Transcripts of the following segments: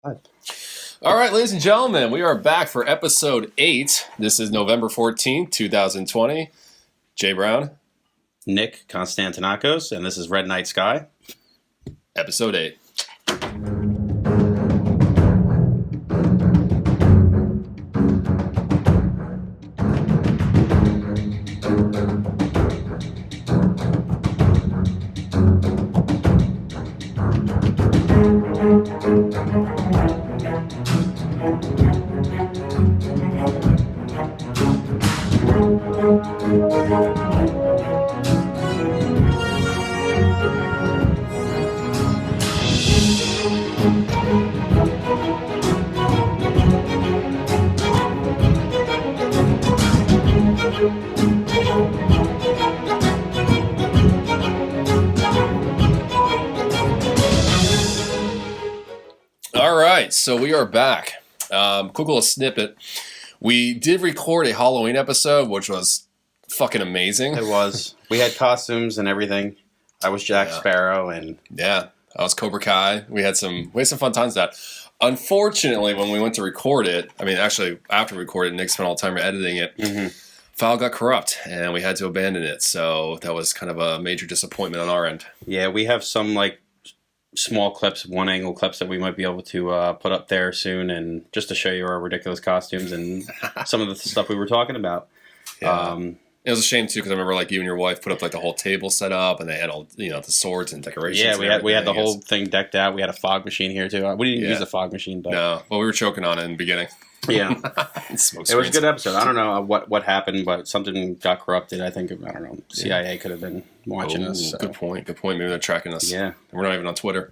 Hi. All right, ladies and gentlemen, we are back for episode 8. This is November 14th, 2020. Jay Brown, Nick Konstantinakos, and this is Red Night Sky. episode 8. All right, so we are back. Quick little snippet. We did record a Halloween episode, which was fucking amazing. It was. We had costumes and everything. I was Jack Yeah. Sparrow, and Yeah, I was Cobra Kai. We had some fun times with that. Unfortunately, when we went to record it, actually after we recorded, Nick spent all the time editing it. File got corrupt, and we had to abandon it. So that was kind of a major disappointment on our end. yeah, we have some small clips, one-angle clips that we might be able to put up there soon, and just to show you our ridiculous costumes and some of the stuff we were talking about. Yeah. It was a shame too because I remember you and your wife put up the whole table set up, and they had all the swords and decorations. Yeah, and we had the everything. whole thing decked out. We had a fog machine here too. We didn't use the fog machine, but No, well, we were choking on it in the beginning. yeah, Smoke it was a screens. good episode. I don't know what happened, but something got corrupted. I think I don't know. CIA could have been watching us. So. Good point. Good point. Maybe they're tracking us. Yeah, We're not even on Twitter.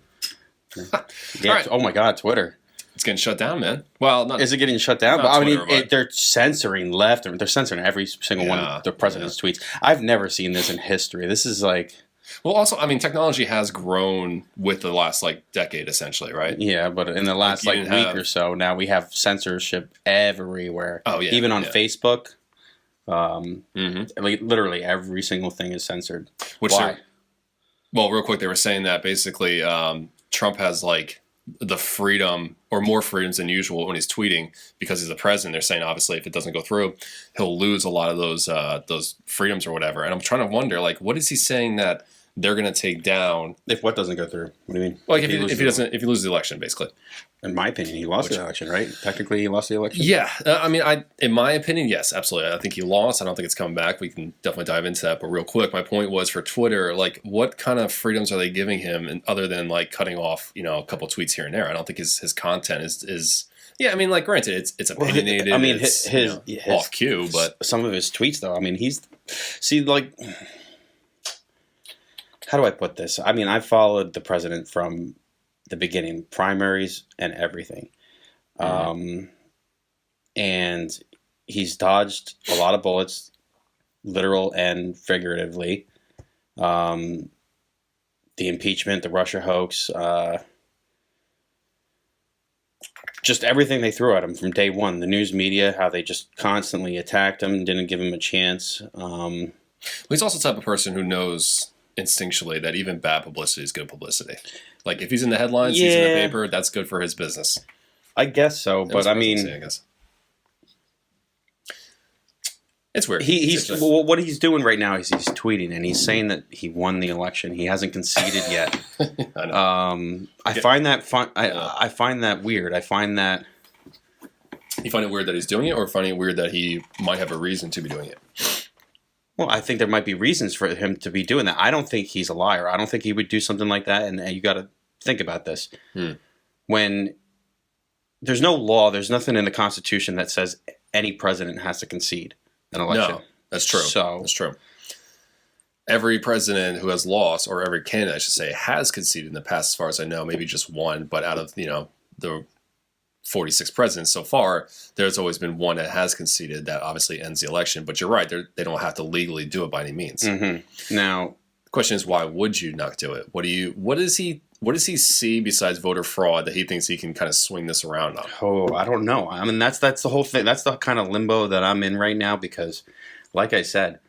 yeah. Right. Oh my God, Twitter. It's getting shut down, man. Well, not. Is it getting shut down? Not But I mean, Twitter, but- they're censoring left. They're censoring every single one of the president's tweets. I've never seen this in history. This is Well, also, technology has grown with the last decade, essentially, right? yeah, but in the last you week didn't have- or so, now we have censorship everywhere. Oh, yeah, even on yeah. Facebook. Mm-hmm. Literally every single thing is censored. Which Why? well, real quick, they were saying that basically Trump has the freedom or more freedoms than usual when he's tweeting because he's the president. They're saying obviously if it doesn't go through, he'll lose a lot of those freedoms or whatever. And I'm trying to wonder what is he saying that they're going to take down? If what doesn't go through? What do you mean? If he loses the election, basically. In my opinion, he lost the election, right? Technically, he lost the election. Yeah, in my opinion, yes, absolutely. I think he lost. I don't think it's coming back. We can definitely dive into that. But real quick, my point was for Twitter, what kind of freedoms are they giving him, and other than cutting off, a couple tweets here and there? I don't think his content is. Yeah, granted, it's opinionated. His off cue, but some of his tweets, though. How do I put this? I followed the president from the beginning, primaries and everything. And he's dodged a lot of bullets, literal and figuratively. The impeachment, the Russia hoax, just everything they threw at him from day one. The news media, how they just constantly attacked him, didn't give him a chance. he's also the type of person who knows instinctually that even bad publicity is good publicity. If he's in the headlines, he's in the Yeah. paper, that's good for his business. I guess so, but I mean, I guess. It's weird. what he's doing right now is he's tweeting and he's saying that he won the election. He hasn't conceded yet. I know. I find that fun. I find that weird. I find that You find it weird that he's doing it, or finding it weird that he might have a reason to be doing it? well, I think there might be reasons for him to be doing that. I don't think he's a liar. I don't think he would do something like that. And you got to think about this. When there's no law, there's nothing in the Constitution that says any president has to concede an election. No, that's true. So That's true. Every president who has lost, or every candidate, I should say, has conceded in the past, as far as I know. Maybe just one, but out of the 46 presidents so far, there's always been one that has conceded. That obviously ends the election. But you're right; they don't have to legally do it by any means. Now, the question is, why would you not do it? What does he see besides voter fraud that he thinks he can kind of swing this around on? I don't know. That's the whole thing. That's the kind of limbo that I'm in right now because, like I said,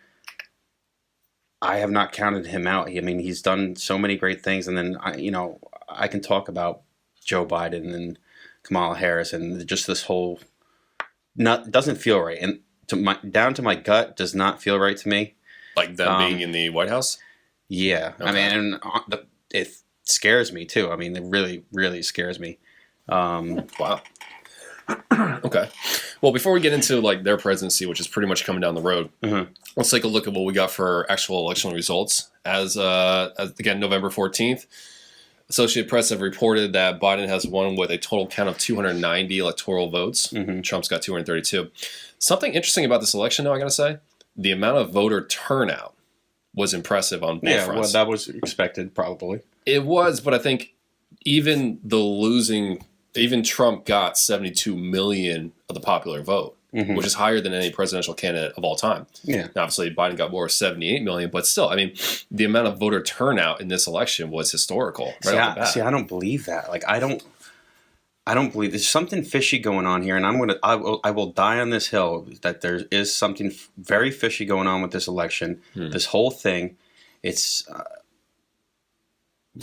I have not counted him out. He's done so many great things, and then I can talk about Joe Biden and Kamala Harris, and just this whole doesn't feel right, and down to my gut does not feel right to me. Like them being in the White House? Yeah. Okay. I mean, and it scares me too. I mean, it really, really scares me. Wow. Okay. Well, before we get into like their presidency, which is pretty much coming down the road, let's take a look at what we got for actual election results. As again, November 14th, Associated Press have reported that Biden has won with a total count of 290 electoral votes. Trump's got 232. Something interesting about this election, though, I got to say, the amount of voter turnout was impressive on both fronts. Well, that was expected, probably. It was, but I think even Trump got 72 million of the popular vote, which is higher than any presidential candidate of all time. Yeah. Now, obviously, Biden got more, 78 million, but still, I mean, the amount of voter turnout in this election was historical. Right off the bat. See, I don't believe that. Like, I don't believe there's something fishy going on here, and I will die on this hill that there is something very fishy going on with this election. This whole thing, it's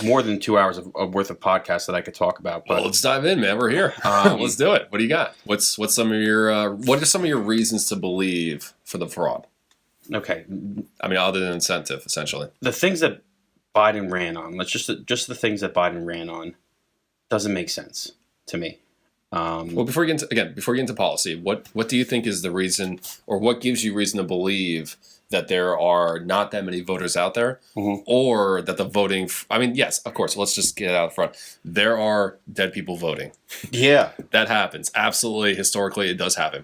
more than 2 hours of worth of podcast that I could talk about. But well, let's dive in, man. We're here. Let's do it. What do you got? What are some of your reasons to believe for the fraud? Okay. I mean, other than incentive, essentially. The things that Biden ran on, just the things that Biden ran on, doesn't make sense to me. Well, before we get into policy, what do you think is the reason, or what gives you reason to believe that there are not that many voters out there, or that the voting? I mean, yes, of course. Let's just get out front. There are dead people voting. Yeah, that happens. Absolutely, historically, it does happen.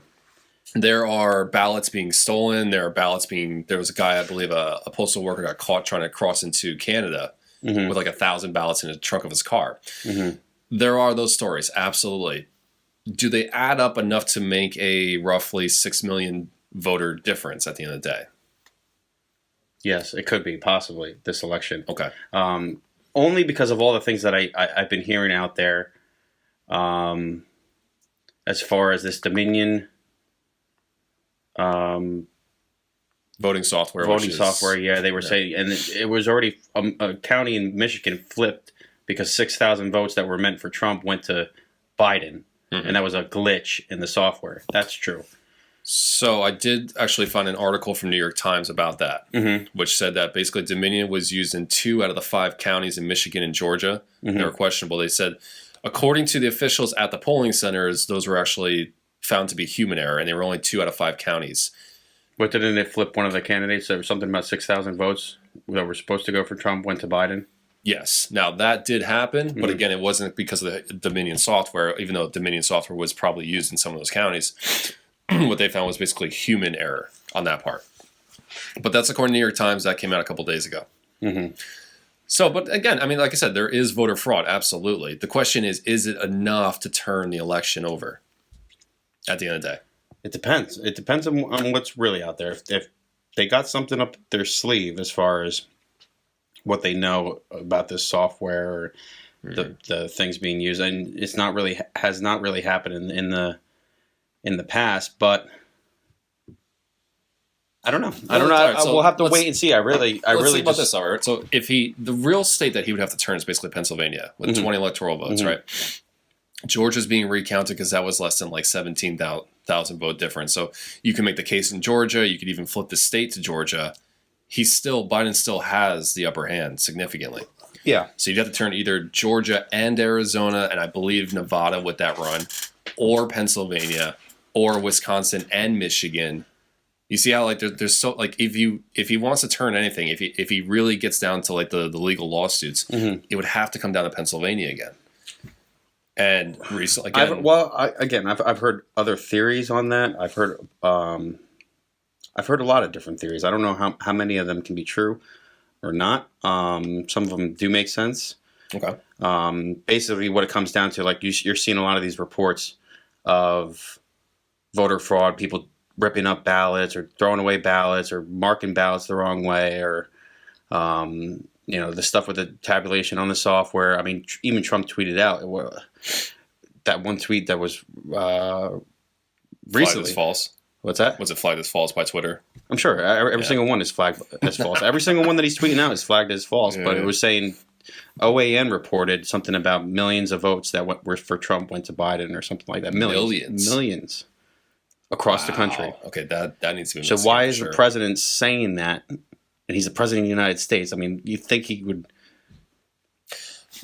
There are ballots being stolen. There was a guy, I believe, a postal worker got caught trying to cross into Canada with like 1,000 ballots in the trunk of his car. There are those stories, absolutely. Do they add up enough to make a roughly 6 million voter difference at the end of the day? Yes, it could be, possibly, this election. Okay. Only because of all the things that I've been hearing out there as far as this Dominion voting software. Yeah, they were saying, and it was already a county in Michigan flipped because 6,000 votes that were meant for Trump went to Biden, and that was a glitch in the software. That's true. So I did actually find an article from New York Times about that, which said that basically Dominion was used in 2 out of the 5 counties in Michigan and Georgia. They were questionable. They said, according to the officials at the polling centers, those were actually found to be human error, and they were only 2 out of 5 counties. But didn't they flip one of the candidates? There was something about 6,000 votes that were supposed to go for Trump went to Biden. Yes. Now, that did happen, but again, it wasn't because of the Dominion software, even though Dominion software was probably used in some of those counties. What they found was basically human error on that part. But that's according to New York Times. That came out a couple days ago. So, but again, I mean, like I said, there is voter fraud, absolutely. The question is it enough to turn the election over at the end of the day? It depends. It depends on what's really out there. If they got something up their sleeve as far as what they know about this software or the things being used, and it's not really has not really happened in the past, but I don't know. I don't know. Right, so we'll have to wait and see. I really think about this. All right. So the real state that he would have to turn is basically Pennsylvania with 20 electoral votes, right? Georgia's being recounted because that was less than like 17,000 vote difference. So you can make the case in Georgia. You could even flip the state to Georgia. Biden still has the upper hand significantly. Yeah. So you'd have to turn either Georgia and Arizona, and I believe Nevada with that run, or Pennsylvania, or Wisconsin and Michigan. You see how like there's so like if he wants to turn anything, if he really gets down to like the legal lawsuits, it would have to come down to Pennsylvania again. And recently, I've heard other theories on that. I've heard a lot of different theories. I don't know how many of them can be true or not. Some of them do make sense. Okay. Basically, what it comes down to, like you're seeing a lot of these reports of voter fraud, people ripping up ballots or throwing away ballots or marking ballots the wrong way, or the stuff with the tabulation on the software. I mean, even Trump tweeted out that one tweet that was recently. Flagged as false. What's that? Was it flagged as false by Twitter? I'm sure every single one is flagged as false. Every single one that he's tweeting out is flagged as false. Yeah. But it was saying OAN reported something about millions of votes that were for Trump went to Biden or something like that. Millions across the country. Okay, that needs to be. So why is the president saying that? And he's the president of the United States. I mean, you think he would?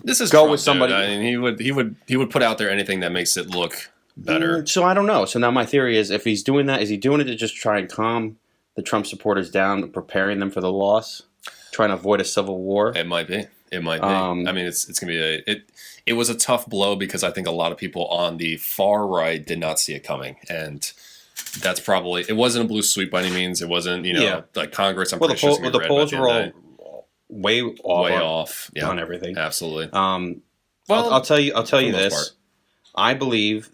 This is go Trump, with somebody. Dude. I mean, he would put out there anything that makes it look better. So I don't know. So now my theory is, if he's doing that, is he doing it to just try and calm the Trump supporters down, preparing them for the loss, trying to avoid a civil war? It might be. It might be. I mean, it's gonna be it was a tough blow because I think a lot of people on the far right did not see it coming, and that's probably, it wasn't a blue sweep by any means. It wasn't like Congress. I'm pretty sure the polls were all way off yeah, on everything. Absolutely. Well, I'll tell you this. Part. I believe,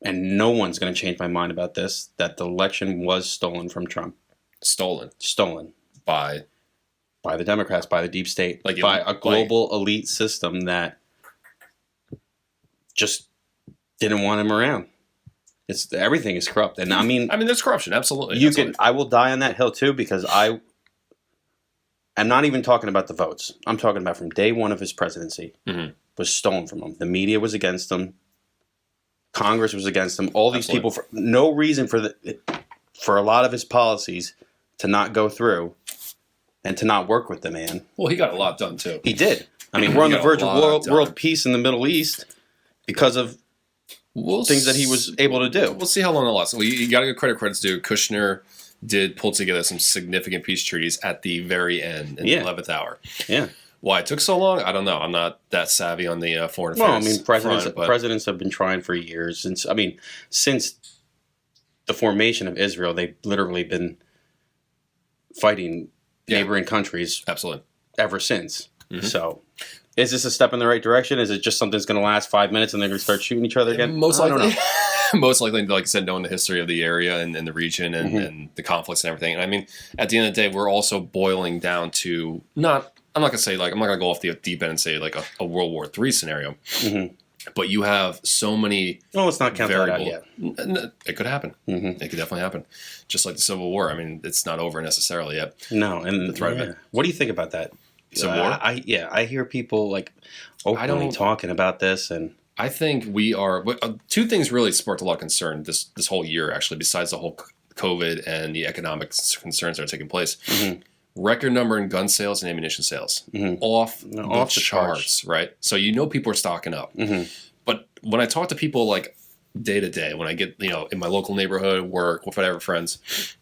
and no one's going to change my mind about this, that the election was stolen from Trump. Stolen by the Democrats, by the deep state, by a global elite system that just didn't want him around. Everything is corrupt, and I mean, there's corruption. Absolutely. I will die on that hill too, because I'm not even talking about the votes. I'm talking about from day one of his presidency was stolen from him. The media was against him. Congress was against him. All these people, for no reason for a lot of his policies to not go through and to not work with the man. Well, he got a lot done too. He did. I mean, we're on the verge of world peace in the Middle East because of things that he was able to do. We'll see how long it lasts. Well, you got to give credit's due. Kushner did pull together some significant peace treaties at the very end in the 11th hour. Yeah. Why it took so long, I don't know. I'm not that savvy on the foreign affairs. Well, I mean, presidents have been trying for years. Since the formation of Israel, they've literally been fighting neighboring countries. Absolutely. Ever since. Mm-hmm. So, is this a step in the right direction? Is it just something that's going to last 5 minutes and they're going to start shooting each other again? Most likely. Most likely, like I said, knowing the history of the area and the region and the conflicts and everything. And I mean, at the end of the day, we're also boiling down to I'm not going to say, like, I'm not going to go off the deep end and say, like, a World War III scenario. Mm-hmm. But you have so many. Well, let's not count that out yet. It could happen. Mm-hmm. It could definitely happen. Just like the Civil War. I mean, it's not over necessarily yet. No, and the threat of it. What do you think about that? Civil War? I hear people like openly talking about this, and I think we are. Two things really sparked a lot of concern this whole year, actually, besides the whole COVID and the economic concerns that are taking place. Mm-hmm. Record number in gun sales and ammunition sales. Mm-hmm. Off the charts, right? So people are stocking up. Mm-hmm. But when I talk to people like day to day, when I get, in my local neighborhood, work, whatever, friends,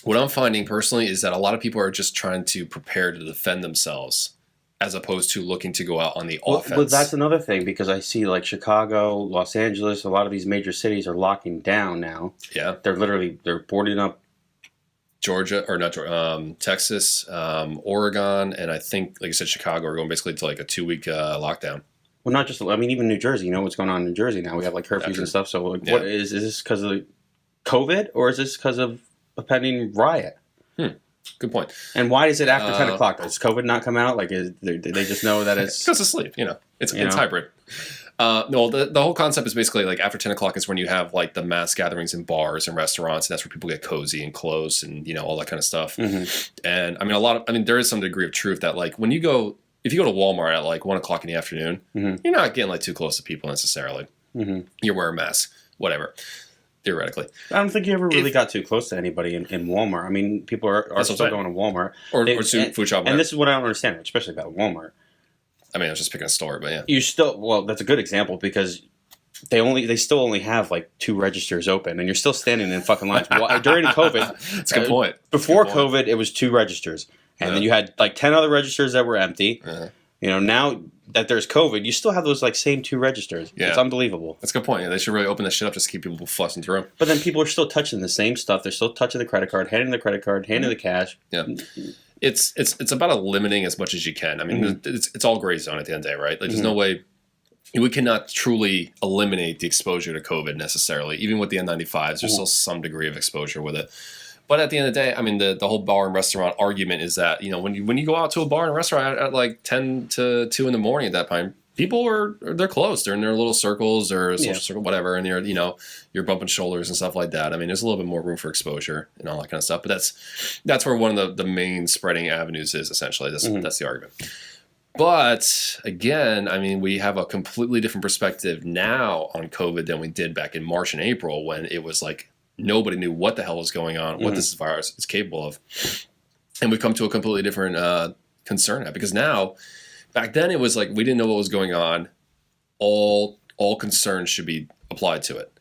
what I'm finding personally is that a lot of people are just trying to prepare to defend themselves as opposed to looking to go out on the offense. But that's another thing, because I see like Chicago, Los Angeles, a lot of these major cities are locking down now. Yeah. They're boarding up. Texas, Oregon, and I think, like I said, Chicago are going basically to like a 2-week lockdown. Well, not just, even New Jersey. You know what's going on in New Jersey now? We have like curfews and stuff. So, what is this because of COVID, or is this because of a pending riot? Good point. And why is it after 10 o'clock? Does COVID not come out? Like, do they just know that it's... It goes to sleep, It's hybrid. No, the whole concept is basically like after 10 o'clock is when you have like the mass gatherings in bars and restaurants, and that's where people get cozy and close and all that kind of stuff. Mm-hmm. And there is some degree of truth that like if you go to Walmart at like 1 o'clock in the afternoon, mm-hmm. you're not getting like too close to people necessarily. Mm-hmm. You're wearing masks, whatever. Theoretically, I don't think you ever really got too close to anybody in Walmart. I mean, people are still going to Walmart or food shop. And this is what I don't understand, especially about Walmart. I mean, I was just picking a store, but yeah. That's a good example, because they still only have like 2 registers open, and you're still standing in fucking lines. During COVID, that's a good point. Before COVID, it was 2 registers, and then you had like 10 other registers that were empty. Now that there's COVID, you still have those like same 2 registers. Yeah. It's unbelievable. That's a good point. Yeah, they should really open this shit up just to keep people flushing through. But then people are still touching the same stuff. They're still touching the credit card, handing the credit card, handing the cash. Yeah. It's about limiting as much as you can. I mean, mm-hmm. it's all gray zone at the end of the day, right? Like, there's no way we cannot truly eliminate the exposure to COVID necessarily. Even with the N95s, there's still some degree of exposure with it. But at the end of the day, I mean, the whole bar and restaurant argument is that when you go out to a bar and restaurant at like 10 to 2 in the morning at that time, people they're close. They're in their little circles or social circle, whatever, and you're bumping shoulders and stuff like that. I mean, there's a little bit more room for exposure and all that kind of stuff. But that's where one of the main spreading avenues is essentially. That's the argument. But again, I mean, we have a completely different perspective now on COVID than we did back in March and April when it was like nobody knew what the hell was going on, what this virus is capable of. And we've come to a completely different concern now because now, back then it was like we didn't know what was going on. All concerns should be applied to it.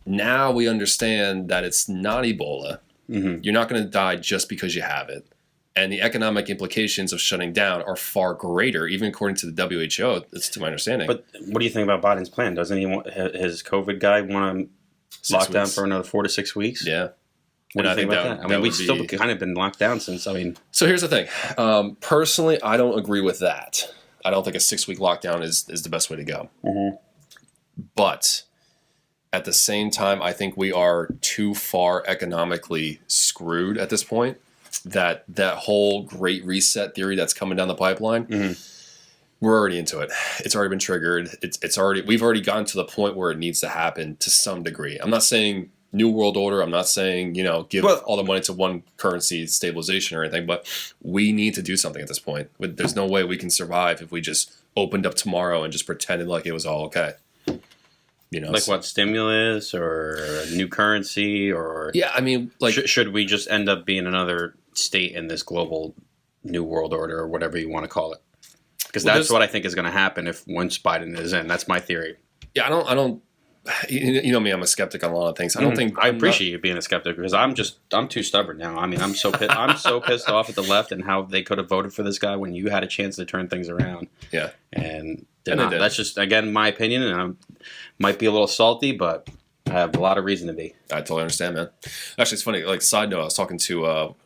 Now we understand that it's not Ebola. You're not going to die just because you have it. And the economic implications of shutting down are far greater, even according to the WHO. That's to my understanding. But what do you think about Biden's plan? Doesn't he want his COVID guy want to lock down for another 4 to 6 weeks? Yeah. What do you think about that? I mean, we've still kind of been locked down since, So here's the thing. Personally, I don't agree with that. I don't think a 6-week lockdown is the best way to go. But at the same time, I think we are too far economically screwed at this point. That whole Great Reset theory that's coming down the pipeline, we're already into it. It's already been triggered. We've already gotten to the point where it needs to happen to some degree. I'm not saying New World Order. I'm not saying, give all the money to one currency stabilization or anything, but we need to do something at this point. There's no way we can survive if we just opened up tomorrow and just pretended like it was all okay. Like what, stimulus or a new currency or... Yeah, I mean, like... Should we just end up being another state in this global New World Order or whatever you want to call it? Because that's what I think is going to happen once Biden is in. That's my theory. Yeah, I don't... You know me, I'm a skeptic on a lot of things. I don't think... I appreciate you being a skeptic because I'm too stubborn now. I mean, I'm so pissed off at the left and how they could have voted for this guy when you had a chance to turn things around. Yeah. And that's just, again, my opinion, and I might be a little salty, but I have a lot of reason to be. I totally understand, man. Actually, it's funny. Like, side note, I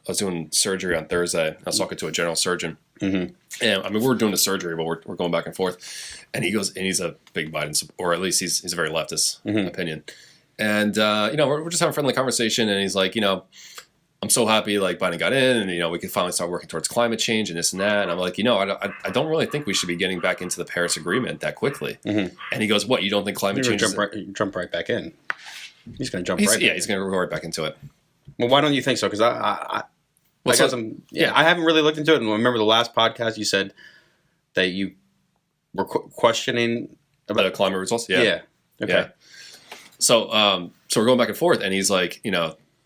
was doing surgery on Thursday. I was talking to a general surgeon. And I mean, we're doing the surgery, but we're going back and forth. And he goes, and he's a big Biden, or at least he's a very leftist opinion. And, we're just having a friendly conversation. And he's like, I'm so happy like Biden got in and, we can finally start working towards climate change and this and that. And I'm like, I don't really think we should be getting back into the Paris Agreement that quickly. And he goes, what, you don't think climate change jump right back in? He's going to jump right in. Yeah, he's going to go right back into it. Well, why don't you think so? Because I haven't really looked into it. And remember the last podcast you said that you were questioning about the climate results? Yeah. Okay. Yeah. So we're going back and forth and he's like,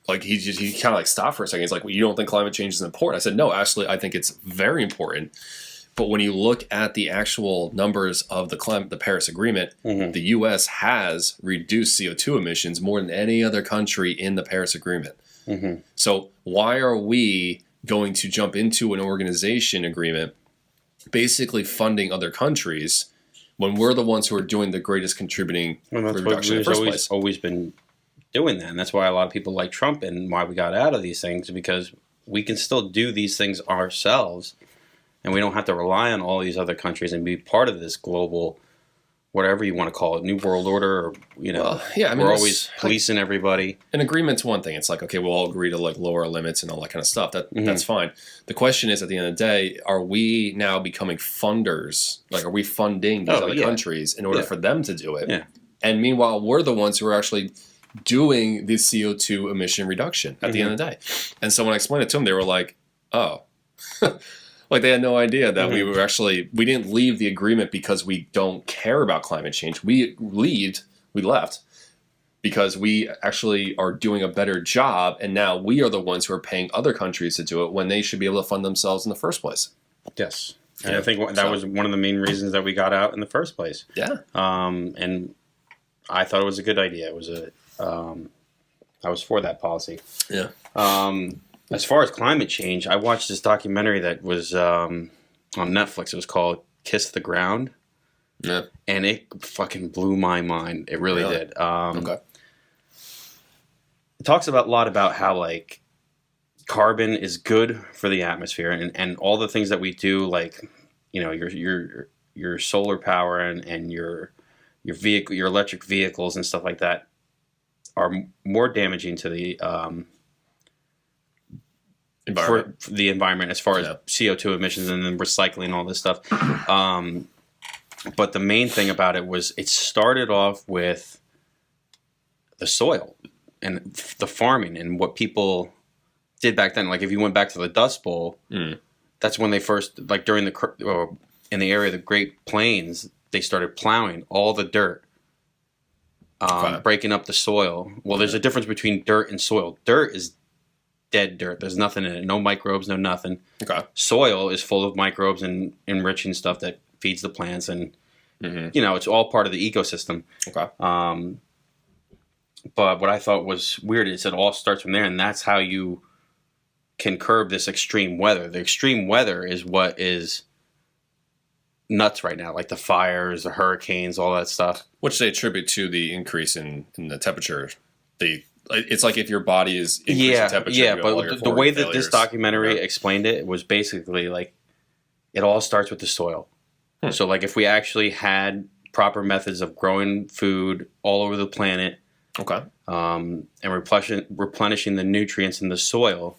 like he kind of like stopped for a second. He's like, well, you don't think climate change is important? I said, no, actually, I think it's very important. But when you look at the actual numbers of the Paris Agreement, the U.S. has reduced CO2 emissions more than any other country in the Paris Agreement. So why are we going to jump into an organization agreement basically funding other countries when we're the ones who are doing the greatest contributing reduction in the first place? Always been doing that, and that's why a lot of people like Trump and why we got out of these things, because we can still do these things ourselves and we don't have to rely on all these other countries and be part of this global, whatever you want to call it, New World Order, or, we're always policing everybody. An agreement's one thing. It's like, okay, we'll all agree to like lower limits and all that kind of stuff. That's fine. The question is, at the end of the day, are we now becoming funders? Like, are we funding these other countries in order for them to do it? Yeah. And meanwhile, we're the ones who are actually doing the CO2 emission reduction at the end of the day. And so when I explained it to them, they were like, oh, like they had no idea that we didn't leave the agreement because we don't care about climate change. We left because we actually are doing a better job. And now we are the ones who are paying other countries to do it when they should be able to fund themselves in the first place. Yes. And I think that was one of the main reasons that we got out in the first place. Yeah. And I thought it was a good idea. It was I was for that policy. Yeah. As far as climate change, I watched this documentary that was on Netflix. It was called Kiss the Ground. Yeah. And it fucking blew my mind. It really did. Okay. It talks a lot about how like carbon is good for the atmosphere and all the things that we do, like, your solar power and your vehicle, your electric vehicles and stuff like that are more damaging to the environment. For the environment as far as CO2 emissions and then recycling, all this stuff. But the main thing about it was it started off with the soil and the farming and what people did back then. Like if you went back to the Dust Bowl, that's when they first, like during the in the area of the Great Plains, they started plowing all the dirt, breaking up the soil. Well, there's a difference between dirt and soil. Dirt is dead dirt. There's nothing in it. No microbes, no nothing. Okay. Soil is full of microbes and enriching stuff that feeds the plants, and it's all part of the ecosystem. Okay. But what I thought was weird is it all starts from there, and that's how you can curb this extreme weather. The extreme weather is what is nuts right now, like the fires, the hurricanes, all that stuff. Which they attribute to the increase in the temperature. It's like if your body is increasing temperature. Yeah, but the way that this documentary explained it was basically like it all starts with the soil. So like if we actually had proper methods of growing food all over the planet, and replenishing the nutrients in the soil,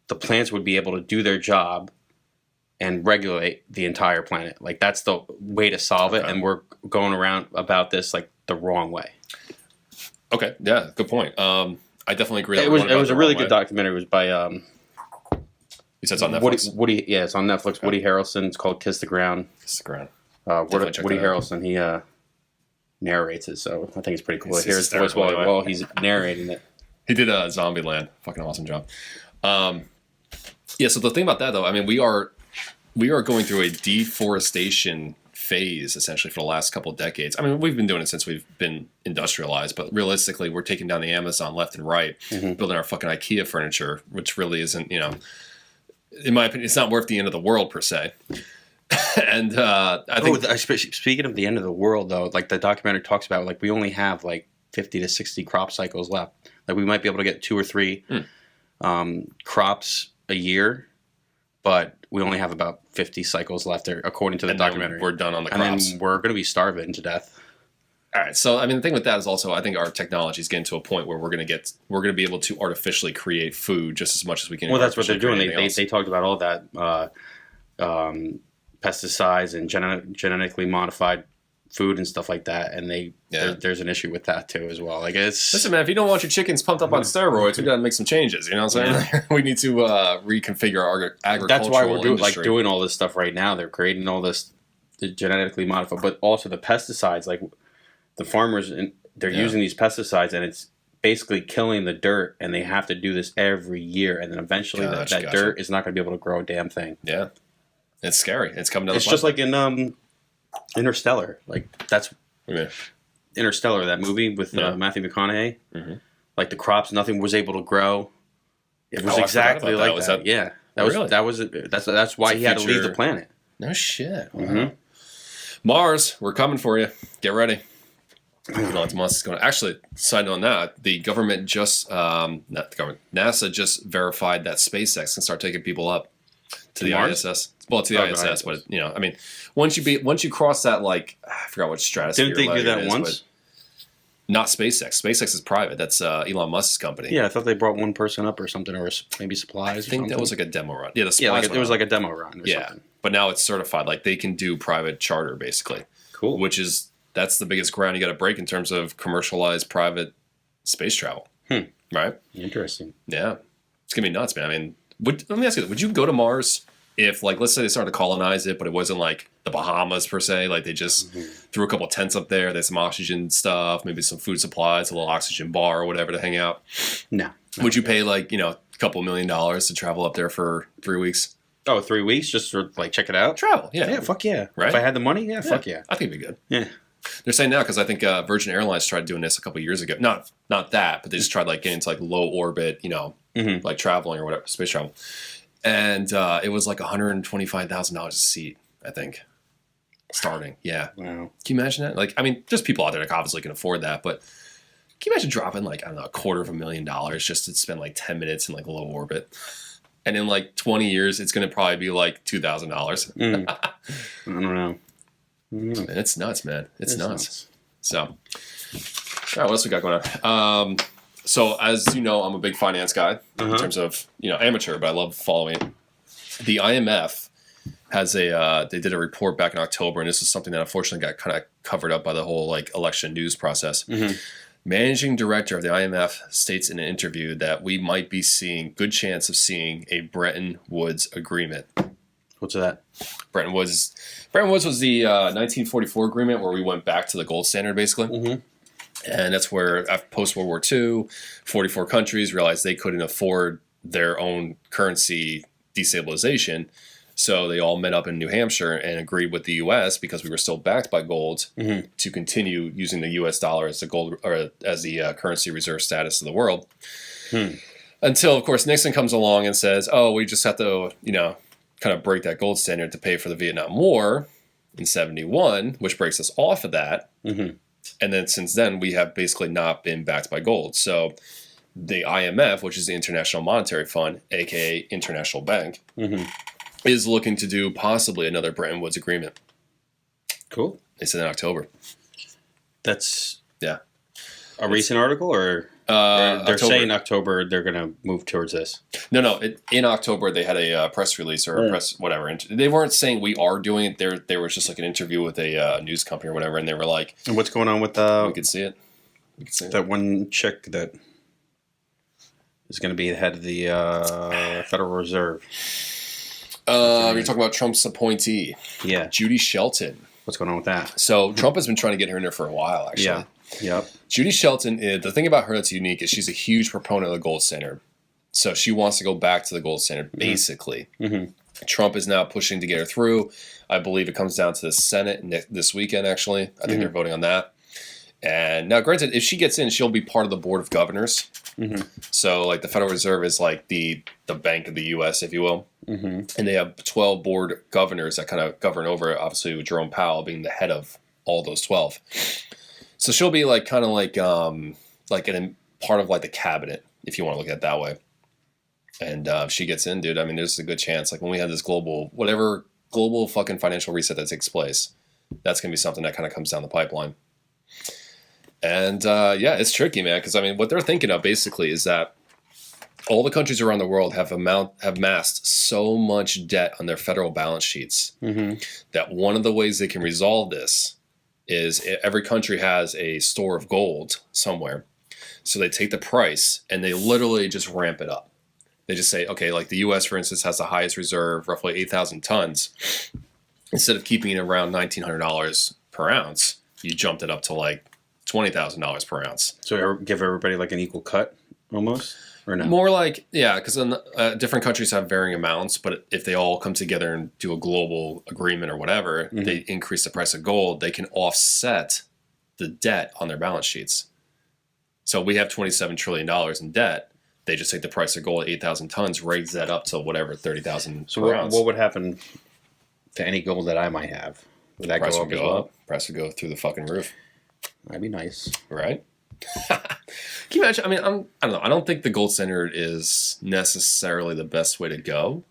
the plants would be able to do their job and regulate the entire planet. Like that's the way to solve it, and we're going around about this like the wrong way. Okay, yeah, good point. I definitely agree. It was a really good documentary. It was by you said it's on Netflix. Woody, yeah, it's on Netflix. Woody Harrelson. It's called Kiss the Ground. Kiss the Ground. Woody Harrelson. He narrates it, so I think it's pretty cool. I hear his voice while he's narrating it. He did Zombieland. Fucking awesome job. Yeah. So the thing about that, though, I mean, we are going through a deforestation phase essentially for the last couple of decades. I mean, we've been doing it since we've been industrialized, but realistically, we're taking down the Amazon left and right, building our fucking IKEA furniture, which really isn't, in my opinion, it's not worth the end of the world per se. And I think speaking of the end of the world, though, like the documentary talks about, like we only have like 50 to 60 crop cycles left. Like we might be able to get 2 or 3 crops a year, but we only have about 50 cycles left there, according to the documentary. We're done on the crops. And then we're going to be starving to death. All right. So, I mean, the thing with that is also, I think our technology is getting to a point where we're going to be able to artificially create food just as much as we can. Well, that's what they're doing. They talked about all that pesticides and genetically modified food and stuff like that, and there's an issue with that too as well. Like listen, man, if you don't want your chickens pumped up on steroids, we got to make some changes. You know what I'm saying? We need to reconfigure our agricultural. That's why we're doing all this stuff right now. They're creating all this genetically modified, but also the pesticides. Like the farmers, they're using these pesticides, and it's basically killing the dirt, and they have to do this every year, and then eventually that dirt is not going to be able to grow a damn thing. Yeah, it's scary. It's coming down. It's just like in Interstellar. Like that's Interstellar, that movie with Matthew McConaughey. Like the crops, nothing was able to grow. It was exactly like that. Yeah, that's why he had to leave the planet. No shit. Wow. Mars, we're coming for you. Get ready. Elon Musk is going. Actually, side note on that, the government just NASA just verified that SpaceX can start taking people up to the ISS. Well, to the ISS, but I mean, once you cross that, like I forgot what stratosphere. Didn't they do that once? Not SpaceX. SpaceX is private. That's Elon Musk's company. Yeah, I thought they brought one person up or something, or maybe supplies. I think that was like a demo run. Yeah, it was like a demo run. Or something. But now it's certified. Like they can do private charter, basically. Cool. That's the biggest ground you got to break in terms of commercialized private space travel. Right? Interesting. Yeah, it's gonna be nuts, man. I mean, let me ask you: would you go to Mars? If, like, let's say they started to colonize it, but it wasn't like the Bahamas per se, like they just threw a couple of tents up there, there's some oxygen stuff, maybe some food supplies, a little oxygen bar or whatever to hang out. No. Would you pay like, a couple $1 million to travel up there for 3 weeks? Oh, 3 weeks just to like check it out? Travel, yeah. Yeah, fuck yeah. Right? If I had the money, fuck yeah. I think it'd be good. Yeah. They're saying now, because I think Virgin Airlines tried doing this a couple of years ago. Not that, but they just tried like getting into like low orbit, like traveling or whatever, space travel. And it was like $125,000 a seat, I think, starting. Yeah. Wow. Can you imagine that? Like, I mean, just people out there that obviously can afford that, but can you imagine dropping like, I don't know, $250,000 just to spend like 10 minutes in like low orbit? And in like 20 years, it's going to probably be like $2,000. I don't know. And it's nuts, man. It's nuts. So, all right, what else we got going on? So, as you know, I'm a big finance guy in terms of, amateur, but I love following it. The IMF has they did a report back in October, and this is something that unfortunately got kind of covered up by the whole like election news process. Managing director of the IMF states in an interview that we might be seeing good chance of seeing a Bretton Woods agreement. What's that? Bretton Woods. Bretton Woods was the 1944 agreement where we went back to the gold standard, basically. Mm-hmm. And that's where, after post-World War II, 44 countries realized they couldn't afford their own currency destabilization. So they all met up in New Hampshire and agreed with the U.S., because we were still backed by gold, to continue using the U.S. dollar as the gold, or as the currency reserve status of the world. Until, of course, Nixon comes along and says, "Oh, we just have to, kind of break that gold standard to pay for the Vietnam War in '71," which breaks us off of that. And then since then, we have basically not been backed by gold. So the IMF, which is the International Monetary Fund, aka International Bank, is looking to do possibly another Bretton Woods agreement. Cool. They said in October. That's Yeah. a recent article, or they're October. saying October they're going to move towards this. No. In October, they had a press release or a press whatever. And they weren't saying we are doing it. There was just like an interview with a news company or whatever, and they were like, And what's going on with "We could see it. We could see it." that one chick that is going to be the head of the Federal Reserve? You're talking about Trump's appointee, Yeah. Judy Shelton. What's going on with that? So Trump has been trying to get her in there for a while, actually. Yeah. Yep. Judy Shelton, the thing about her that's unique is she's a huge proponent of the gold standard. So she wants to go back to the gold standard, basically. Trump is now pushing to get her through. I believe it comes down to the Senate this weekend, actually. I think they're voting on that. And now, granted, if she gets in, she'll be part of the board of governors. So, like, the Federal Reserve is like the bank of the U.S., if you will. And they have 12 board governors that kind of govern over it, obviously with Jerome Powell being the head of all those 12. So she'll be like kind of like part of like the cabinet, if you want to look at it that way. And if she gets in, dude, I mean, there's a good chance. Like when we have this global fucking financial reset that takes place, that's going to be something that kind of comes down the pipeline. And it's tricky, man, because I mean, what they're thinking of basically is that all the countries around the world have amassed so much debt on their federal balance sheets that one of the ways they can resolve this is every country has a store of gold somewhere. So they take the price and they literally just ramp it up. They just say, okay, like the U.S., for instance, has the highest reserve, roughly 8,000 tons. Instead of keeping it around $1,900 per ounce, you jumped it up to like $20,000 per ounce. So give everybody like an equal cut, almost, or no? More like, yeah, because different countries have varying amounts, but if they all come together and do a global agreement or whatever, they increase the price of gold, they can offset the debt on their balance sheets. So we have $27 trillion in debt. They just take the price of gold at 8,000 tons, raise that up to whatever, 30,000 per ounce. What would happen to any gold that I might have? Would that Price go would up as go well? up. Price would go through the fucking roof. That'd be nice. Right? Can you imagine? I mean, I don't know. I don't think the gold standard is necessarily the best way to go.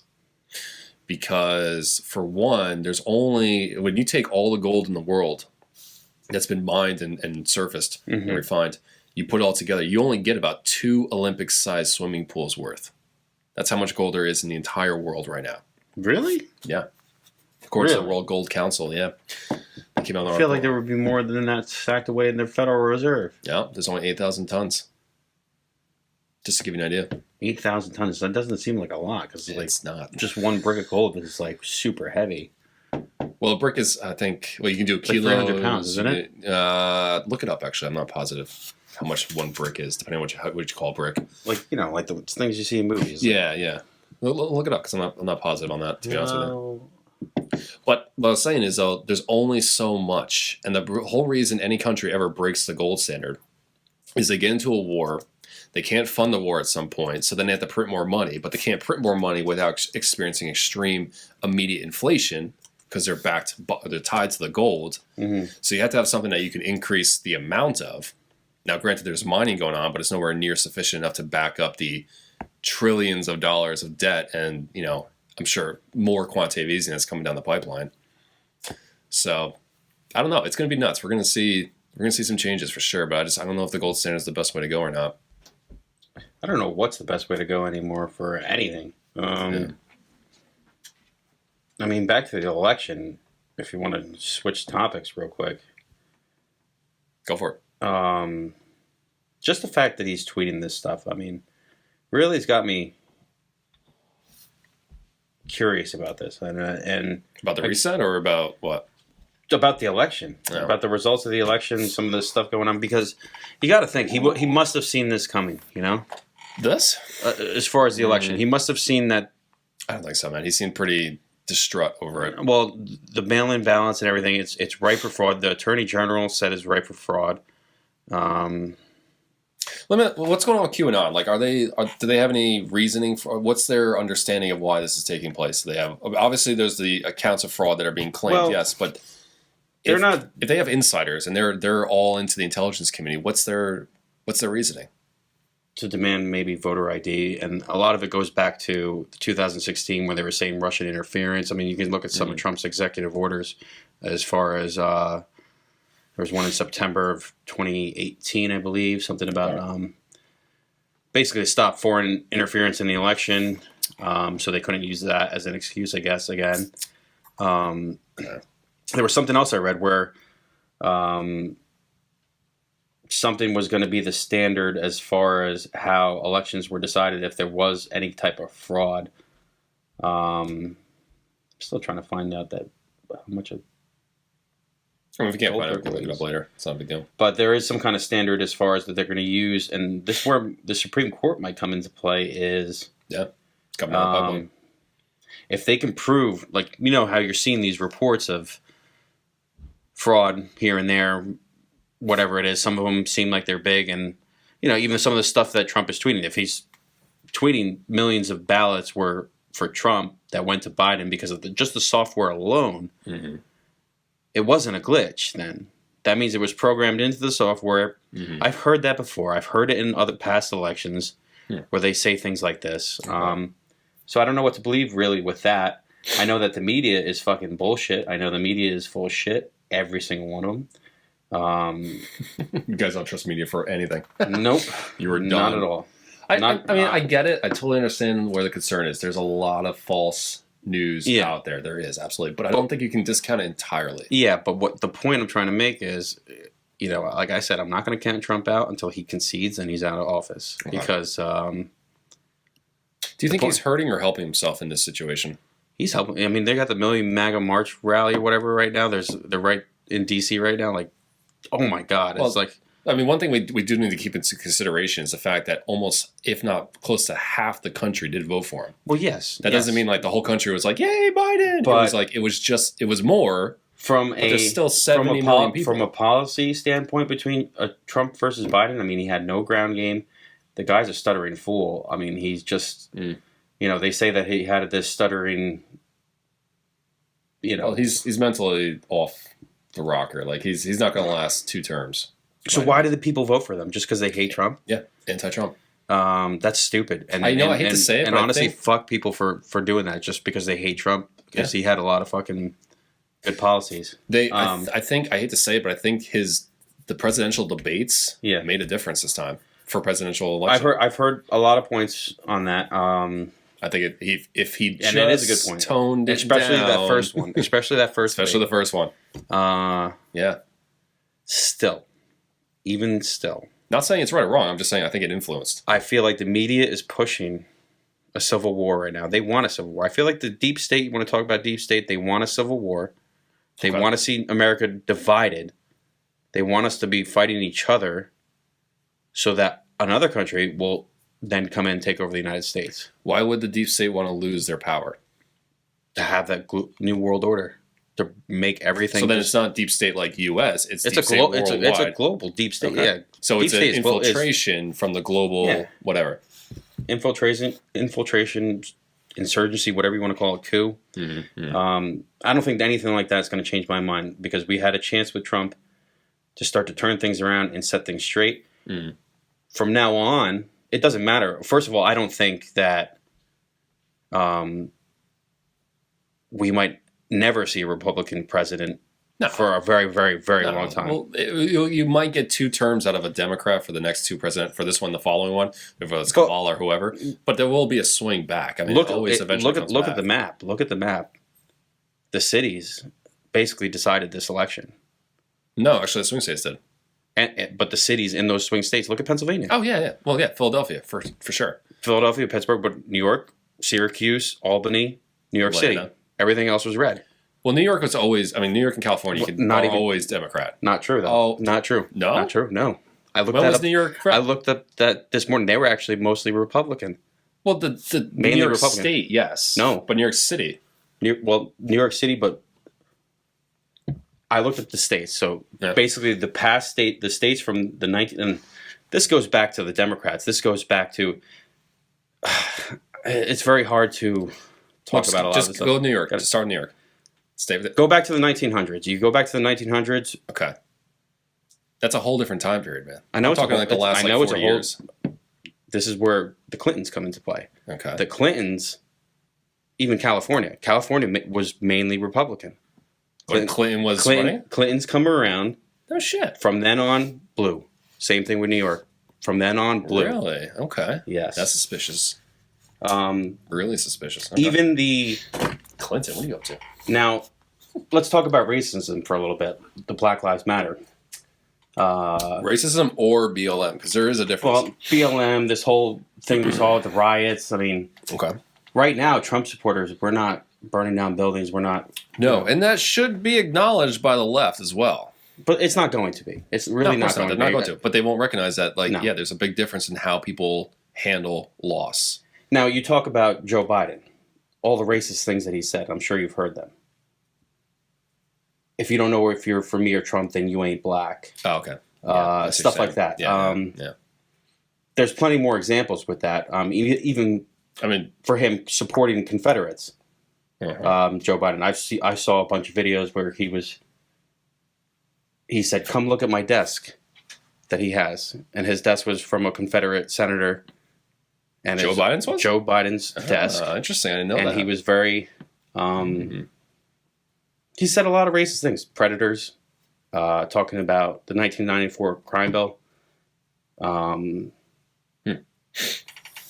Because, for one, there's only... When you take all the gold in the world that's been mined and surfaced and refined, you put it all together, you only get about 2 Olympic-sized swimming pools worth. That's how much gold there is in the entire world right now. Really? Yeah. According to the World Gold Council, yeah. I feel like there would be more than that stacked away in the Federal Reserve. Yeah, there's only 8,000 tons. Just to give you an idea. 8,000 tons. That doesn't seem like a lot because It's not. just one brick of gold is like super heavy. Well, a brick is, I think, you can do a Like kilo. 300 pounds, isn't it? Look it up, actually. I'm not positive how much one brick is, depending on what you call a brick. Like, like the things you see in movies. Yeah. Look it up, because I'm not positive on that, to be honest with you. But what I was saying is, though, there's only so much. And the whole reason any country ever breaks the gold standard is they get into a war. They can't fund the war at some point, so then they have to print more money. But they can't print more money without experiencing extreme immediate inflation because they're tied to the gold. So you have to have something that you can increase the amount of. Now, granted, there's mining going on, but it's nowhere near sufficient enough to back up the trillions of dollars of debt and, I'm sure more quantitative easing that's coming down the pipeline. So, I don't know. It's going to be nuts. We're going to see some changes for sure, but I don't know if the gold standard is the best way to go or not. I don't know what's the best way to go anymore for anything. I mean, back to the election, if you want to switch topics real quick. Go for it. Just the fact that he's tweeting this stuff, I mean, really has got me curious about this, and About the reset or about what? about the election, Yeah. about the results of the election, some of this stuff going on. Because you got to think he must have seen this coming. This? As far as the election, he must have seen that. I don't think so, man. He seemed pretty distraught over it. Well, the mail-in ballots and everything, it's ripe for fraud. The attorney general said it's ripe for fraud. What's going on with QAnon? Like, do they have any reasoning for what's their understanding of why this is taking place? They have obviously there's the accounts of fraud that are being claimed, Well, yes, but they're not if they have insiders and they're all into the intelligence community, what's their reasoning? to demand maybe voter ID, and a lot of it goes back to 2016 where they were saying Russian interference. I mean, you can look at some of Trump's executive orders as far as there was one in September of 2018, I believe, something about basically to stop foreign interference in the election. So they couldn't use that as an excuse, I guess, again. There was something else I read where something was going to be the standard as far as how elections were decided if there was any type of fraud. I'm still trying to find out that how much of. I mean, if you can't find it, we can look it up later. It's not a big deal. But there is some kind of standard as far as that they're going to use, and this is where the Supreme Court might come into play is Coming out if they can prove, like, how you're seeing these reports of fraud here and there, whatever it is. Some of them seem like they're big, and even some of the stuff that Trump is tweeting. If he's tweeting millions of ballots were for Trump that went to Biden because of just the software alone, it wasn't a glitch. Then that means it was programmed into the software. I've heard that before. I've heard it in other past elections where they say things like this. So I don't know what to believe really with that. I know that the media is fucking bullshit. I know the media is full of shit. Every single one of them. You guys don't trust media for anything. Nope. You were not done. at all. I mean, I get it. I totally understand where the concern is. There's a lot of false news out there. There is, absolutely. But I don't think you can discount it entirely. Yeah, but what the point I'm trying to make is, like I said, I'm not going to count Trump out until he concedes and he's out of office. Okay. Because do you think he's hurting or helping himself in this situation? He's helping. I mean, they got the Million MAGA March rally or whatever right now. They're right in D.C. right now. Like, oh my God. It's like... I mean, one thing we do need to keep into consideration is the fact that almost, if not close to half the country did vote for him. Well, yes. That doesn't mean like the whole country was like, yay, Biden. But it was more. There's still 70 million people. From a policy standpoint between Trump versus Biden, I mean, he had no ground game. The guy's a stuttering fool. I mean, he's just, they say that he had this stuttering, Well, he's mentally off the rocker. Like, he's not going to last 2 terms. So why do the people vote for them? Just because they hate Trump? Yeah, anti-Trump. That's stupid. And I know, I hate to say it, and but honestly, fuck people for doing that just because they hate Trump because he had a lot of fucking good policies. I hate to say it, but I think the presidential debates made a difference this time for presidential election. I've heard a lot of points on that. I think if he just it is a good point. Toned it especially down, that first one, especially the first one. Yeah. Even still. Not saying it's right or wrong. I'm just saying I think it influenced. I feel like the media is pushing a civil war right now. They want a civil war. I feel like the deep state, you want to talk about deep state, they want a civil war. They want to see America divided. They want us to be fighting each other so that another country will then come in and take over the United States. Why would the deep state want to lose their power? To have that new world order. To make everything. So then it's not deep state like U.S. It's a global deep state. Okay. Yeah. So it's an infiltration from the global whatever. Infiltration, insurgency, whatever you want to call it, coup. I don't think anything like that's going to change my mind because we had a chance with Trump to start to turn things around and set things straight. From now on, it doesn't matter. First of all, I don't think that we might never see a Republican president for a very, very, very long time. Well, you might get 2 terms out of a Democrat for the next 2 president. For this one, the following one, if it's Kamala or whoever. But there will be a swing back. I mean, look at the map. Look at the map. The cities basically decided this election. No, actually, the swing states did. But the cities in those swing states. Look at Pennsylvania. Oh yeah. Well, yeah, Philadelphia for sure. Philadelphia, Pittsburgh, but New York, Syracuse, Albany, New York City. Atlanta. Everything else was red. Well, New York was always. I mean, New York and California are always Democrat. Not true, though. Oh, not true. No? Not true. No. I looked When that was up. New York? I looked up that this morning. They were actually mostly Republican. Well, the New Mainly York Republican. State, yes. No. But New York City. New York City, but I looked at the states. So Yeah. basically, the states from the 19, and this goes back to the Democrats. This goes back to. It's very hard to talk about a lot of Just this go stuff. to New York. Just start in New York. Stay with it. Go back to the 1900s. You go back to the 1900s. Okay. That's a whole different time period, man. I know I'm it's a talking whole- like the it's- last I know like it's a 40 whole- years. This is where the Clintons come into play. Okay. The Clintons, even California. California was mainly Republican. When Clinton was running? Clintons come around. No shit. From then on, blue. Same thing with New York. From then on, blue. Really? Okay. Yes. That's suspicious. Um, Really suspicious. Okay. even the Clinton, what are you up to? now, let's talk about racism for a little bit. The Black Lives Matter. Racism or BLM? Because there is a difference. Well, BLM, this whole thing we saw with the riots. I mean, Okay. right now, Trump supporters, we're not burning down buildings. We're not. No, and that should be acknowledged by the left as well. But it's not going to be. It's really No, not of course going They're to be. not going to. But they won't recognize that, like, No. yeah, there's a big difference in how people handle loss. Now, you talk about Joe Biden, all the racist things that he said. I'm sure you've heard them. If you don't know if you're for me or Trump, then you ain't black. Oh, okay. Yeah, I see what Stuff you're like that. saying. Yeah. There's plenty more examples with that. Even I mean, for him supporting Confederates, uh-huh. Joe Biden. I saw a bunch of videos where he said, "Come look at my desk that he has," and his desk was from a Confederate senator. And Joe it's Biden's was? Joe Biden's desk. Interesting. I didn't know And that. he was very. He said a lot of racist things. Predators, talking about the 1994 crime bill.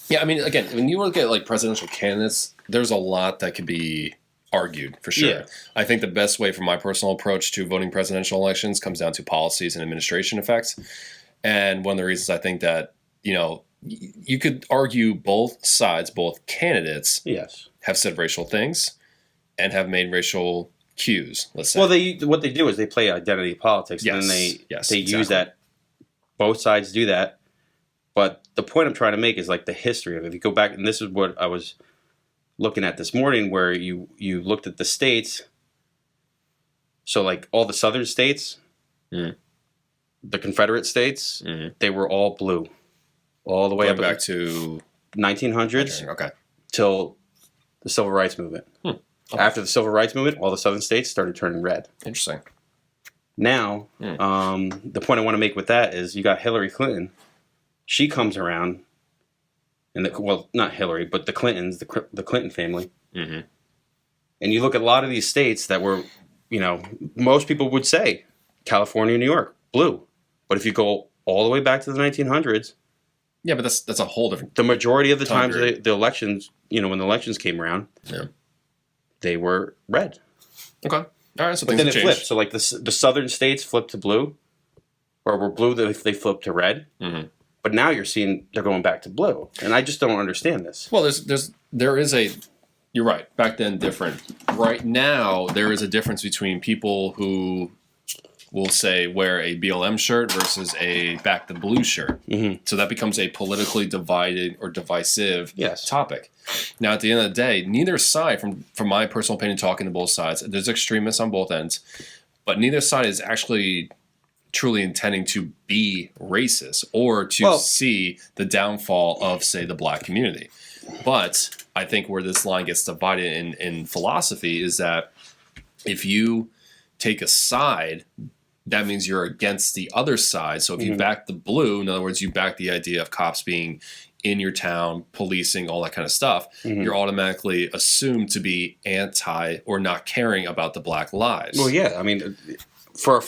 Yeah, I mean, again, when you look at like presidential candidates, there's a lot that could be argued for sure. Yeah. I think the best way, from my personal approach to voting presidential elections, comes down to policies and administration effects. And one of the reasons I think that, you know, you could argue both sides, both candidates Yes. have said racial things and have made racial cues, let's say. Well, what they do is they play identity politics, and then they Yes, use exactly. that. Both sides do that, but the point I'm trying to make is like the history of it. If you go back, and this is what I was looking at this morning, where you looked at the states. So like all the southern states, Mhm. the Confederate states, Mhm. they were all blue, all the way Going up back to 1900s okay. till the Civil Rights Movement. Okay. After the Civil Rights Movement, all the southern states started turning red. Interesting. Now, the point I want to make with that is you got Hillary Clinton. She comes around, and well, not Hillary, but the Clintons, the Clinton family. Mm-hmm. And you look at a lot of these states that were, you know, most people would say California, New York, blue. But if you go all the way back to the 1900s, Yeah, but that's a whole different. the majority of the Time times period. the elections, you know, when the elections came around, Yeah. they were red. Okay. All right. So But things then have it changed. flipped. So like the southern states flipped to blue, or were blue, they flipped to red. Mm-hmm. But now you're seeing they're going back to blue, and I just don't understand this. Well, there is a. You're right. Back then, different. Right now, there is a difference between people who will say wear a BLM shirt versus a back the blue shirt. Mm-hmm. So that becomes a politically divided or divisive Yes. topic. Now, at the end of the day, neither side, from my personal opinion, talking to both sides, there's extremists on both ends, but neither side is actually truly intending to be racist or to see the downfall of, say, the black community. But I think where this line gets divided in philosophy is that if you take a side, that means you're against the other side. So if you back the blue, in other words, you back the idea of cops being in your town, policing, all that kind of stuff, you're automatically assumed to be anti or not caring about the black lives. Well, yeah. I mean, for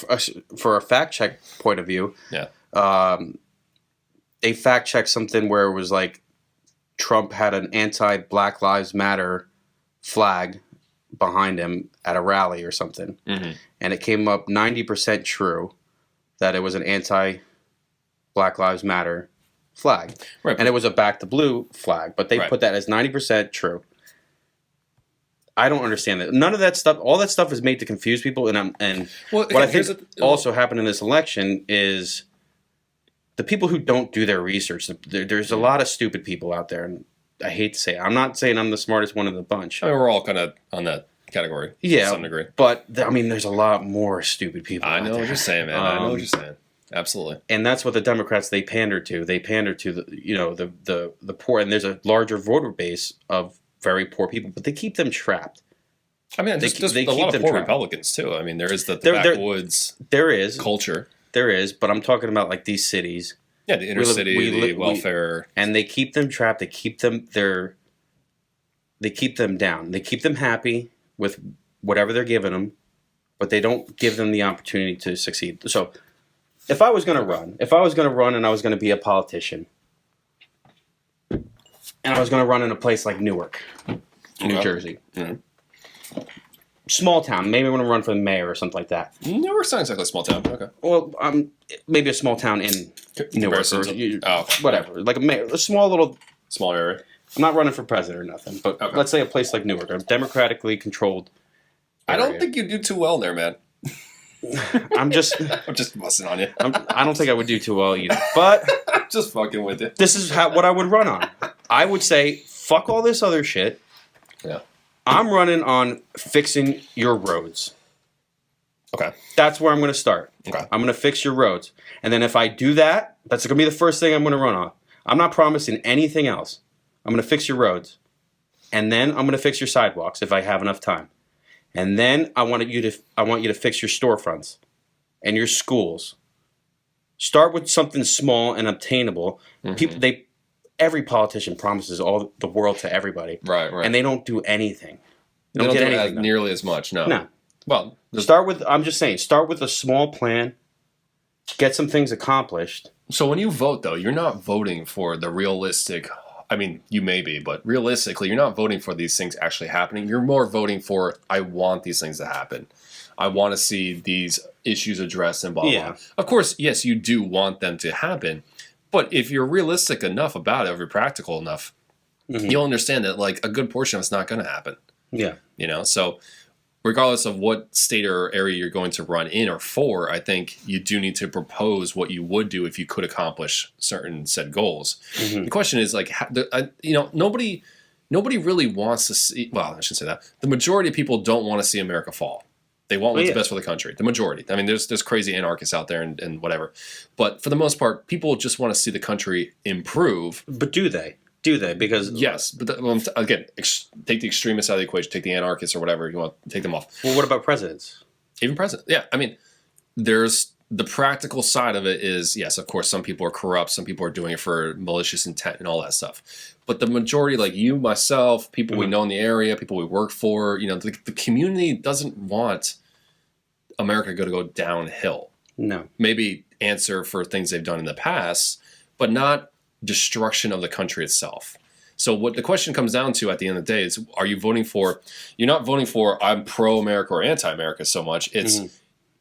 a fact check point of view, Yeah. They fact checked something where it was like Trump had an anti-Black Lives Matter flag behind him at a rally or something, and it came up 90% true that it was an anti-Black Lives Matter flag, Right. and it was a back the blue flag, but they Right. put that as 90% true. I don't understand that. None of that stuff. All that stuff is made to confuse people. And what I think also happened in this election is the people who don't do their research. There's a lot of stupid people out there, and I hate to say it. I'm not saying I'm the smartest one of the bunch. I mean, we're all kind of on that category to some degree. But I mean, there's a lot more stupid people. I know what you're saying, man. I know what you're saying. Absolutely. And that's what the Democrats, they pander to. They pander to the poor, and there's a larger voter base of very poor people, but they keep them trapped. I mean, there's a lot of poor Republicans too. I mean, there is the backwoods. There is culture. There is, but I'm talking about like these cities. Yeah, the inner city, the welfare, and they keep them trapped. They keep them down. They keep them happy with whatever they're giving them, but they don't give them the opportunity to succeed. So, if I was going to run, and I was going to be a politician, and I was going to run in a place like Newark, New Jersey. Mm-hmm. Small town. Maybe I want to run for the mayor or something like that. Newark's not exactly a small town. Okay. Well, maybe a small town in Newark or whatever. Like a small area. I'm not running for president or nothing, but let's say a place like Newark, a democratically controlled area. I don't think you do too well there, man. I'm just busting on you. I don't think I would do too well either, but I'm just fucking with you. This is what I would run on. I would say, fuck all this other shit. Yeah. I'm running on fixing your roads. Okay. That's where I'm going to start. Okay. I'm going to fix your roads. And then if I do that, that's going to be the first thing I'm going to run on. I'm not promising anything else. I'm going to fix your roads. And then I'm going to fix your sidewalks if I have enough time. And then I want you to fix your storefronts and your schools. Start with something small and obtainable. Mm-hmm. Every politician promises all the world to everybody. Right. And they don't do anything. They don't get anything nearly as much, no. No. Well, start with a small plan, get some things accomplished. So when you vote, though, you're not voting for the realistic, I mean, you may be, but realistically, you're not voting for these things actually happening. You're more voting for, I want these things to happen. I want to see these issues addressed and blah, blah, blah. Of course, yes, you do want them to happen. But if you're realistic enough about it, if you're practical enough, you'll understand that like a good portion of it's not going to happen. Yeah. So regardless of what state or area you're going to run in or for, I think you do need to propose what you would do if you could accomplish certain said goals. Mm-hmm. The question is like, nobody really wants to see, well, I shouldn't say that. The majority of people don't want to see America fall. They want what's best for the country. The majority. I mean, there's crazy anarchists out there and whatever. But for the most part, people just want to see the country improve. But do they? Because... Yes. But again, take the extremists out of the equation. Take the anarchists or whatever. You want to take them off. Well, what about presidents? Even presidents. Yeah. I mean, there's the practical side of it is, yes, of course, some people are corrupt. Some people are doing it for malicious intent and all that stuff. But the majority, like you, myself, people we know in the area, people we work for, the community doesn't want America to go downhill. No. Maybe answer for things they've done in the past, but not destruction of the country itself. So what the question comes down to at the end of the day is, are you voting for, you're not voting for I'm pro-America or anti-America so much. It's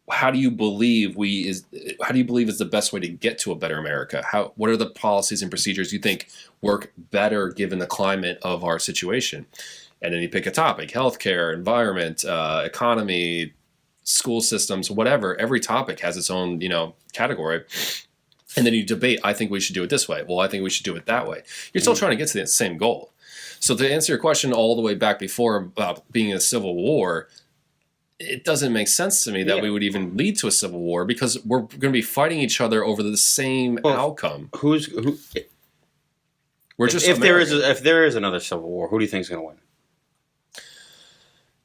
how do you believe is the best way to get to a better America? What are the policies and procedures you think work better given the climate of our situation? And then you pick a topic: healthcare, environment, economy, school systems, whatever. Every topic has its own, category. And then you debate, I think we should do it this way. Well, I think we should do it that way. You're still trying to get to the same goal. So to answer your question all the way back before about being in a civil war, it doesn't make sense to me that we would even lead to a civil war because we're going to be fighting each other over the same outcome. We're just if there is another civil war, who do you think is going to win?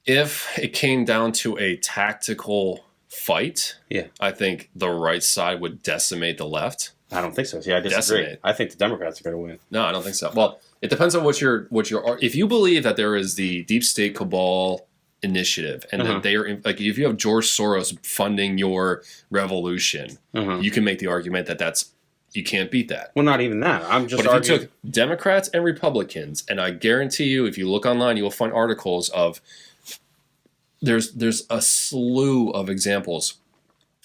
If it came down to a tactical fight, I think the right side would decimate the left. I don't think so. See, I disagree. I think the Democrats are going to win. No, I don't think so. Well, it depends on what your if you believe that there is the deep state cabal initiative and that they are like, if you have George Soros funding your revolution, you can make the argument that you can't beat that. Well, not even that. I'm just But if you took Democrats and Republicans, and I guarantee you, if you look online, you will find articles of there's a slew of examples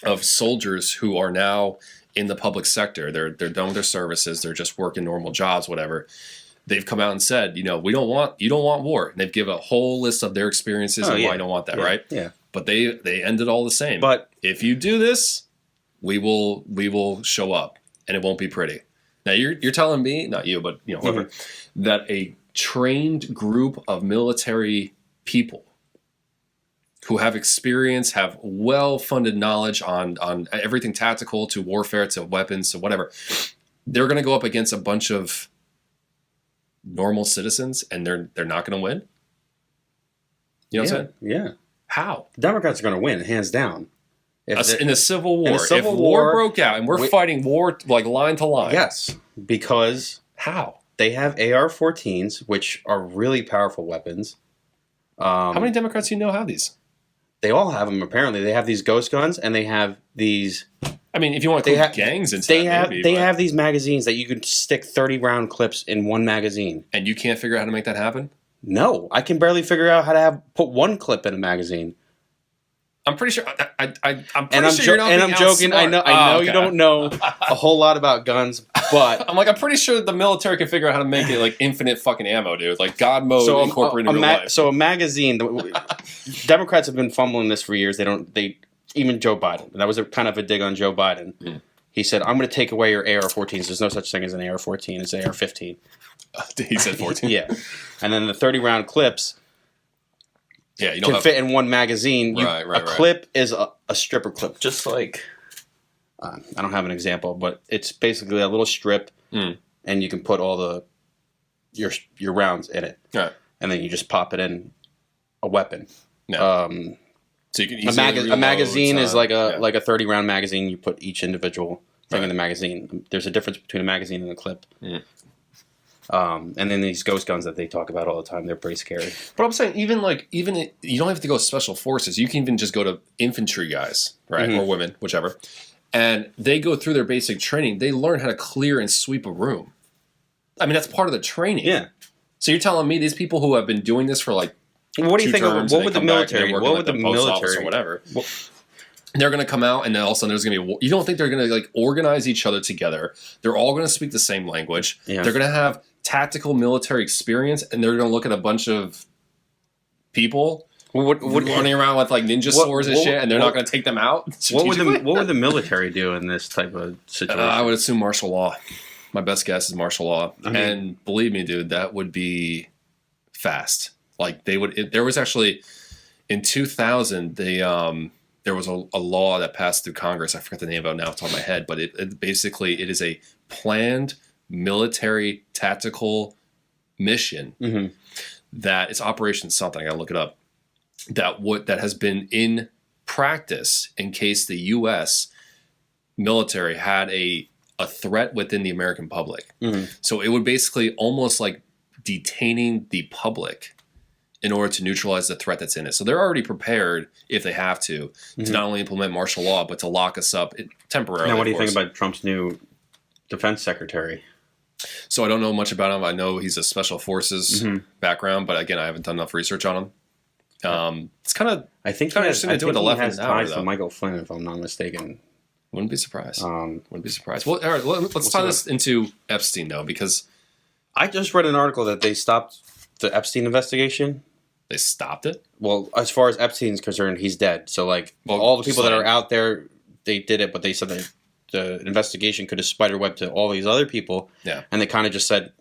of soldiers who are now in the public sector. They're done with their services. They're just working normal jobs, whatever. they've come out and said, you don't want war. And they've given a whole list of their experiences and why you don't want that, right? Yeah. But they ended all the same. But if you do this, we will show up, and it won't be pretty. Now you're telling me, not you, but whoever, that a trained group of military people who have experience, have well-funded knowledge on everything tactical to warfare to weapons to whatever, they're going to go up against a bunch of normal citizens, and they're not going to win. You know what I'm saying? Yeah. How? Democrats are going to win, hands down. In a civil war. If war broke out and we're fighting war like line to line. Yes, because how? They have AR-14s, which are really powerful weapons. How many Democrats do you know have these? They all have them, apparently. They have these ghost guns, and they have these... I mean, if you want to include gangs into that, they have these magazines that you can stick 30-round clips in one magazine. And you can't figure out how to make that happen? No, I can barely figure out how to put one clip in a magazine. I'm pretty sure. I'm joking. I know you don't know a whole lot about guns, but I'm pretty sure the military can figure out how to make it like infinite fucking ammo, dude. Like God mode incorporated in real life. So a magazine. Democrats have been fumbling this for years. Even Joe Biden. That was kind of a dig on Joe Biden. Mm. He said, "I'm going to take away your AR-14s. There's no such thing as an AR-14. It's AR-15." He said 14. Yeah, and then the 30-round clips. Yeah, you can fit in one magazine. A clip is a stripper clip, just like I don't have an example, but it's basically a little strip, and you can put all your rounds in it, right? And then you just pop it in a weapon. Yeah. So you can a magazine is like a 30-round magazine. You put each individual thing in the magazine. There's a difference between a magazine and a clip. Mm. And then these ghost guns that they talk about all the time, they're pretty scary. But I'm saying even you don't have to go special forces. You can even just go to infantry guys, right? Mm-hmm. Or women, whichever. And they go through their basic training. They learn how to clear and sweep a room. I mean, that's part of the training. Yeah. So you're telling me these people who have been doing this for like what do you think? What would the military? What would the military or whatever? They're going to come out, and then all of a sudden there's going to be. You don't think they're going to like organize each other together? They're all going to speak the same language. Yeah. They're going to have tactical military experience, and they're going to look at a bunch of people running around with like ninja swords and shit, and they're not going to take them out. What would the military do in this type of situation? I would assume martial law. My best guess is martial law, and believe me, dude, that would be fast. Like they would. There was actually in 2000 there was a law that passed through Congress. I forget the name of it now off the top of my head, but it basically is a planned military tactical mission that it's Operation something. I gotta look it up. That has been in practice in case the U.S. military had a threat within the American public. So it would basically almost like detaining the public in order to neutralize the threat that's in it. So they're already prepared, if they have to not only implement martial law, but to lock us up temporarily. Now, what do you think about Trump's new defense secretary? So I don't know much about him. I know he's a special forces background, but again, I haven't done enough research on him. It's kind of interesting to do it the left has ties to Michael Flynn, if I'm not mistaken. Wouldn't be surprised. Wouldn't be surprised. Well, all right, let's tie this into Epstein, though, because I just read an article that they stopped the Epstein investigation. They stopped it? Well, as far as Epstein's concerned, he's dead. So, all the people that are out there, they did it, but they said that the investigation could have spiderwebbed to all these other people. Yeah. And they kind of just said...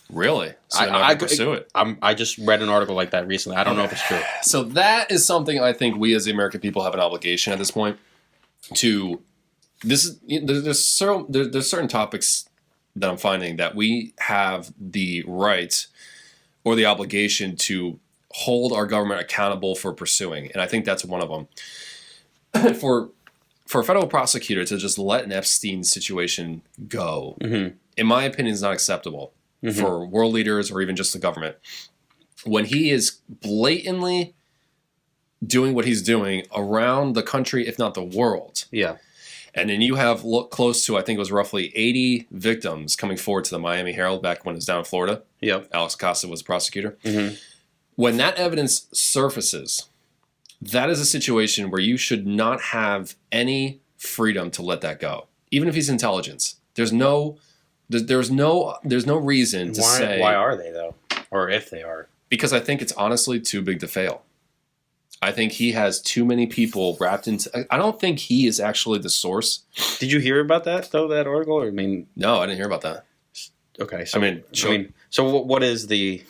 Really? So they're not going to pursue it? I just read an article like that recently. I don't know if it's true. So that is something I think we as the American people have an obligation at this point to... There's certain topics that I'm finding that we have the right or the obligation to hold our government accountable for pursuing. And I think that's one of them. For a federal prosecutor to just let an Epstein situation go, in my opinion, is not acceptable for world leaders or even just the government. When he is blatantly doing what he's doing around the country, if not the world. Yeah. And then you have close to, I think it was roughly 80 victims coming forward to the Miami Herald back when it was down in Florida. Yep. Alex Costa was the prosecutor. When that evidence surfaces, that is a situation where you should not have any freedom to let that go. Even if he's intelligence. There's no There's no reason to say Why are they though, or if they are? because I think it's honestly too big to fail. I think he has too many people wrapped into. I don't think he is actually the source. Did you hear about that though? That article? Or, I mean, No, I didn't hear about that. okay. So Sure. so what is the?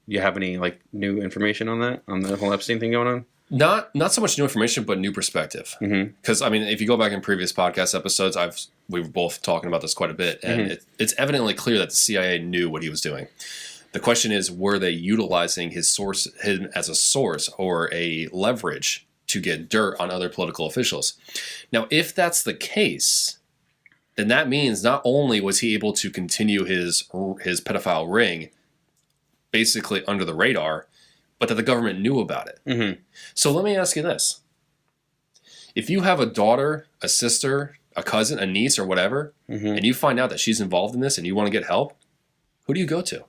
You have any like new information on that, on the whole Epstein thing going on? Not so much new information, but new perspective. Because if you go back in previous podcast episodes, we were both talking about this quite a bit, and it's evidently clear that the CIA knew what he was doing. The question is, were they utilizing him as a source or a leverage to get dirt on other political officials? Now, if that's the case, then that means not only was he able to continue his pedophile ring basically under the radar, but that the government knew about it. Mm-hmm. So let me ask you this. If you have a daughter, a sister, a cousin, a niece, or whatever, and you find out that she's involved in this and you want to get help, who do you go to?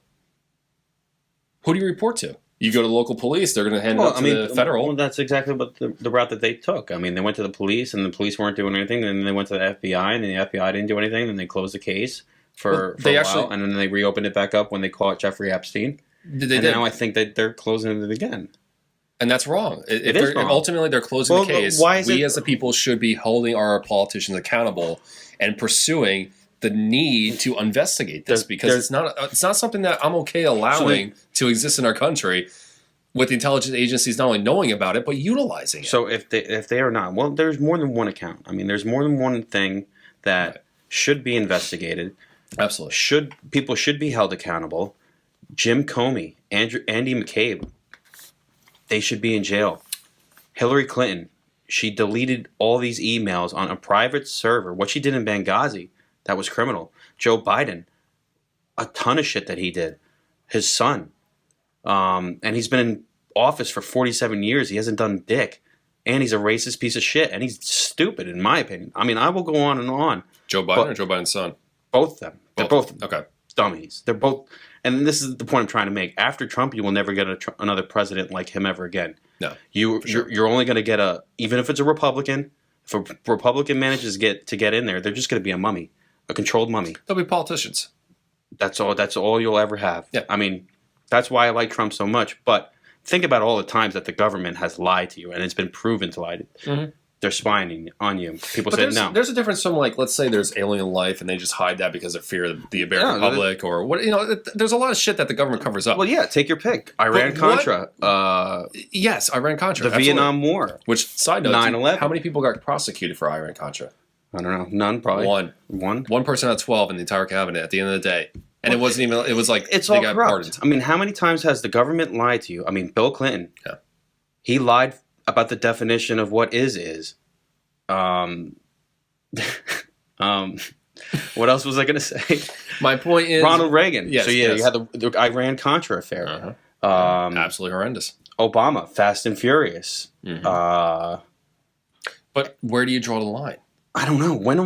Who do you report to? You go to the local police. They're going to hand it up to the federal. Well, that's exactly what the route that they took. I mean, they went to the police, and the police weren't doing anything. Then they went to the FBI, and the FBI didn't do anything. Then they closed the case for a while, and then they reopened it back up when they caught Jeffrey Epstein. Now I think that they're closing it again. And that's wrong. It is wrong. Ultimately, they're closing the case. Why is we as the people should be holding our politicians accountable and pursuing the need to investigate this, because it's not something that I'm okay allowing to exist in our country, with the intelligence agencies not only knowing about it but utilizing it. So if they are not, well, there's more than one account. I mean, there's more than one thing that should be investigated. Absolutely. People should be held accountable. Jim Comey, Andy McCabe, they should be in jail. Hillary Clinton, she deleted all these emails on a private server. What she did in Benghazi, that was criminal. Joe Biden, a ton of shit that he did. His son. And he's been in office for 47 years. He hasn't done dick. And he's a racist piece of shit. And he's stupid, in my opinion. I mean, I will go on and on. Joe Biden or Joe Biden's son? Both of them. They're both okay. Dummies. They're both. And this is the point I'm trying to make. After Trump, you will never get another president like him ever again. No. You're only going to get even if it's a Republican, if a Republican manages to get in there, they're just going to be a mummy, a controlled mummy. They'll be politicians. That's all you'll ever have. Yeah. I mean, that's why I like Trump so much. But think about all the times that the government has lied to you, and it's been proven to lie. They're spying on you. People said no. There's a difference from, like, let's say there's alien life and they just hide that because of fear of the American public or what. There's a lot of shit that the government covers up. Well, yeah, take your pick. Iran-Contra. Yes, Iran-Contra. The Vietnam War. Which, side note, 9/11. how many people got prosecuted for Iran-Contra? I don't know. None, probably. One person out of 12 in the entire cabinet at the end of the day. And it wasn't even, it was like, it's all corrupt. Pardoned. I mean, how many times has the government lied to you? I mean, Bill Clinton. Yeah. He lied about the definition of what is. What else was I going to say? My point is Ronald Reagan. Yes, you had the Iran-Contra affair. Absolutely horrendous. Obama, Fast and Furious. But where do you draw the line? I don't know. When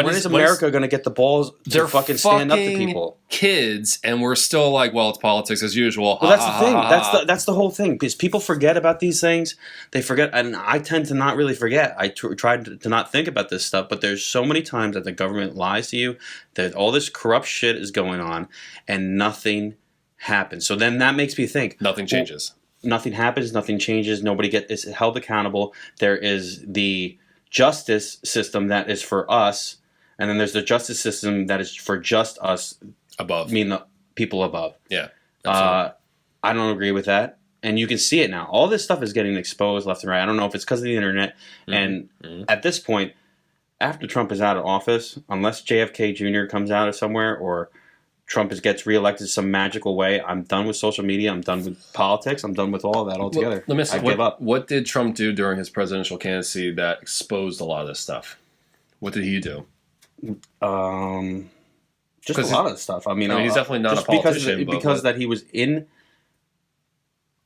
is America going to get the balls to fucking stand up to people? Kids, and we're still like, well, it's politics as usual. Well, that's the thing. That's the whole thing. Because people forget about these things. They forget, and I tend to not really forget. I tried to not think about this stuff, but there's so many times that the government lies to you, that all this corrupt shit is going on, and nothing happens. So then that makes me think. Nothing changes. Nothing happens. Nothing changes. Nobody is held accountable. There is the justice system that is for us, and then there's the justice system that is for just us above. I mean, the people above. Yeah. I don't agree with that, and you can see it now. All this stuff is getting exposed left and right. I don't know if it's because of the internet, and at this point, after Trump is out of office, unless JFK Jr. comes out of somewhere or Trump gets reelected some magical way, I'm done with social media. I'm done with politics. I'm done with all of that altogether. Let me see. I give up. What did Trump do during his presidential candidacy that exposed a lot of this stuff? What did he do? Just a lot of stuff. I mean, he's definitely not a politician. Because that he was in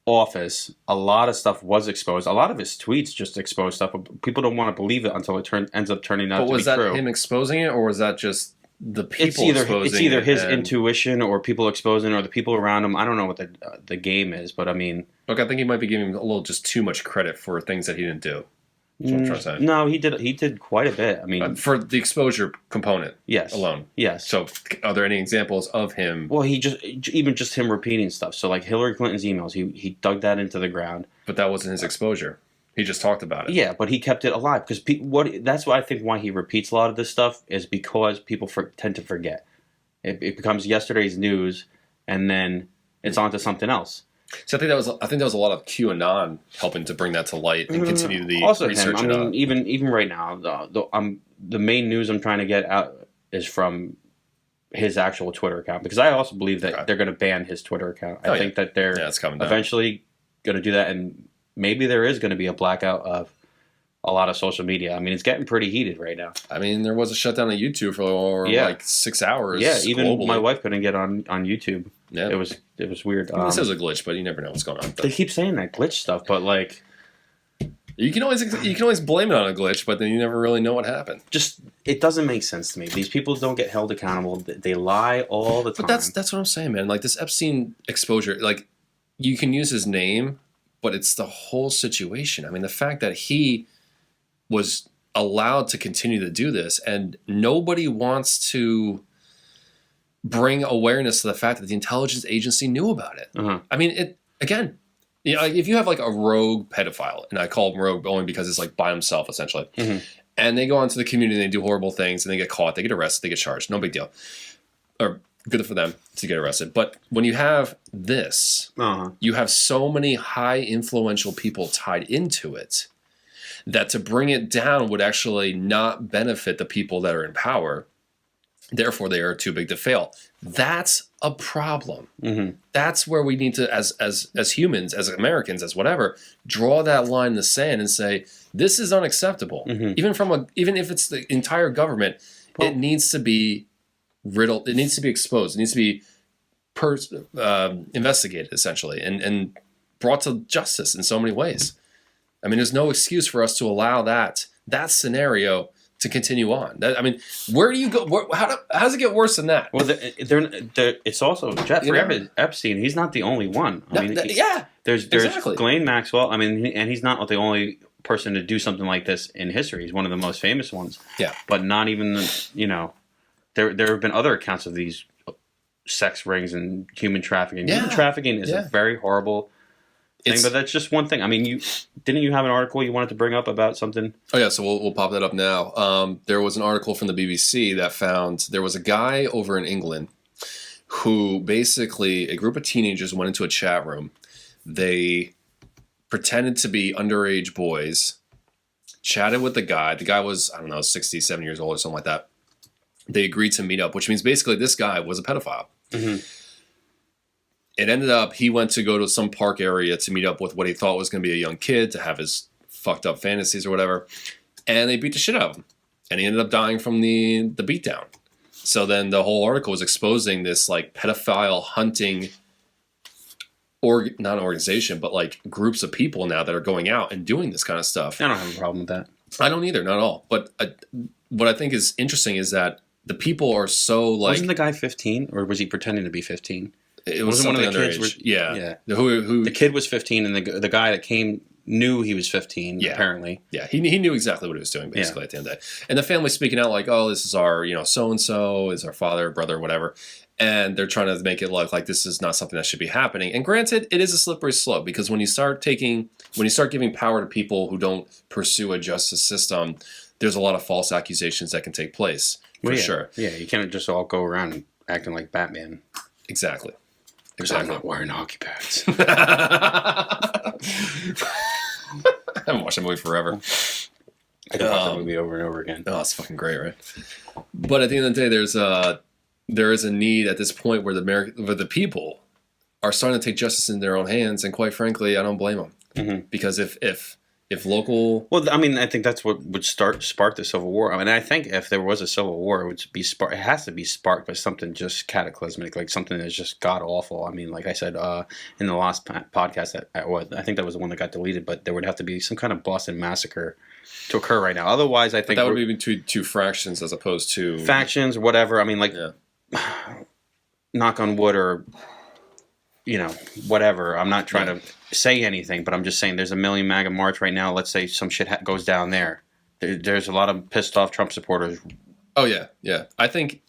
office, a lot of stuff was exposed. A lot of his tweets just exposed stuff. People don't want to believe it until it ends up turning out to be true. But was that him exposing it, or was that just the people exposing it? It's either his intuition or people exposing, or the people around him. I don't know what the game is, but I mean... Look, I think he might be giving him a little just too much credit for things that he didn't do. That's what I'm trying to say. No, he did quite a bit. I mean, For the exposure component yes, alone. yes. So, are there any examples of him? Well, even just him repeating stuff. So, like Hillary Clinton's emails, he dug that into the ground. But that wasn't his exposure. He just talked about it. Yeah, but he kept it alive because that's why I think why he repeats a lot of this stuff is because people tend to forget. It becomes yesterday's news, and then it's on to something else. So I think that was a lot of QAnon helping to bring that to light and continue the Also research. him. I mean, even right now, the main news I'm trying to get out is from his actual Twitter account because I also believe that they're going to ban his Twitter account. I think that they're it's coming down. eventually going to do that, and maybe there is going to be a blackout of a lot of social media. I mean, it's getting pretty heated right now. I mean, there was a shutdown of YouTube for like 6 hours. Yeah, even globally. my wife couldn't get on YouTube. Yeah. It was weird. I mean, this is a glitch, but you never know what's going on. They keep saying that glitch stuff, but like you can always blame it on a glitch, but then you never really know what happened. just it doesn't make sense to me. These people don't get held accountable. They lie all the time. But that's what I'm saying, man. Like this Epstein exposure, like you can use his name, but it's the whole situation. I mean, the fact that he was allowed to continue to do this, and nobody wants to bring awareness to the fact that the intelligence agency knew about it. Uh-huh. I mean, it again. You know, if you have like a rogue pedophile, and I call him rogue only because it's like by himself essentially, and they go onto the community and they do horrible things and they get caught, they get arrested, they get charged, no big deal, or good for them to get arrested. But when you have this, you have so many high influential people tied into it that to bring it down would actually not benefit the people that are in power. Therefore, they are too big to fail. That's a problem. That's where we need to, as humans, as Americans, as whatever, draw that line in the sand and say this is unacceptable. Even if it's the entire government, it needs to be riddled. It needs to be exposed. It needs to be investigated essentially and brought to justice in so many ways. I mean, there's no excuse for us to allow that scenario to continue on. I mean, where do you go? How does it get worse than that? Well, it's also Jeffrey Epstein. He's not the only one. I mean, there's exactly. Ghislaine Maxwell. I mean, and he's not the only person to do something like this in history. He's one of the most famous ones. Yeah, but not even there have been other accounts of these sex rings and human trafficking. Yeah. Human trafficking is a very horrible thing, but that's just one thing. I mean, didn't you have an article you wanted to bring up about something? Oh yeah, so we'll pop that up now. There was an article from the BBC that found there was a guy over in England who basically a group of teenagers went into a chat room. They pretended to be underage boys, chatted with the guy. The guy was, I don't know, 67 years old or something like that. They agreed to meet up, which means basically this guy was a pedophile. It ended up he went to go to some park area to meet up with what he thought was going to be a young kid to have his fucked up fantasies or whatever, and they beat the shit out of him, and he ended up dying from the beatdown. So then the whole article was exposing this like pedophile hunting, not an organization, but like groups of people now that are going out and doing this kind of stuff. I don't have a problem with that. I don't either, not at all. But what I think is interesting is that the people are so like. Wasn't the guy 15, or was he pretending to be 15? It was one of the underage. kids. Yeah. Who the kid was 15, and the guy that came knew he was 15. Yeah. Apparently. Yeah, he knew exactly what he was doing basically at the end of the day. And the family's speaking out like, "Oh, this is our so and so is our father, brother, whatever," and they're trying to make it look like this is not something that should be happening. And granted, it is a slippery slope because when you start giving power to people who don't pursue a justice system, there's a lot of false accusations that can take place for sure. Yeah, you can't just all go around acting like Batman. Exactly. I'm not wearing hockey pads. I haven't watched that movie forever. I can watch that movie over and over again. Oh, it's fucking great, right? But at the end of the day, there is a need at this point where the people are starting to take justice in their own hands, and quite frankly, I don't blame them because if local, well, I mean, I think that's what would spark the Civil War. I mean, I think if there was a Civil War, it would be it has to be sparked by something just cataclysmic, like something that's just god awful. I mean, like I said in the last podcast, I think that was the one that got deleted, but there would have to be some kind of Boston Massacre to occur right now. Otherwise, I think that would be between two fractions as opposed to factions, whatever. I mean, like knock on wood or whatever. I'm not trying to say anything, but I'm just saying there's a million MAGA march right now. Let's say some shit goes down there. There's a lot of pissed off Trump supporters. Oh yeah, yeah. I think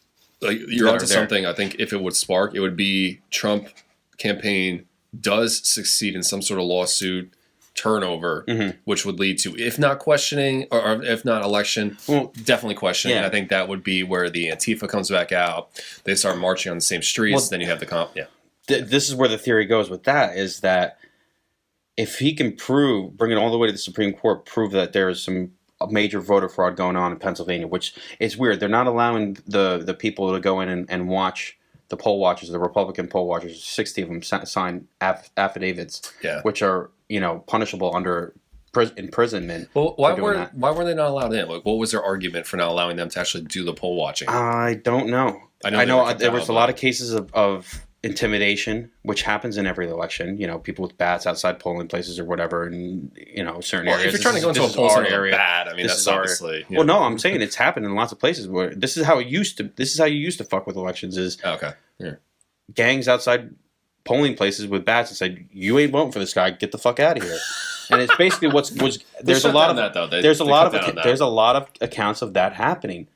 like you're onto something. I think if it would spark, it would be Trump campaign does succeed in some sort of lawsuit turnover, which would lead to, if not questioning or if not election, definitely questioning. Yeah. I think that would be where the Antifa comes back out. They start marching on the same streets. Then you have the This is where the theory goes with that, is that if he can bring it all the way to the Supreme Court, prove that there is some major voter fraud going on in Pennsylvania, which is weird. They're not allowing the people to go in and watch the poll watchers, the Republican poll watchers. 60 of them sign affidavits, which are punishable under imprisonment. Well, why were they not allowed in? Like, what was their argument for not allowing them to actually do the poll watching? I don't know. I know there was a lot of cases of intimidation, which happens in every election. People with bats outside polling places or whatever, and certain areas. If you're trying to go into a poll area, bad. I mean, that's obviously. Well, no, I'm saying it's happened in lots of places where this is how you used to fuck with elections. Is gangs outside polling places with bats and said, "You ain't voting for this guy. Get the fuck out of here." And it's basically there's a lot of that though. There's a lot of accounts of that happening.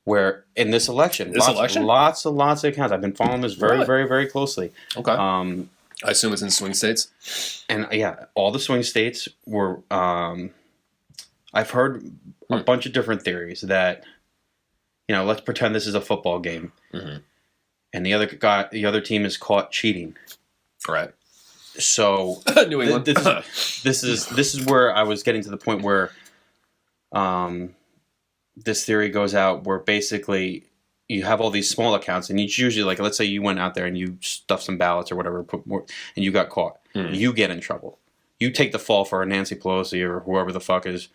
Where in this election, lots of accounts. I've been following this very, very, very closely. Okay. I assume it's in swing states. And all the swing states were. I've heard a bunch of different theories that, let's pretend this is a football game, and the other team is caught cheating. Right. So New England. This is where I was getting to the point where, this theory goes out where basically you have all these small accounts, and it's usually like, let's say you went out there and you stuffed some ballots or whatever, and you got caught. You get in trouble. You take the fall for Nancy Pelosi or whoever the fuck is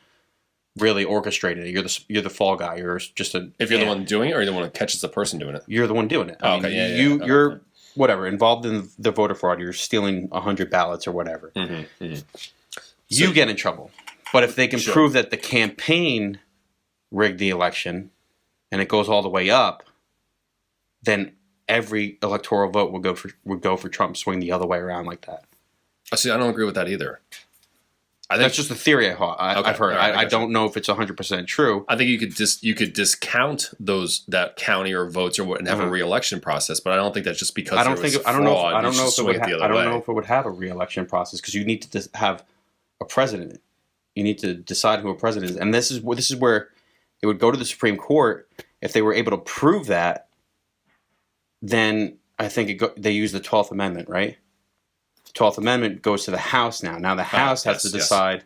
really orchestrating it. You're the fall guy. You're just if you're the one doing it, or you're the one that catches the person doing it. You're the one doing it. You're whatever involved in the voter fraud. You're stealing 100 ballots or whatever. You get in trouble. But if they can prove that the campaign rigged the election, and it goes all the way up, then every electoral vote would go for Trump, swing the other way around like that. See, I don't agree with that either. I think that's just a theory I've heard. Right, I don't know if it's 100% true. I think you could discount that county or votes and have a re-election process, but I don't think that's just because I don't know if it would have a re-election process, because you need to have a president. You need to decide who a president is, and this is where it would go to the Supreme Court. If they were able to prove that, then I think they use the 12th Amendment, right? The 12th Amendment goes to the House now. Now the House has to decide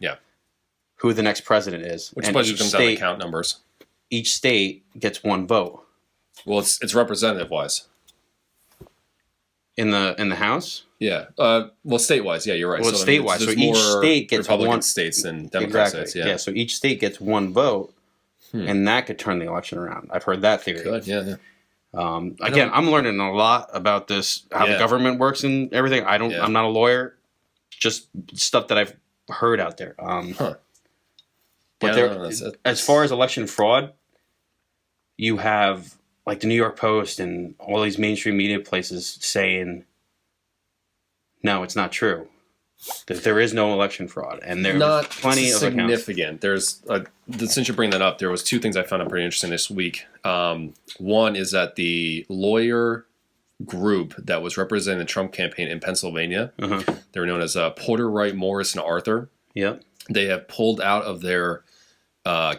who the next president is. Which budget comes out to count numbers. Each state gets one vote. Well, it's representative-wise. In the House? Yeah. Well, state-wise, yeah, you're right. Well, it's statewide. So each state gets Republican states than Democrat states. Yeah. So each state gets one vote. And that could turn the election around. I've heard that theory. Good, yeah. Again, I'm learning a lot about this, how the government works and everything. I'm not a lawyer, just stuff that I've heard out there. But as far as election fraud, you have like the New York Post and all these mainstream media places saying, no, it's not true. That there is no election fraud, and there's not plenty of significant. There's since you bring that up, there was two things I found pretty interesting this week. One is that the lawyer group that was representing the Trump campaign in Pennsylvania, they were known as Porter, Wright, Morris, and Arthur. Yep, they have pulled out of their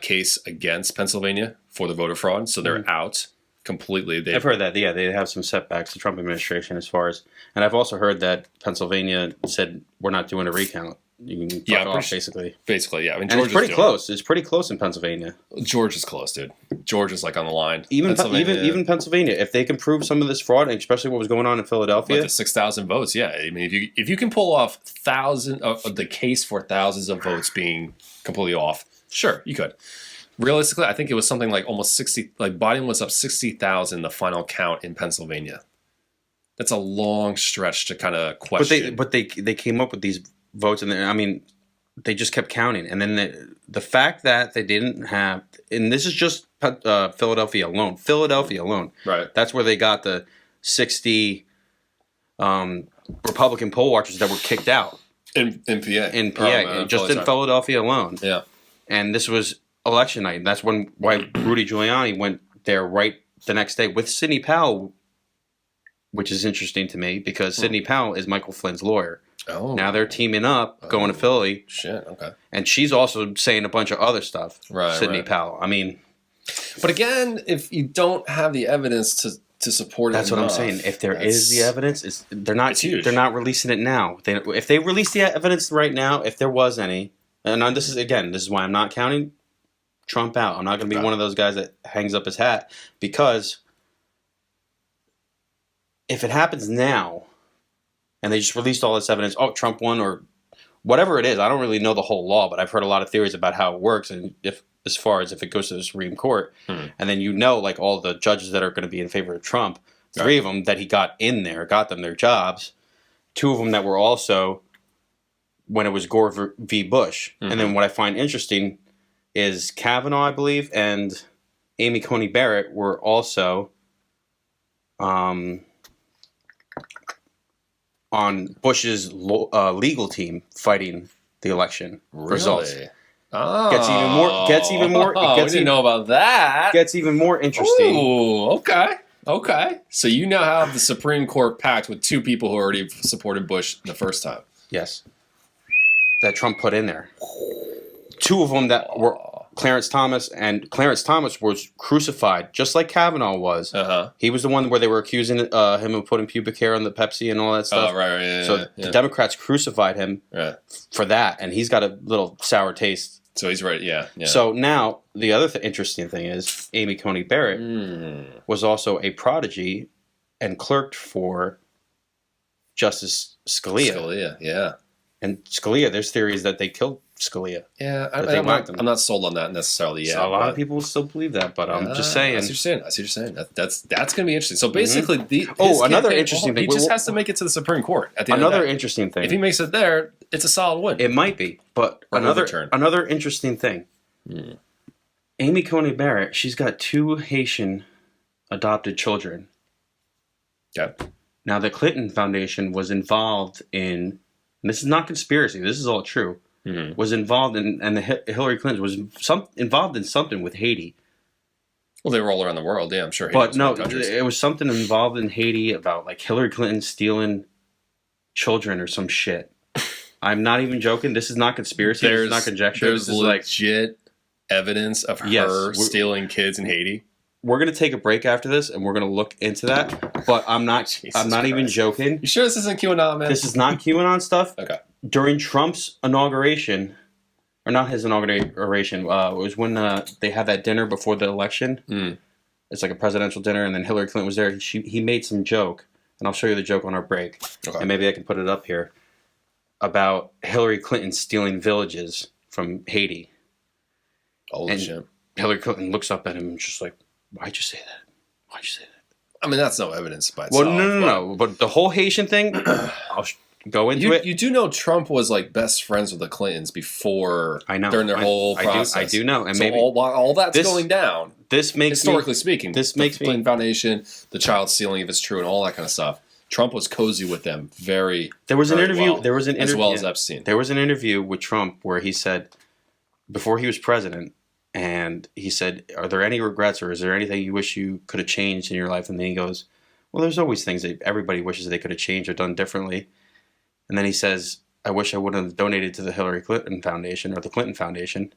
case against Pennsylvania for the voter fraud, so they're out completely. I've heard that. Yeah, they have some setbacks, the Trump administration, as far as, and I've also heard that Pennsylvania said we're not doing a recount. You can fuck off, basically. Basically, yeah. I mean, and it's pretty close. It's pretty close in Pennsylvania. George is close, dude. George is like on the line. Even Pennsylvania, if they can prove some of this fraud, and especially what was going on in Philadelphia, the 6,000 votes. Yeah, I mean, if you can pull off the case for thousands of votes being completely off, sure, you could. Realistically, I think it was something like almost 60. Like Biden was up 60,000 the final count in Pennsylvania. That's a long stretch to kind of question. But they came up with these votes, and I mean, they just kept counting. And then the fact that they didn't have, and this is just Philadelphia alone. Right. That's where they got the 60 Republican poll watchers that were kicked out. In PA. in PA, just in Philadelphia alone. Yeah. And this was election night. And that's why Rudy Giuliani went there right the next day with Sidney Powell, which is interesting to me because Sidney Powell is Michael Flynn's lawyer. Oh. Now they're teaming up, going to Philly. Shit, okay. And she's also saying a bunch of other stuff. Right, Sidney right. Powell. I mean... But again, if you don't have the evidence to support it, that's what I'm saying. If there is the evidence, they're not releasing it now. If they release the evidence right now, if there was any, and this is why I'm not counting Trump out. I'm not going to be one of those guys that hangs up his hat, because if it happens now and they just released all this evidence, Trump won or whatever it is, I don't really know the whole law, but I've heard a lot of theories about how it works, and as far as if it goes to the Supreme Court, and then like all the judges that are going to be in favor of Trump, 3 of them that he got them their jobs, 2 of them that were also when it was Gore v. Bush. And then what I find interesting is Kavanaugh, I believe, and Amy Coney Barrett were also on Bush's legal team fighting the election results. Oh. Gets even more. We didn't know about that. Gets even more interesting. Ooh, okay. So you now have the Supreme Court packed with 2 people who already supported Bush the first time. Yes. That Trump put in there. 2 of them that were Clarence Thomas, and Clarence Thomas was crucified just like Kavanaugh was. He was the one where they were accusing him of putting pubic hair on the Pepsi and all that stuff. Oh, right. Yeah, so the Democrats crucified him for that, and he's got a little sour taste. So he's right, yeah. So now, the other interesting thing is Amy Coney Barrett was also a prodigy and clerked for Justice Scalia. Yeah. And Scalia, there's theories that they killed Scalia. Yeah, I'm not sold on that necessarily yet. So a lot of people still believe that, but I'm just saying. I see what you're saying. That's going to be interesting. So basically, another interesting thing. He just has to make it to the Supreme Court at the end of the day. Interesting thing. If he makes it there, it's a solid win. It might be, but another interesting thing. Amy Coney Barrett, she's got 2 Haitian adopted children. Okay. Now, the Clinton Foundation was involved in, and this is not conspiracy, this is all true, was involved in, and Hillary Clinton was involved in something with Haiti. Well, they were all around the world, yeah, I'm sure. But no, it was something involved in Haiti about like Hillary Clinton stealing children or some shit. I'm not even joking. This is not conspiracy. This is not conjecture. There's legit evidence of her stealing kids in Haiti. We're gonna take a break after this, and we're gonna look into that. But I'm not even joking. You sure this isn't QAnon, man? This is not QAnon stuff. Okay. During Trump's inauguration, or not his inauguration, it was when they had that dinner before the election. It's like a presidential dinner, and then Hillary Clinton was there. He made some joke, and I'll show you the joke on our break, and maybe I can put it up here, about Hillary Clinton stealing villages from Haiti. Holy shit. Hillary Clinton looks up at him and just like, why'd you say that? Why'd you say that? I mean, that's no evidence by itself. Well, no. But the whole Haitian thing, I'll go into it. You do know Trump was like best friends with the Clintons before, during their whole process. I do know. And so maybe all that's going down, this makes historically speaking, this the Clinton Foundation, the child stealing, if it's true, and all that kind of stuff. Trump was cozy with them There was an interview as well as Epstein. There was an interview with Trump where he said, before he was president, and he said, are there any regrets, or is there anything you wish you could have changed in your life? And then he goes, well, there's always things that everybody wishes they could have changed or done differently. And then he says, I wish I would have donated to the Hillary Clinton Foundation or the Clinton Foundation.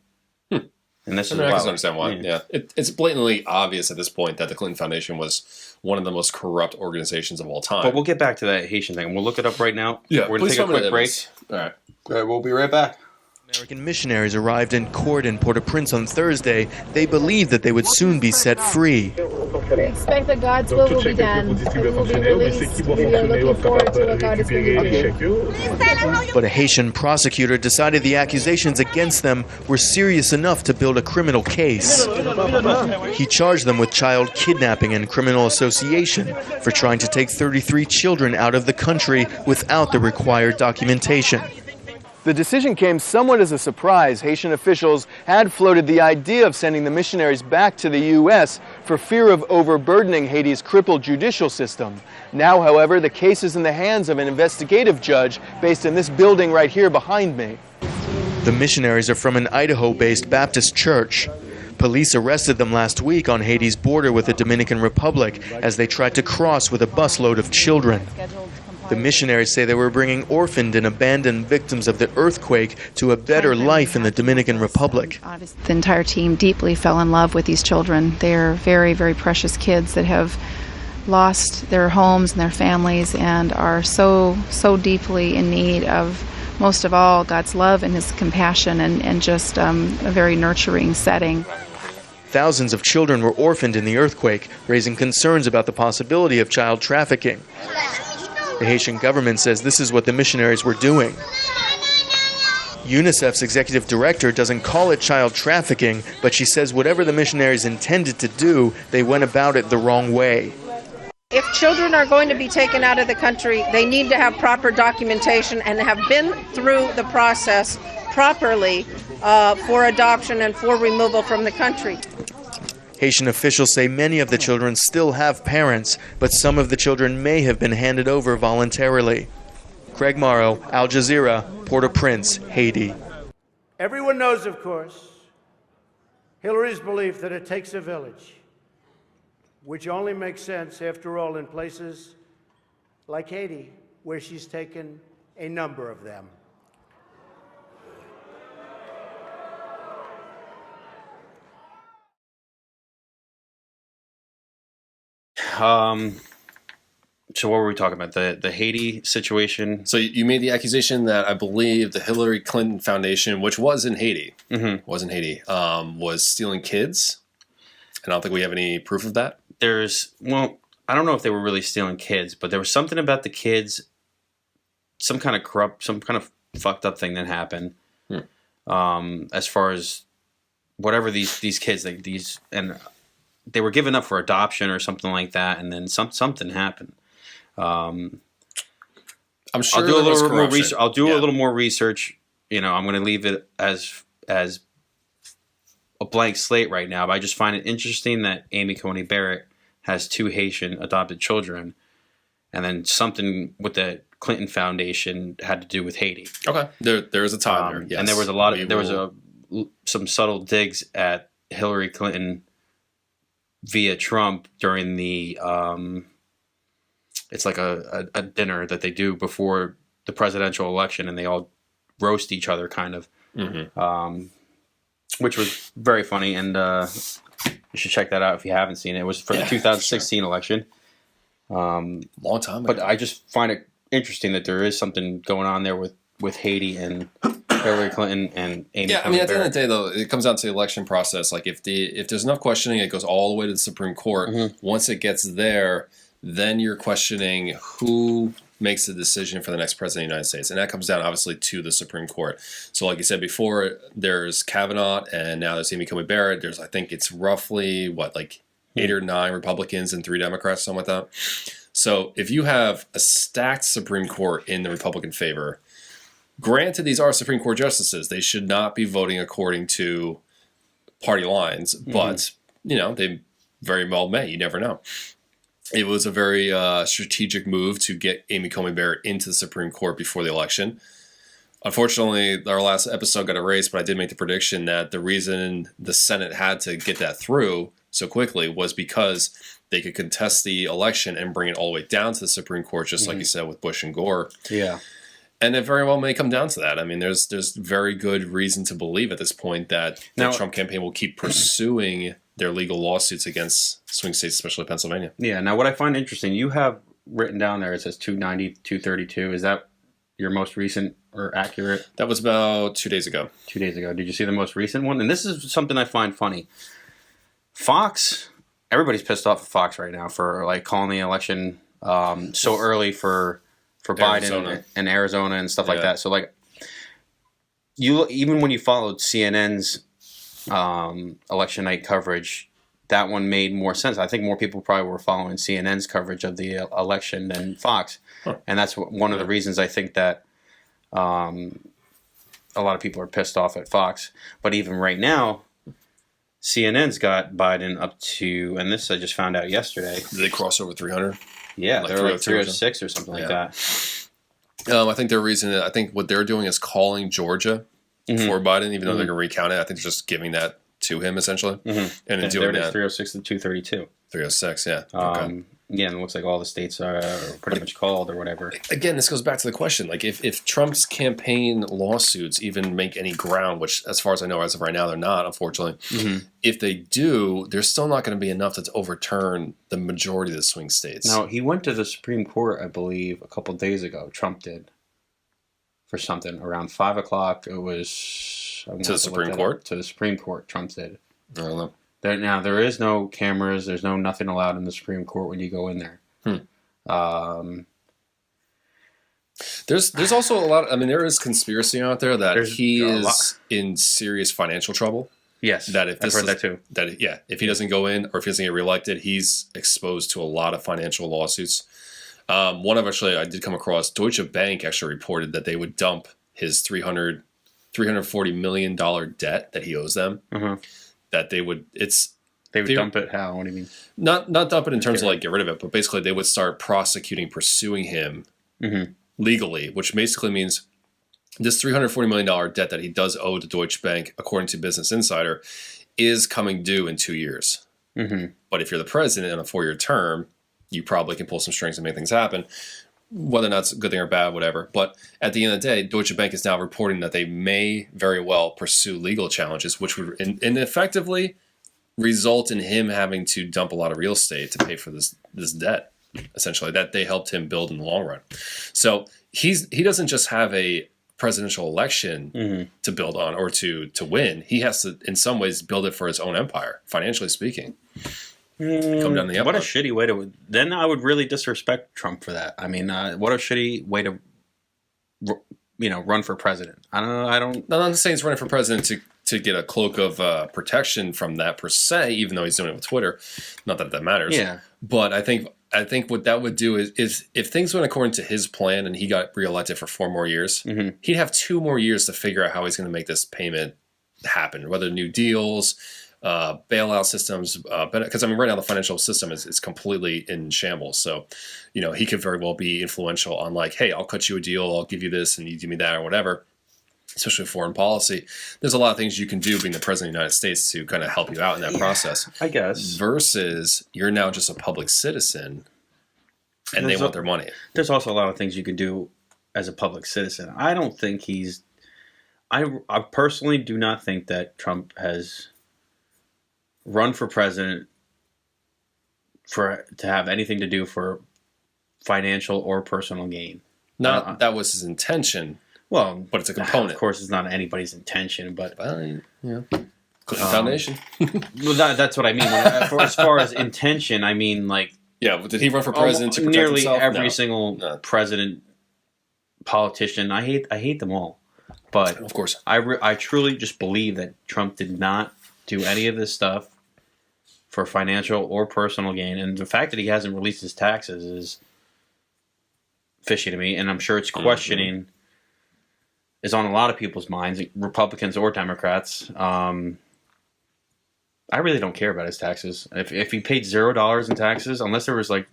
And this is I can understand why. Yeah, it's blatantly obvious at this point that the Clinton Foundation was one of the most corrupt organizations of all time. But we'll get back to that Haitian thing. We'll look it up right now. Yeah, we're going to take a quick break. All right. We'll be right back. American missionaries arrived in court in Port-au-Prince on Thursday. They believed that they would soon be set free. We expect that God's will be done. We will be released. We are looking forward to what God is going to do. But a Haitian prosecutor decided the accusations against them were serious enough to build a criminal case. He charged them with child kidnapping and criminal association for trying to take 33 children out of the country without the required documentation. The decision came somewhat as a surprise. Haitian officials had floated the idea of sending the missionaries back to the U.S. for fear of overburdening Haiti's crippled judicial system. Now, however, the case is in the hands of an investigative judge based in this building right here behind me. The missionaries are from an Idaho-based Baptist church. Police arrested them last week on Haiti's border with the Dominican Republic as they tried to cross with a busload of children. The missionaries say they were bringing orphaned and abandoned victims of the earthquake to a better life in the Dominican Republic. The entire team deeply fell in love with these children. They're very, very precious kids that have lost their homes and their families and are so deeply in need of, most of all, God's love and His compassion and just a very nurturing setting. Thousands of children were orphaned in the earthquake, raising concerns about the possibility of child trafficking. The Haitian government says this is what the missionaries were doing. UNICEF's executive director doesn't call it child trafficking, but she says whatever the missionaries intended to do, they went about it the wrong way. If children are going to be taken out of the country, they need to have proper documentation and have been through the process properly for adoption and for removal from the country. Haitian officials say many of the children still have parents, but some of the children may have been handed over voluntarily. Craig Morrow, Al Jazeera, Port-au-Prince, Haiti. Everyone knows, of course, Hillary's belief that it takes a village, which only makes sense, after all, in places like Haiti, where she's taken a number of them. So what were we talking about? The Haiti situation? So you made the accusation that I believe the Hillary Clinton Foundation, which was in Haiti, was stealing kids. And I don't think we have any proof of that. I don't know if they were really stealing kids, but there was something about the kids, some kind of fucked up thing that happened. As far as whatever these kids, and they were given up for adoption or something like that, and then something happened. I'm sure I'll do a little more research. A little more research. I'm going to leave it as a blank slate right now, but I just find it interesting that Amy Coney Barrett has 2 Haitian adopted children, and then something with the Clinton Foundation had to do with Haiti. Okay, there is a tie there, yes. And there was some subtle digs at Hillary Clinton via Trump during the it's like a dinner that they do before the presidential election, and they all roast each other, kind of, which was very funny, and you should check that out if you haven't seen it. It was for the 2016 election. Long time ago. But I just find it interesting that there is something going on there with Haiti and Hillary Clinton and Amy. Yeah, I mean, at the end of the day, though, it comes down to the election process. Like, if there's enough questioning, it goes all the way to the Supreme Court. Once it gets there, then you're questioning who makes the decision for the next president of the United States. And that comes down, obviously, to the Supreme Court. So, like you said before, there's Kavanaugh, and now there's Amy Coney Barrett. There's, I think it's roughly, 8 or 9 Republicans and 3 Democrats, something like that. So if you have a stacked Supreme Court in the Republican favor, granted these are Supreme Court justices, they should not be voting according to party lines, but, they very well may. You never know. It was a very strategic move to get Amy Coney Barrett into the Supreme Court before the election. Unfortunately, our last episode got erased, but I did make the prediction that the reason the Senate had to get that through so quickly was because they could contest the election and bring it all the way down to the Supreme Court, just like you said with Bush and Gore. Yeah. And it very well may come down to that. I mean, there's very good reason to believe at this point that the Trump campaign will keep pursuing their legal lawsuits against swing states, especially Pennsylvania. Yeah. Now, what I find interesting, you have written down there, it says 290, 232. Is that your most recent or accurate? That was about 2 days ago. 2 days ago. Did you see the most recent one? And this is something I find funny. Fox, everybody's pissed off at Fox right now for calling the election so early for Biden and Arizona and stuff like that. So even when you followed CNN's election night coverage, that one made more sense. I think more people probably were following CNN's coverage of the election than Fox, and that's one of the reasons I think that a lot of people are pissed off at Fox. But even right now, CNN's got Biden up to, and this I just found out yesterday. Did they cross over 300? Yeah, Like they're like 306 306 or something like Yeah. that. I think I think what they're doing is calling Georgia for Biden, even though they're going to recount it. I think they're just giving that to him essentially, and then Yeah, doing they're that 306 to 232. 306. Yeah. Okay. Yeah, and it looks like all the states are pretty much called or whatever. Again, this goes back to the question: like, if Trump's campaign lawsuits even make any ground, which, as far as I know, as of right now, they're not, unfortunately. If they do, there's still not going to be enough to overturn the majority of the swing states. Now, he went to the Supreme Court, I believe, a couple days ago. Trump did. For something. Around 5 o'clock, it was... To the Supreme Court? To the Supreme Court, Trump did. I don't know. There is no cameras. There's nothing allowed in the Supreme Court when you go in there. There's also a lot. I mean, there is conspiracy out there that There's he a is lot. in serious financial trouble. Yes, That if this I've heard is- that too. That if he doesn't go in or if he doesn't get reelected, he's exposed to a lot of financial lawsuits. One of I did come across Deutsche Bank actually reported that they would dump his $340 million debt that he owes them. That they would They would dump it how? What do you mean? not dump it in terms of like get rid of it, but basically they would start pursuing him legally, which basically means this $340 million debt that he does owe to Deutsche Bank, according to Business Insider, is coming due in 2 years. But if you're the president in a 4-year term, you probably can pull some strings and make things happen. Whether or not it's a good thing or bad, whatever. But at the end of the day, Deutsche Bank is now reporting that they may very well pursue legal challenges, which would and effectively result in him having to dump a lot of real estate to pay for this debt, essentially, that they helped him build in the long run. So he doesn't just have a presidential election to build on or to win. He has to, in some ways, build it for his own empire, financially speaking. Come down the What a uphill. shitty way to... Then I would really disrespect Trump for that. I mean, what a shitty way to, run for president. I don't... I'm not saying he's running for president to get a cloak of protection from that per se, even though he's doing it with Twitter. Not that matters. Yeah. But I think what that would do is if things went according to his plan and he got reelected for 4 more years, he'd have 2 more years to figure out how he's going to make this payment happen, whether new deals, bailout systems, because right now the financial system is completely in shambles. So, he could very well be influential on like, hey, I'll cut you a deal, I'll give you this, and you give me that, or whatever. Especially foreign policy, there's a lot of things you can do being the president of the United States to kind of help you out in that process. I guess. Versus you're now just a public citizen, and they want their money. There's also a lot of things you can do as a public citizen. I don't think he's... I personally do not think that Trump has run for president to have anything to do for financial or personal gain. That was his intention. Well, but it's a component. Of course, it's not anybody's intention, but Clinton Foundation. well, that's what I mean. As far as intention, I mean like But did he run for president to protect nearly himself? every No. single president, politician. I hate them all, but Of course. I truly just believe that Trump did not do any of this stuff for financial or personal gain, and the fact that he hasn't released his taxes is fishy to me, and I'm sure it's questioning. Is on a lot of people's minds, Republicans or Democrats. I really don't care about his taxes. If he paid $0 in taxes, unless there was like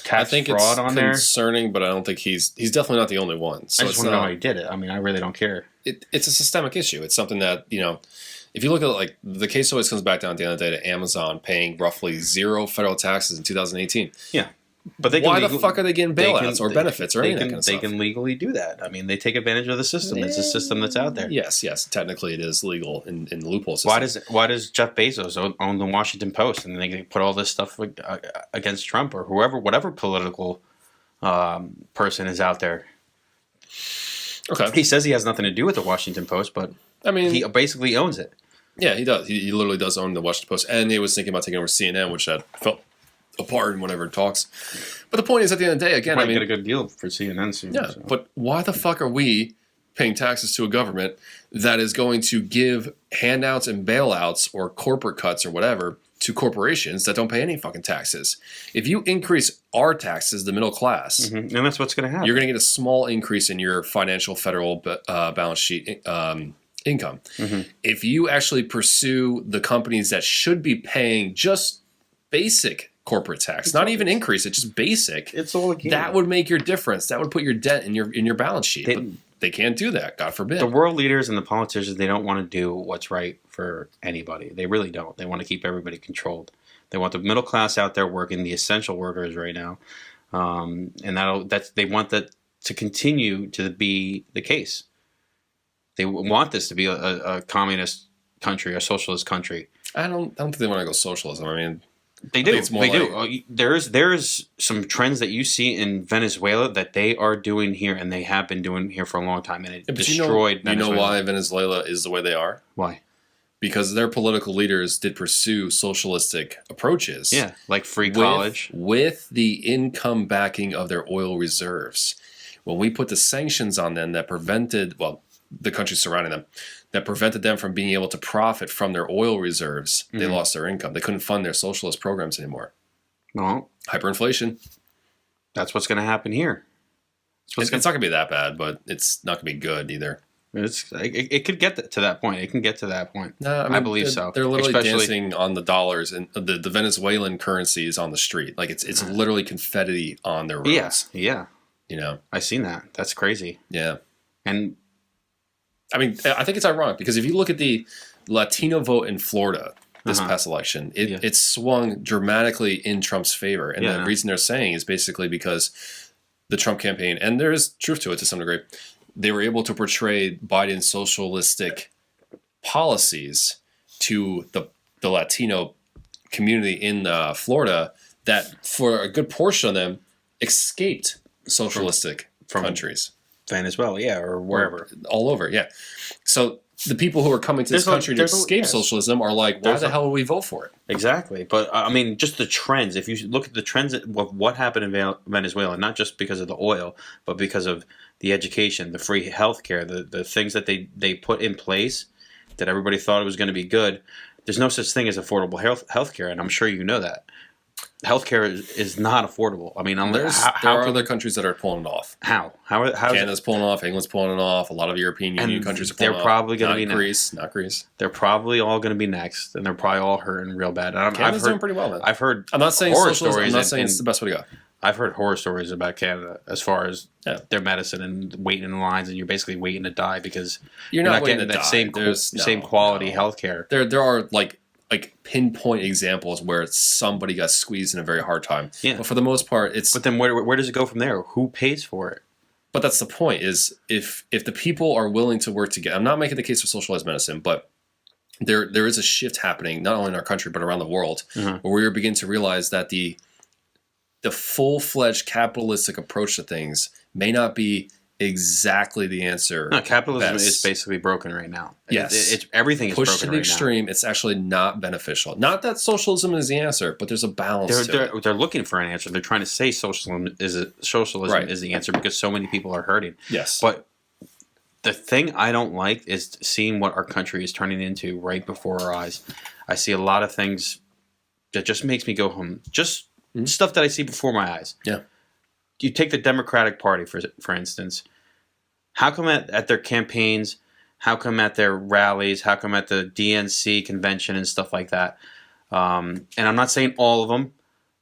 tax fraud on there, concerning, but I don't think he's definitely not the only one. So I just want to know how he did it. I mean, I really don't care. It's a systemic issue. It's something that if you look at like the case always comes back down at the end of the day to Amazon paying roughly 0 federal taxes in 2018. Yeah. But why the fuck are they getting bailouts or benefits or any of that kind of stuff? They can legally do that. I mean, they take advantage of the system. It's a system that's out there. Yes. Technically, it is legal in the loophole system. Why does Jeff Bezos own the Washington Post and they can put all this stuff against Trump or whatever political person is out there? Okay. He says he has nothing to do with the Washington Post, but I mean, he basically owns it. Yeah, he does. He literally does own the Washington Post, and he was thinking about taking over CNN, which that fell apart in whatever talks. But the point is, at the end of the day, again, Might get a good deal for CNN soon. Yeah, so. But why the fuck are we paying taxes to a government that is going to give handouts and bailouts or corporate cuts or whatever to corporations that don't pay any fucking taxes. If you increase our taxes, the middle class, and that's what's going to happen. you're going to get a small increase in your financial federal balance sheet income. If you actually pursue the companies that should be paying just basic corporate tax, not even increase it, just basic, It's all a game. that would make your difference. That would put your debt in your balance sheet. But they can't do that, God forbid. The world leaders and the politicians, they don't want to do what's right for anybody. They really don't. They want to keep everybody controlled. They want the middle class out there working, the essential workers right now, and they want that to continue to be the case. They want this to be a communist country, a socialist country. I don't think they want to go socialism. I mean, They do. it's more They do. There's some trends that you see in Venezuela that they are doing here, and they have been doing here for a long time, and it destroyed you know Venezuela. why Venezuela is the way they are? Why? Because their political leaders did pursue socialistic approaches. Yeah, like free college. With the income backing of their oil reserves. When we put the sanctions on them that prevented, the countries surrounding them, that prevented them from being able to profit from their oil reserves, they lost their income. They couldn't fund their socialist programs anymore. Well, Hyperinflation. that's what's going to happen here. It's not going to be that bad, but it's not going to be good either. It could get to that point. It can get to that point. No, I believe so. They're literally Especially- dancing on the dollars and the Venezuelan currencies on the street. Like it's literally confetti on their roads. Yeah. You know? I seen that. That's crazy. Yeah. And I mean, I think it's ironic because if you look at the Latino vote in Florida this past election, it swung dramatically in Trump's favor. And the reason they're saying is basically because the Trump campaign, and there is truth to it to some degree, they were able to portray Biden's socialistic policies to the Latino community in Florida that for a good portion of them escaped socialistic countries. Venezuela, or wherever. All over, yeah. So the people who are coming to this country to escape socialism are like, why the hell would we vote for it? Exactly. But, I mean, just the trends. If you look at the trends of what happened in Venezuela, not just because of the oil, but because of the education, the free healthcare, the things that they put in place that everybody thought it was going to be good, there's no such thing as affordable healthcare, and I'm sure you know that. Healthcare is not affordable. I mean, there are other countries that are pulling it off. How Canada's pulling it off. England's pulling it off. A lot of European Union countries are pulling it off. They're probably going to be Greece. Not Greece. They're probably all going to be next, and they're probably all hurting real bad. Canada's doing pretty well. Then. I've heard. I'm not saying horror socialism. stories. I'm not saying it's the best way to go. I've heard horror stories about Canada as far as their medicine and waiting in lines, and you're basically waiting to die because you're not getting that same quality healthcare. There are like pinpoint examples where somebody got squeezed in a very hard time. Yeah. But for the most part, it's. But then where does it go from there? Who pays for it? But that's the point: is if the people are willing to work together. I'm not making the case for socialized medicine, but there is a shift happening not only in our country but around the world, where we are beginning to realize that the full-fledged capitalistic approach to things may not be exactly the answer. No, capitalism is basically broken right now. Yes. Everything is broken pushed to the right extreme. now. It's actually not beneficial. Not that socialism is the answer, but there's a balance to it. They're looking for an answer. They're trying to say socialism is the answer because so many people are hurting. Yes. But the thing I don't like is seeing what our country is turning into right before our eyes. I see a lot of things that just makes me go home. Just stuff that I see before my eyes. Yeah. You take the Democratic Party, for instance. How come at their campaigns, how come at their rallies, how come at the DNC convention and stuff like that, and I'm not saying all of them,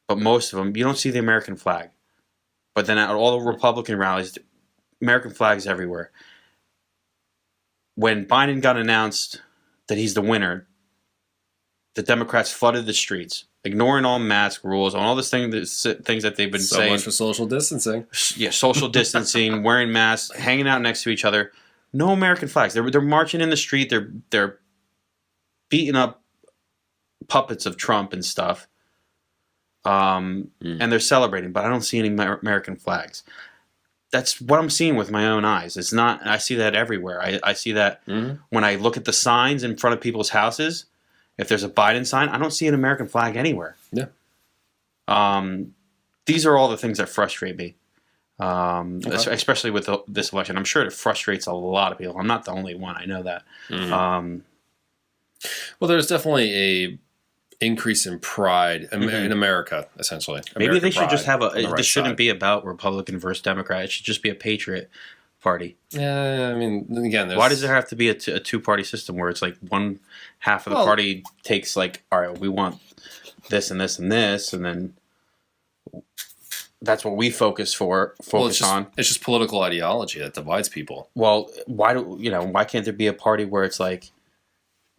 but most of them, you don't see the American flag. But then at all the Republican rallies, American flags everywhere. When Biden got announced that he's the winner, the Democrats flooded the streets, ignoring all mask rules, all this things that they've been saying. So much for social distancing. Yeah, social distancing, wearing masks, hanging out next to each other. No American flags. They're marching in the street. They're beating up puppets of Trump and stuff. And they're celebrating, but I don't see any American flags. That's what I'm seeing with my own eyes. It's not. I see that everywhere. I see that when I look at the signs in front of people's houses. If there's a Biden sign, I don't see an American flag anywhere. Yeah. These are all the things that frustrate me, especially with this election. I'm sure it frustrates a lot of people. I'm not the only one. I know that. Well, there's definitely increase in pride in America, essentially. Maybe American they should just pride have a. on the right This shouldn't side. be about Republican versus Democrat. It should just be a patriot party. Yeah, I mean, again, there's, Why does there have to be a two-party system where it's like one half of the Well- party takes like, all right, we want this and this and this, and then that's what we focus on. It's just political ideology that divides people. Well, why can't there be a party where it's like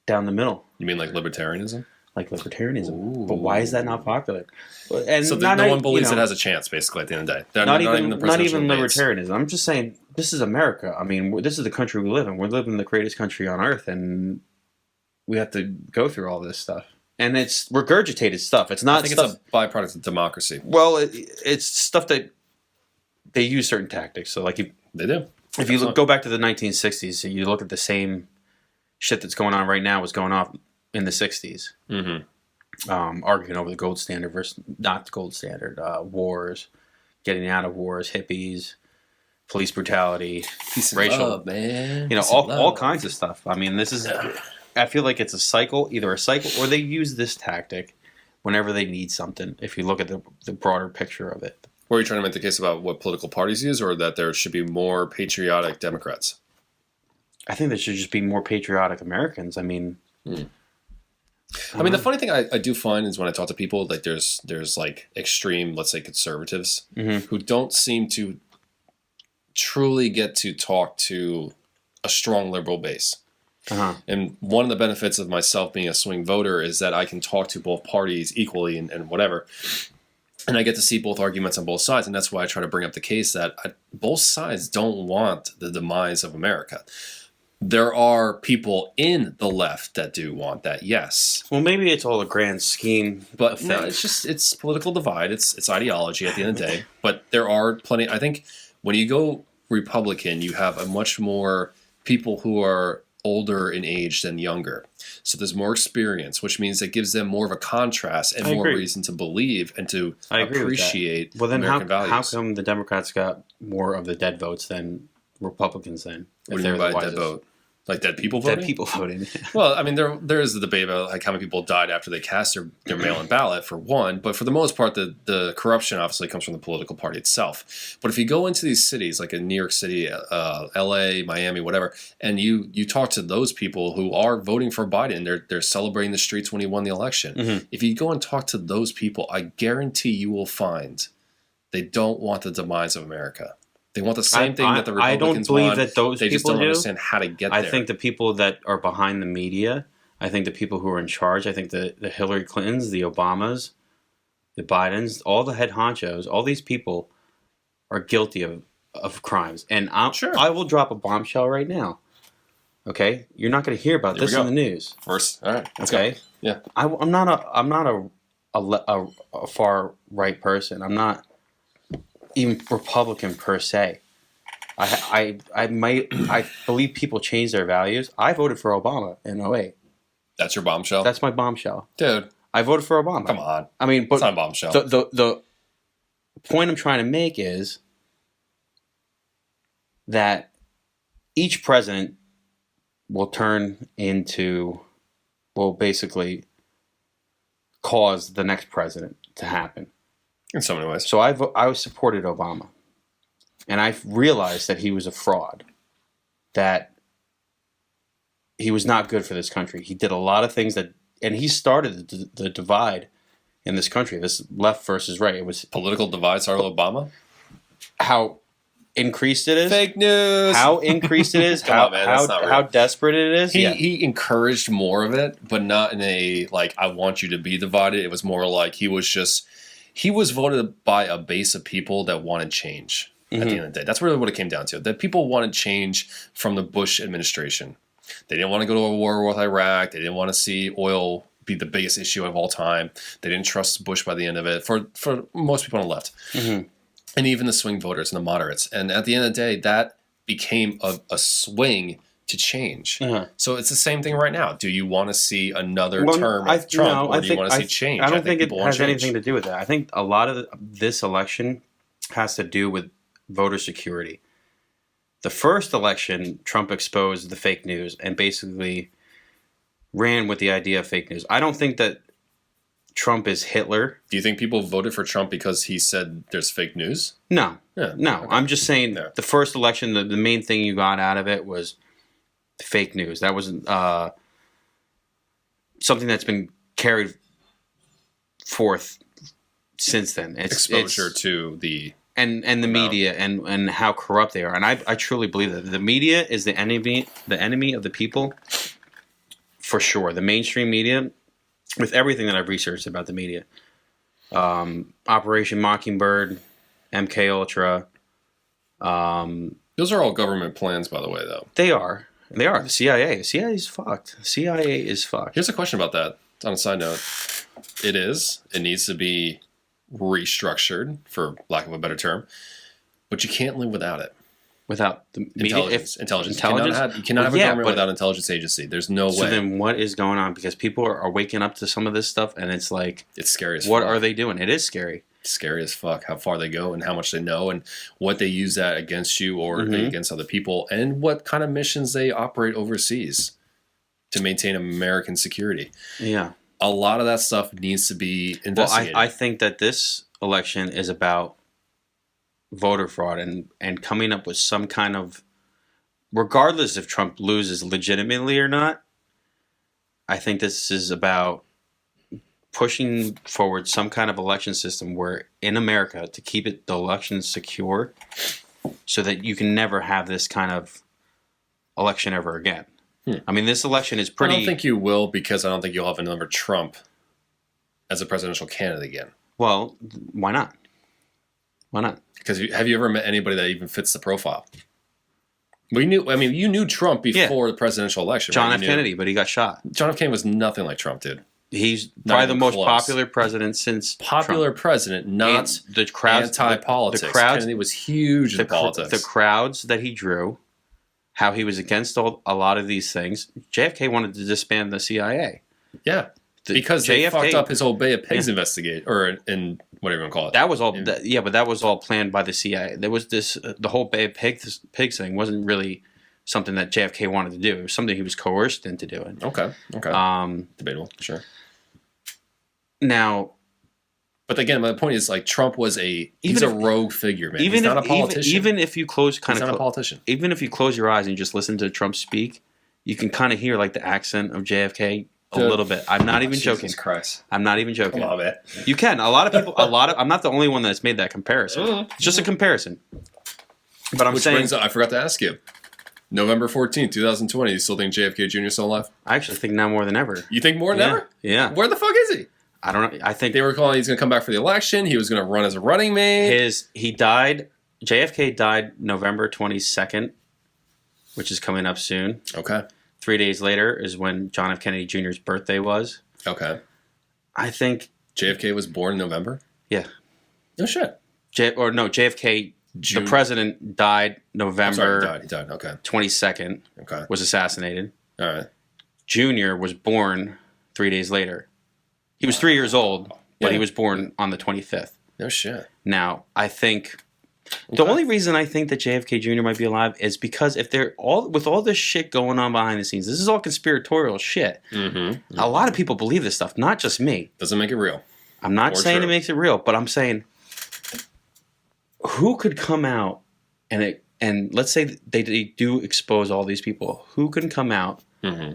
down the middle, You mean like libertarianism? like libertarianism? Ooh. But why is that not popular? And So no one believes it has a chance, basically, at the end of the day. They're not the even presidential debates. libertarianism. I'm just saying this is America. I mean, this is the country we live in. We're living in the greatest country on earth, and we have to go through all this stuff. And it's regurgitated stuff. It's not I think stuff. it's a byproduct of democracy. Well, it's stuff that they use certain tactics. So, like, They do. if you go back to the 1960s, you look at the same shit that's going on right now was going on in the 60s. Mm-hmm. Arguing over the gold standard versus not the gold standard, wars, getting out of wars, hippies, police brutality, Peace and racial, love, man. you know, Peace and all love. kinds of stuff. I mean, this is, I feel like it's either a cycle, or they use this tactic whenever they need something. If you look at the broader picture of it. Or are you trying to make the case about what political parties use, or that there should be more patriotic Democrats? I think there should just be more patriotic Americans. I mean, I mean, the funny thing I do find is when I talk to people, like there's like extreme, let's say, conservatives Mhm. who don't seem to truly get to talk to a strong liberal base. uh-huh. And one of the benefits of myself being a swing voter is that I can talk to both parties equally and whatever. And I get to see both arguments on both sides. And that's why I try to bring up the case that both sides don't want the demise of America. There are people in the left that do want that, yes. Well, maybe it's all a grand scheme. But of no, things. it's political divide. It's ideology at the end of the day. But there are plenty. I think when you go Republican, you have a much more people who are older in age than younger. So there's more experience, which means it gives them more of a contrast and I more agree. reason to believe and to I agree with that. appreciate Well, then American values. how come the Democrats got more of the dead votes than Republicans then? What if do you they're mean the by dead wisest? vote? Like dead people voting? Dead people voting. Well, I mean, there is the debate about like how many people died after they cast their mail-in ballot, for one. But for the most part, the corruption obviously comes from the political party itself. But if you go into these cities, like in New York City, L.A., Miami, whatever, and you talk to those people who are voting for Biden, they're celebrating the streets when he won the election. Mhm. If you go and talk to those people, I guarantee you will find they don't want the demise of America. They want the same thing that the I don't Republicans believe want. that those They just people don't do. understand how to get I there. think the people that are behind the media, I think the people who are in charge, I think the Hillary Clintons, the Obamas, the Bidens, all the head honchos, all these people are guilty of crimes. And I will drop a bombshell right now. Okay? You're not going to hear about Here we this go. in the news. First, all right. Let's Okay? go. Yeah. I'm not a far right person. I'm not even Republican per se. I believe people change their values. I voted for Obama in 2008. That's your bombshell? That's my bombshell. Dude, I voted for Obama. come on. I mean, but It's not a bombshell. the point I'm trying to make is that each president will basically cause the next president to happen. In so many ways. So I supported Obama, and I realized that he was a fraud, that he was not good for this country. He did a lot of things and he started the divide in this country, this left versus right. It was Political divide started with Obama? how increased it is. Fake news. How increased it is. Come on, man, that's not real. how desperate it is. He encouraged more of it, but not in a, like, I want you to be divided. It was more like he was voted by a base of people that wanted change at the end of the day. That's really what it came down to. That people wanted change from the Bush administration. They didn't want to go to a war with Iraq. They didn't want to see oil be the biggest issue of all time. They didn't trust Bush by the end of it for most people on the left. Mm-hmm. And even the swing voters and the moderates. And at the end of the day, that became a swing to change. Uh-huh. So it's the same thing right now. Do you want to see another Well, term of Trump, or do you want to see change? I don't think it people want has change. anything to do with that. I think a lot of this election has to do with voter security. The first election, Trump exposed the fake news and basically ran with the idea of fake news. I don't think that Trump is Hitler. Do you think people voted for Trump because he said there's fake news? No. Yeah. No. Okay. I'm just saying Yeah. the first election, the main thing you got out of it was fake news. That was something that's been carried forth since then. Exposure to the and the media and how corrupt they are. And I truly believe that the media is the enemy of the people, for sure. The mainstream media, with everything that I've researched about the media, Operation Mockingbird, MK Ultra, those are all government plans, by the way, though. they are. The CIA. The CIA is fucked. The CIA is fucked. Here's a question about that. On a side note, it needs to be restructured, for lack of a better term, but you can't live without it. Without the media, Intelligence. intelligence? You cannot have a Yeah, government but- without an intelligence agency. There's no So way. then, what is going on? Because people are waking up to some of this stuff, and it's like, It's scary as what fuck. are they doing? It is scary. It's scary as fuck how far they go and how much they know and what they use that against you or Mhm. against other people and what kind of missions they operate overseas to maintain American security. Yeah. A lot of that stuff needs to be Well, investigated. I think that this election is about voter fraud and coming up with some kind of, regardless if Trump loses legitimately or not, I think this is about pushing forward some kind of election system where in America to keep the elections secure so that you can never have this kind of election ever again. I mean, this election is I pretty... don't think you will because I don't think you'll have another Trump as a presidential candidate again. Well, why not? Why not? Because have you ever met anybody that even fits the profile? You knew Trump before the presidential election. John right? F. Kennedy, but he got shot. John F. Kennedy was nothing like Trump, dude. He's Not probably the even most close. popular president since Popular Trump. president, not And the crowds, anti-politics. The crowds, Kennedy was huge in politics. the crowds that he drew, how he was against a lot of these things. JFK wanted to disband the CIA. yeah, The because they JFK fucked up his whole Bay of Pigs investigate, or in whatever you want to call it. That was all. But that was all planned by the CIA. There was this. The whole Bay of Pigs thing wasn't really something that JFK wanted to do. It was something he was coerced into doing. Okay. Debatable, sure. Now, But again, my point is like Trump was he's a rogue figure, man. He's not a politician. even if you close he's not a politician. even if you close your eyes and just listen to Trump speak, you can kind of hear like the accent of JFK a Dude. little bit. I'm not even joking. Jesus Christ. I'm not even joking. Come on, man. You can. A lot of people. I'm not the only one that's made that comparison. It's just a comparison. But I'm Which saying, brings up, I forgot to ask you. November 14th, 2020, you still think JFK Jr. is still alive? I actually think now more than ever. You think more than Yeah. ever? Yeah. Where the fuck is he? I don't know. I think They were calling he's going to come back for the election. He was going to run as a running mate. he died. JFK died November 22nd, which is coming up soon. Okay. 3 days later is when John F. Kennedy Jr.'s birthday was. Okay. I think JFK was born in November? Yeah. No shit. JFK, June. the president, died I'm November sorry, he died. Okay. 22nd, Okay. was assassinated. All right. Junior was born 3 days later. He was 3 years old, but Yeah. he was born on the 25th. No shit. Now, I think the only reason I think that JFK Jr. might be alive is because if they're with all this shit going on behind the scenes, this is all conspiratorial shit. Mm-hmm. A lot of people believe this stuff, not just me. Doesn't make it real. I'm not Or saying true. it makes it real, but I'm saying who could come out and let's say they do expose all these people. Who can come out Mm-hmm.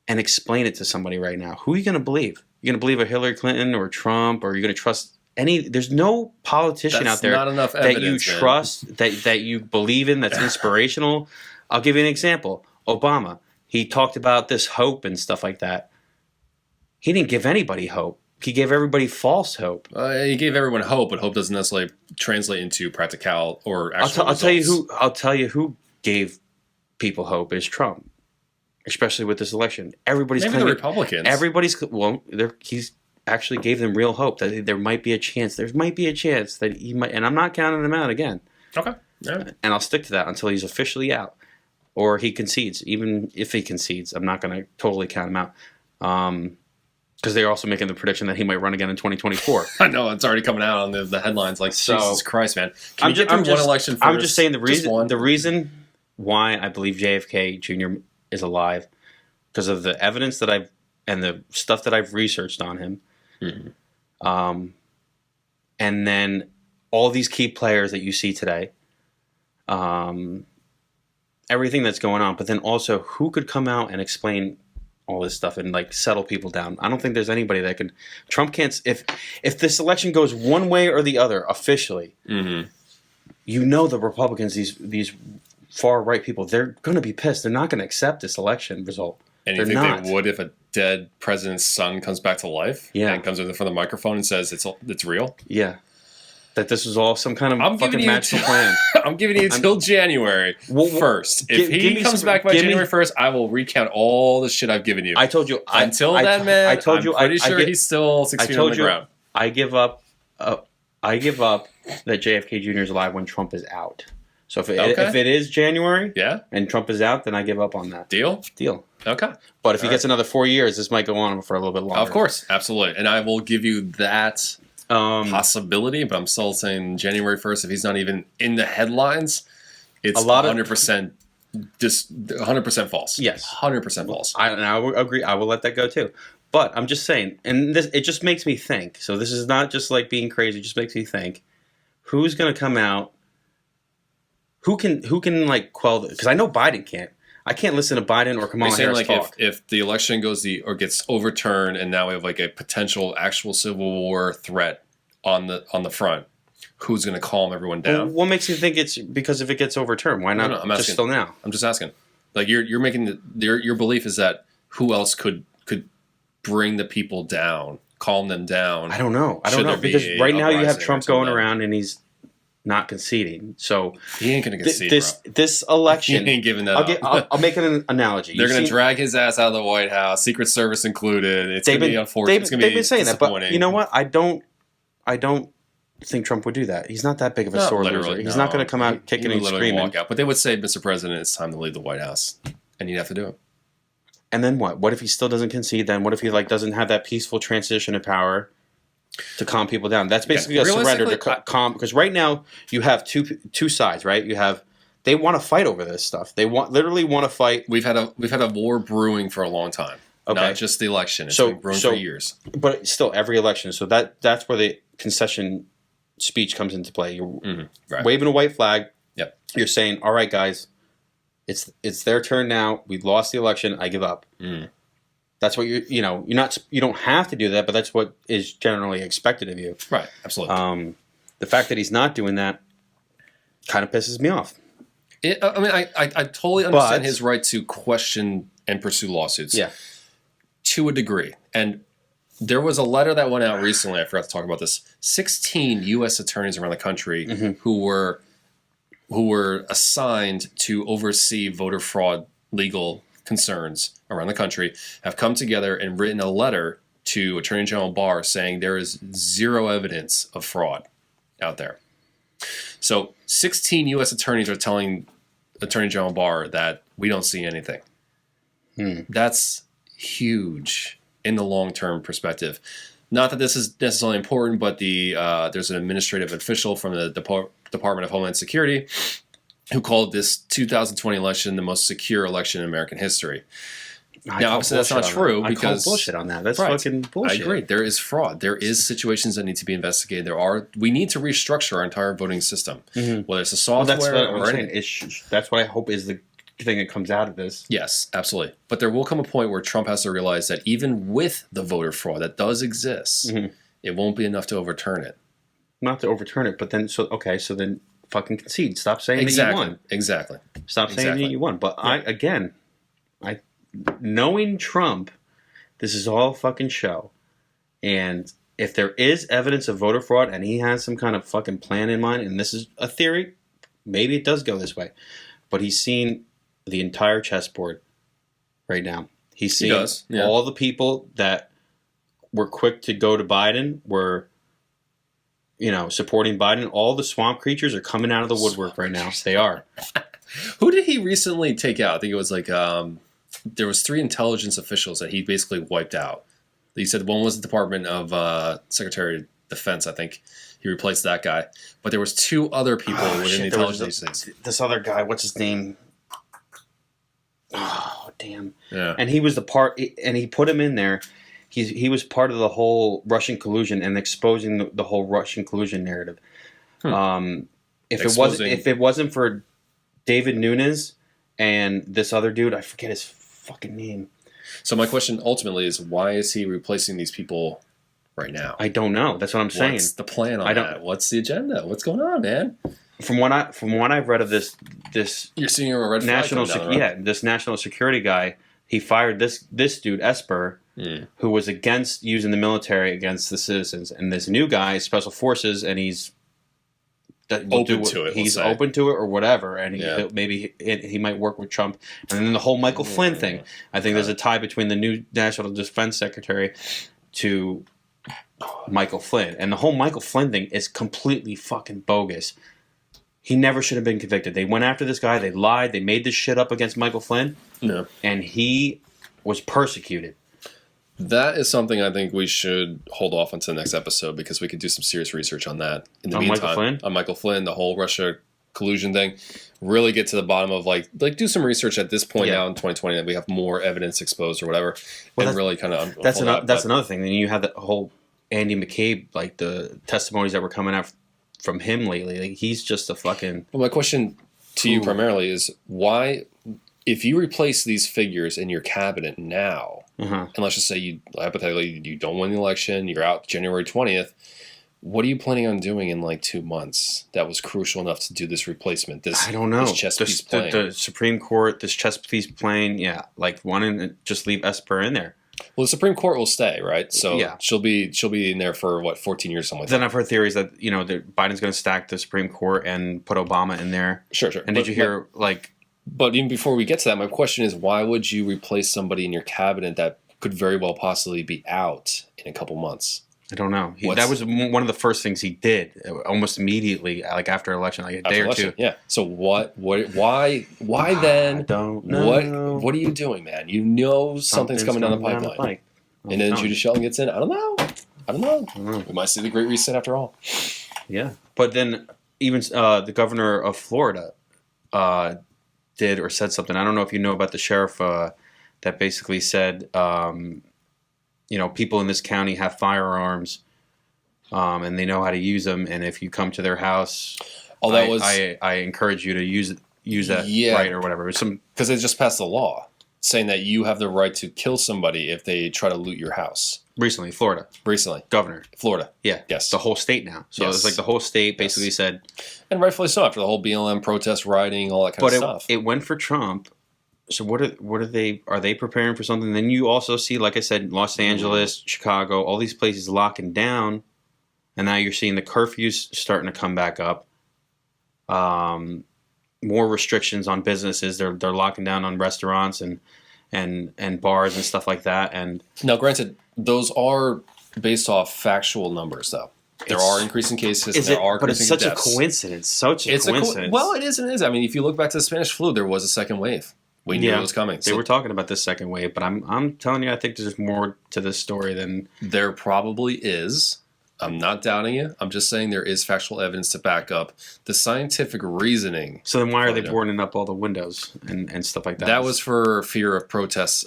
and explain it to somebody right now? Who are you going to believe? You're going to believe a Hillary Clinton or Trump, or are you going to trust any? There's no politician That's out there not enough that you evidence, man. trust, that you believe in, that's inspirational. I'll give you an example. Obama, he talked about this hope and stuff like that. He didn't give anybody hope. He gave everybody false hope. He gave everyone hope, but hope doesn't necessarily translate into practical or actual I'll tell you results. who. I'll tell you who gave people hope is Trump, especially with this election. Everybody's Maybe the claiming, Republicans. he's actually gave them real hope that there might be a chance. There might be a chance that he might, and I'm not counting him out again. Okay. All right. And I'll stick to that until he's officially out or he concedes. Even if he concedes, I'm not going to totally count him out. Because they're also making the prediction that he might run again in 2024. I know it's already coming out on the headlines. Like, So- Jesus Christ, man! Can you get through one election first? I'm just saying Just one? the reason why I believe JFK Jr. is alive because of the evidence that and the stuff that I've researched on him, And then all these key players that you see today, everything that's going on, but then also who could come out and explain all this stuff and like settle people down? I don't think there's anybody that can. Trump can't. If this election goes one way or the other officially, you know the Republicans, these far right people, they're going to be pissed. They're not going to accept this election result. And you think they would if a dead president's son comes back to life? Yeah. And comes in front of the microphone and says it's real? Yeah. That this was all some kind of fucking magical plan. I'm giving you until January 1st. If he comes back by January 1st, I will recount all the shit I've given you. I told you. Until then, man, I told you. I'm pretty sure he's still 6 feet on the ground. I give up. I give up that JFK Jr. is alive when Trump is out. So if it is January, and Trump is out, then I give up on that. Deal. Okay. But if he gets another 4 years, this might go on for a little bit longer. Of course, absolutely, and I will give you that possibility. But I'm still saying January 1st. If he's not even in the headlines, it's 100%. Just 100% false. Yes, 100% false. I will agree. I will let that go too. But I'm just saying, and it just makes me think. So this is not just like being crazy. It just makes me think. Who's going to come out? Who can like quell this? Because I know Biden can't. I can't listen to Biden or Kamala Harris talk. If the election goes or gets overturned, and now we have like a potential actual civil war threat on the front, who's going to calm everyone down? Well, what makes you think it's because if it gets overturned? Why not I'm just still now? I'm just asking. Like you're making your belief is that who else could bring the people down, calm them down? I don't know. Because right now you have Trump going around and he's not conceding. So he ain't going to concede. This election, he ain't giving that up. I'll make an analogy. They're going to drag his ass out of the White House, Secret Service included. It's going to be unfortunate. They've been saying that, but you know what? I don't think Trump would do that. He's not that big of a sore loser. He's not going to come out kicking and screaming. Walk out. But they would say, Mr. President, it's time to leave the White House, and you'd have to do it. And then what? What if he still doesn't concede? Then what if he doesn't have that peaceful transition of power to calm people down? That's basically a surrender to calm. Because right now you have two sides, right? They want to fight over this stuff. They literally want to fight. We've had a war brewing for a long time. Okay. Not just the election. It's been brewing for years. But still, every election. So that's where the concession speech comes into play. You're waving a white flag. Yep. You're saying, "All right, guys, it's their turn now. We lost the election. I give up." That's what you don't have to do that, but that's what is generally expected of you. Right. Absolutely. The fact that he's not doing that kind of pisses me off. I totally understand his right to question and pursue lawsuits. Yeah. To a degree. And there was a letter that went out recently. I forgot to talk about this. 16 U.S. attorneys around the country who were assigned to oversee voter fraud legal concerns around the country have come together and written a letter to Attorney General Barr saying there is zero evidence of fraud out there. So 16 U.S. attorneys are telling Attorney General Barr that we don't see anything. That's huge in the long-term perspective. Not that this is necessarily important, but there's an administrative official from the Department of Homeland Security who called this 2020 election the most secure election in American history. Now, obviously, that's not true because I call bullshit on that. That's fucking bullshit. I agree. There is fraud. There is situations that need to be investigated. We need to restructure our entire voting system, whether it's a software or anything. That's what I hope is the thing that comes out of this. Yes, absolutely. But there will come a point where Trump has to realize that even with the voter fraud that does exist, it won't be enough to overturn it. Not to overturn it, but then so then fucking concede. Stop saying that you won. Exactly. Stop saying that you won. But knowing Trump, this is all fucking show. And if there is evidence of voter fraud and he has some kind of fucking plan in mind, and this is a theory, maybe it does go this way. But he's seen the entire chessboard right now. He's seen all the people that were quick to go to Biden, were supporting Biden. All the swamp creatures are coming out of the woodwork right now. They are. Who did he recently take out? I think it was like there was 3 intelligence officials that he basically wiped out. He said one was the Department of Secretary of Defense. I think he replaced that guy. But there was 2 other people within the intelligence agencies. This other guy, what's his name? Oh, damn. Yeah. And he was and he put him in there. he was part of the whole Russian collusion and exposing the whole Russian collusion narrative. If it wasn't for David Nunes and this other dude, I forget his fucking name. So my question ultimately is, why is he replacing these people right now? I don't know. That's what I'm saying. What's the plan on that? What's the agenda? What's going on, man? From what I've read of this you're seeing a red flag this national security guy. He fired this dude Esper, who was against using the military against the citizens, and this new guy is special forces, and he's open to it. He's open to it or whatever, and maybe he might work with Trump. And then the whole Michael Flynn thing. I think there's a tie between the new National Defense Secretary to Michael Flynn, and the whole Michael Flynn thing is completely fucking bogus. He never should have been convicted. They went after this guy. They lied. They made this shit up against Michael Flynn. No. And he was persecuted. That is something I think we should hold off until the next episode, because we could do some serious research on that. In the meantime, on Michael Flynn, the whole Russia collusion thing, really get to the bottom of like do some research at this point now in 2020 that we have more evidence exposed or whatever, and really kind of that's another thing. Then you have the whole Andy McCabe, like the testimonies that were coming out from him lately. Like, he's just a fucking. Well, my question to you primarily is why, if you replace these figures in your cabinet now, and let's just say you hypothetically you don't win the election, you're out January 20th. What are you planning on doing in like 2 months that was crucial enough to do this replacement? I don't know. This chess piece playing. The Supreme Court, this chess piece playing, like wanting to just leave Esper in there. Well, the Supreme Court will stay, right? So she'll be in there for 14 years, something like that. Then I've heard theories that that Biden's going to stack the Supreme Court and put Obama in there. Sure. And did you hear But even before we get to that, my question is, why would you replace somebody in your cabinet that could very well possibly be out in a couple months? I don't know. That was one of the first things he did, almost immediately, like after election, like a day or two. Yeah. So why then? I don't know. What are you doing, man? You know something's coming down the pipeline. And then Judy Shelton gets in. I don't know. We might see the Great Reset after all. Yeah. But then even the governor of Florida did or said something. I don't know if you know about the sheriff that basically said, people in this county have firearms, and they know how to use them. And if you come to their house, I encourage you to use that right or whatever. Because they just passed a law saying that you have the right to kill somebody if they try to loot your house. Recently, Florida. Governor. Florida. Yeah. Yes. The whole state now. So it's like the whole state basically said. And rightfully so, after the whole BLM protest, rioting, all that kind of stuff. It went for Trump. So what are they preparing for something? Then you also see, like I said, Los Angeles, Chicago, all these places locking down, and now you're seeing the curfews starting to come back up. More restrictions on businesses. They're locking down on restaurants and bars and stuff like that. And now, granted, those are based off factual numbers, though. There are increasing cases. But it's such a coincidence. Well, it is and it is. I mean, if you look back to the Spanish flu, there was a second wave. We knew it was coming. They were talking about this second wave, but I'm telling you, I think there's more to this story than there probably is. I'm not doubting you. I'm just saying there is factual evidence to back up the scientific reasoning. So then why are they boarding up all the windows and stuff like that? That was for fear of protests,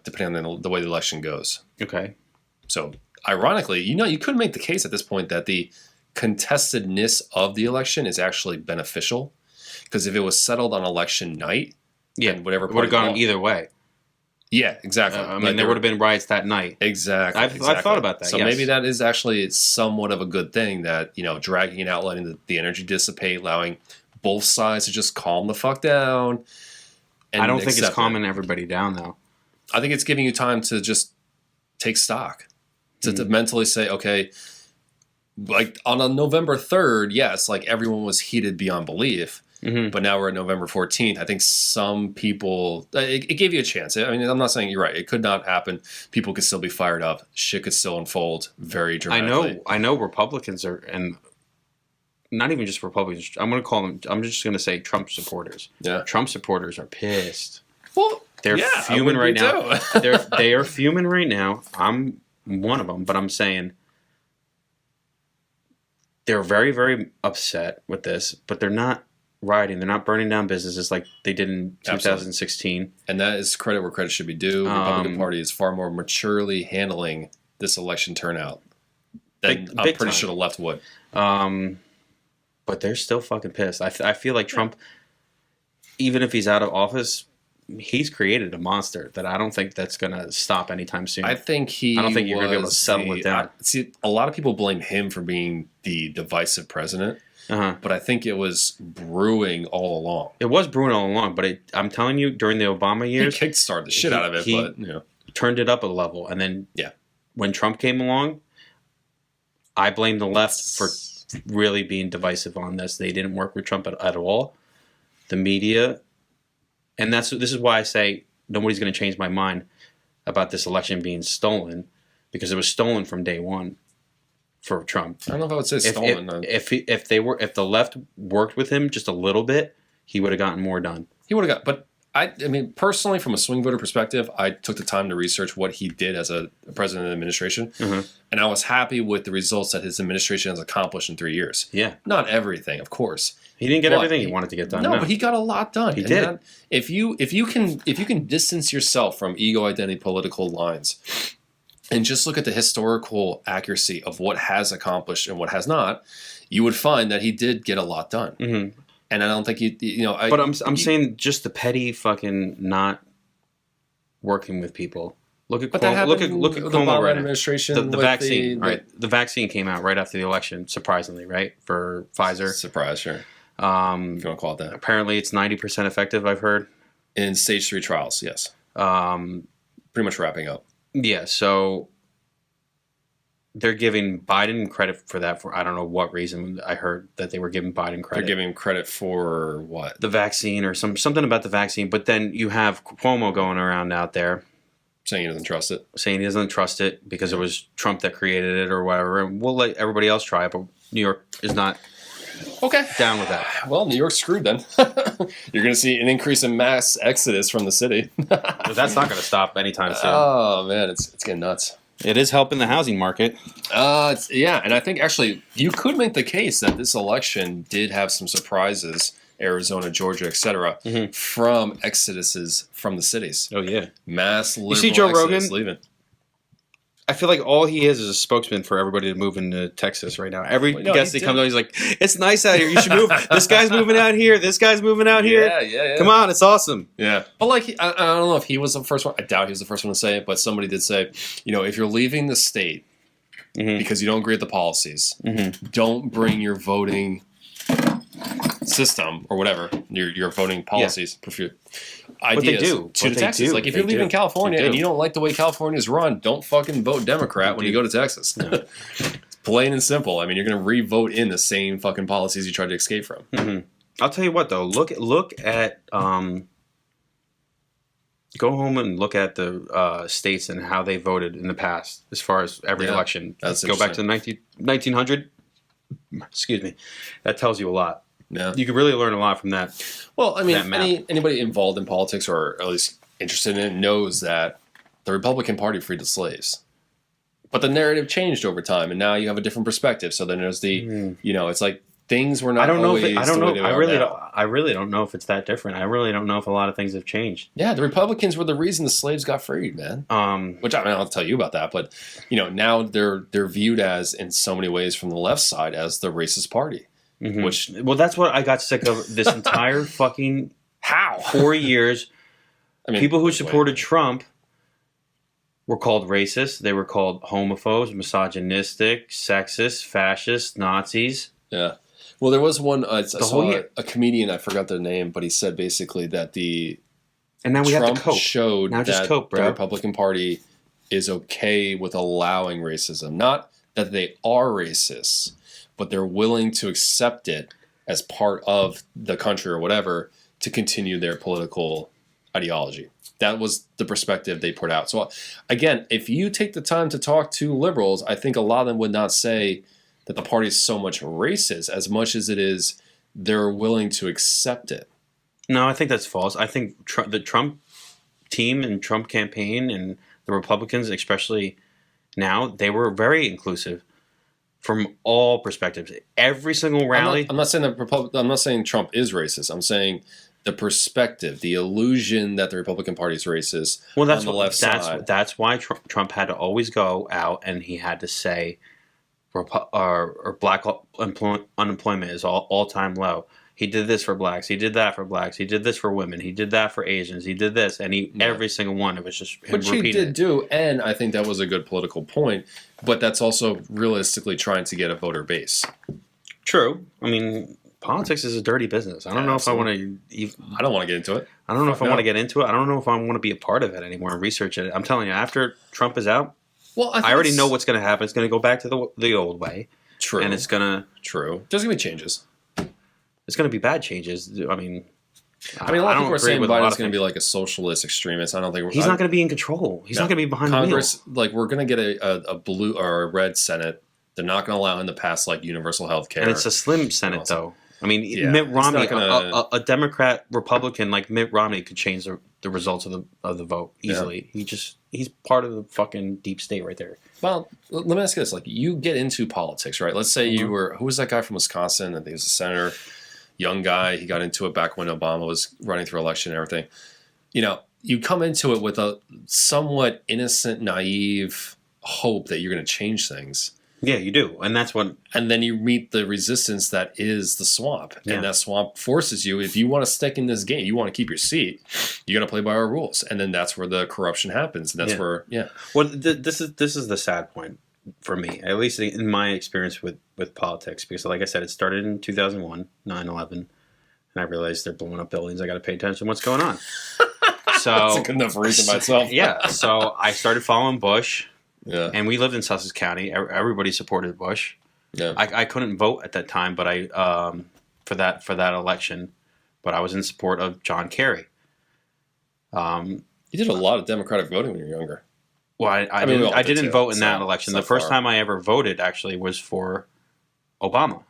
depending on the way the election goes. Okay. So ironically, you could make the case at this point that the contestedness of the election is actually beneficial, because if it was settled on election night, whatever it would have gone either way. Yeah, exactly. I mean, there would have been riots that night. Exactly. I've thought about that. So maybe that is actually somewhat of a good thing, that dragging it out, letting the energy dissipate, allowing both sides to just calm the fuck down. And I don't think it's calming everybody down, though. I think it's giving you time to just take stock, to mentally say, okay, like on a November 3rd, yes, like everyone was heated beyond belief. But now we're at November 14th. I think some people, it gave you a chance. I mean, I'm not saying you're right. It could not happen. People could still be fired up. Shit could still unfold very dramatically. I know Republicans are, and not even just Republicans. I'm going to call them, I'm just going to say Trump supporters. Yeah. Trump supporters are pissed. Well, they're fuming right now. They are fuming right now. I'm one of them, but I'm saying they're very, very upset with this, but they're not rioting. They're not burning down businesses like they did in 2016. And that is credit where credit should be due. The Republican Party is far more maturely handling this election turnout than I'm pretty sure the left would. But they're still fucking pissed. I feel like Trump, even if he's out of office, he's created a monster that I don't think that's going to stop anytime soon. I don't think you're going to be able to settle it down. See, a lot of people blame him for being the divisive president, but I think it was brewing all along. It was brewing all along, but I'm telling you, during the Obama years, he kickstarted the shit out of it, but you know, turned it up a level, and then when Trump came along, I blame the left for really being divisive on this. They didn't work with Trump at all. The media, and this is why I say nobody's going to change my mind about this election being stolen, because it was stolen from day one for Trump. I don't know if I would say stolen. If the left worked with him just a little bit, he would have gotten more done. He would have got, but I mean, personally, from a swing voter perspective, I took the time to research what he did as a president of the administration, and I was happy with the results that his administration has accomplished in 3 years. Yeah, not everything, of course. He didn't get everything he wanted to get done. No, but he got a lot done. He did. If you can distance yourself from ego, identity, political lines, and just look at the historical accuracy of what has accomplished and what has not, you would find that he did get a lot done. Mm-hmm. And I don't think But I'm saying just the petty fucking not working with people. Look at Cuomo. Look at Cuomo right administration. The vaccine, right? The vaccine came out right after the election, surprisingly, right, for Pfizer. Surprise, sure. If you want to call it that. Apparently, it's 90% effective. I've heard in stage 3 trials. Yes. Pretty much wrapping up. Yeah. So they're giving Biden credit for that for I don't know what reason. I heard that they were giving Biden credit. They're giving him credit for what? The vaccine or something about the vaccine. But then you have Cuomo going around out there saying he doesn't trust it. Saying he doesn't trust it because it was Trump that created it or whatever. And we'll let everybody else try it, but New York is not down with that. Well, New York's screwed then. You're going to see an increase in mass exodus from the city. But that's not going to stop anytime soon. Oh, man, it's getting nuts. It is helping the housing market. Yeah, and I think actually you could make the case that this election did have some surprises, Arizona, Georgia, etc., from exoduses from the cities. Oh yeah, mass liberal you see Joe Rogan leaving. I feel like all he is a spokesman for everybody to move into Texas right now. Every guest that comes on, he's like, "It's nice out here. You should move. This guy's moving out here. This guy's moving out here. Yeah. Come on, it's awesome." Yeah, but like, I don't know if he was the first one. I doubt he was the first one to say it, but somebody did say, if you're leaving the state because you don't agree with the policies, don't bring your voting system or whatever your voting policies ideas to Texas. Like if you're leaving California and you don't like the way California is run, don't fucking vote Democrat when you go to Texas. It's plain and simple. I mean, you're going to re-vote in the same fucking policies you tried to escape from. I'll tell you what though, look at go home and look at the states and how they voted in the past as far as every election. Go back to the 1900. Excuse me. That tells you a lot. Yeah. You can really learn a lot from that. Well, I mean, anybody involved in politics or at least interested in it knows that the Republican Party freed the slaves. But the narrative changed over time, and now you have a different perspective. So then there's the, it's like things were not always the way they are. I really don't know if it's that different. I really don't know if a lot of things have changed. Yeah, the Republicans were the reason the slaves got freed, man. Which I mean, I'll tell you about that, but now they're viewed as, in so many ways, from the left side, as the racist party. Well, that's what I got sick of this entire fucking 4 years. I mean, people who supported Trump were called racist. They were called homophobes, misogynistic, sexist, fascist, Nazis. Yeah. Well, there was one. I saw a comedian. I forgot their name, but he said basically that and now we Trump have to cope. Showed now just that cope, bro. The Republican Party is okay with allowing racism. Not that they are racist, but they're willing to accept it as part of the country or whatever to continue their political ideology. That was the perspective they put out. So again, if you take the time to talk to liberals, I think a lot of them would not say that the party is so much racist as much as it is they're willing to accept it. No, I think that's false. I think the Trump team and Trump campaign and the Republicans, especially now, they were very inclusive. from all perspectives. Every single rally. I'm not saying that I'm not saying Trump is racist. I'm saying the perspective, the illusion that the Republican Party is racist. Well, that's on the what, left side. That's why Trump had to always go out and he had to say, or black unemployment is all time low. He did this for blacks. He did that for blacks. He did this for women. He did that for Asians. He did this, and every single one. It was just him Which he repeating did do, and I think that was a good political point. But that's also realistically trying to get a voter base. True. I mean, politics is a dirty business. I don't know if I want to. I don't want to get into it. I don't know if I want to get into it. I don't know if I want to be a part of it anymore and research it. I'm telling you, after Trump is out, Well, I already know what's going to happen. It's going to go back to the old way. True, and it's gonna There's gonna be changes. It's going to be bad changes. I mean, a lot of people are saying Biden's going to be be like a socialist extremist. I don't think he's not going to be in control. He's not going to be behind Congress. the wheel. Like we're going to get a blue or a red Senate. They're not going to allow him to pass like universal health care. And it's a slim Senate, though. I mean, Yeah, Mitt Romney, a Democrat, Republican like Mitt Romney could change the results of the vote easily. Yeah. He's part of the fucking deep state right there. Well, let me ask you this: like, you get into politics, right? Let's say you were who was that guy from Wisconsin? I think he was a senator, young guy. He got into it back when Obama was running through election and everything. You know, you come into it with a somewhat innocent, naive hope that you're going to change things. Yeah, you do, and that's what. And then you meet the resistance that is the swamp, and that swamp forces you. If you want to stick in this game, you want to keep your seat. You got to play by our rules, and then that's where the corruption happens. And that's where, Well, this is the sad point for me, at least in my experience with politics, because like I said, it started in 2001, 9/11, and I realized they're blowing up buildings. I got to pay attention to what's going on. So that's a good enough reason by itself. Yeah, so I started following Bush. Yeah, and we lived in Sussex County. Everybody supported Bush. Yeah, I couldn't vote at that time, but I for that election, but I was in support of John Kerry. You did a lot of Democratic voting when you were younger. Well, I didn't vote in that election. The first time I ever voted actually was for Obama.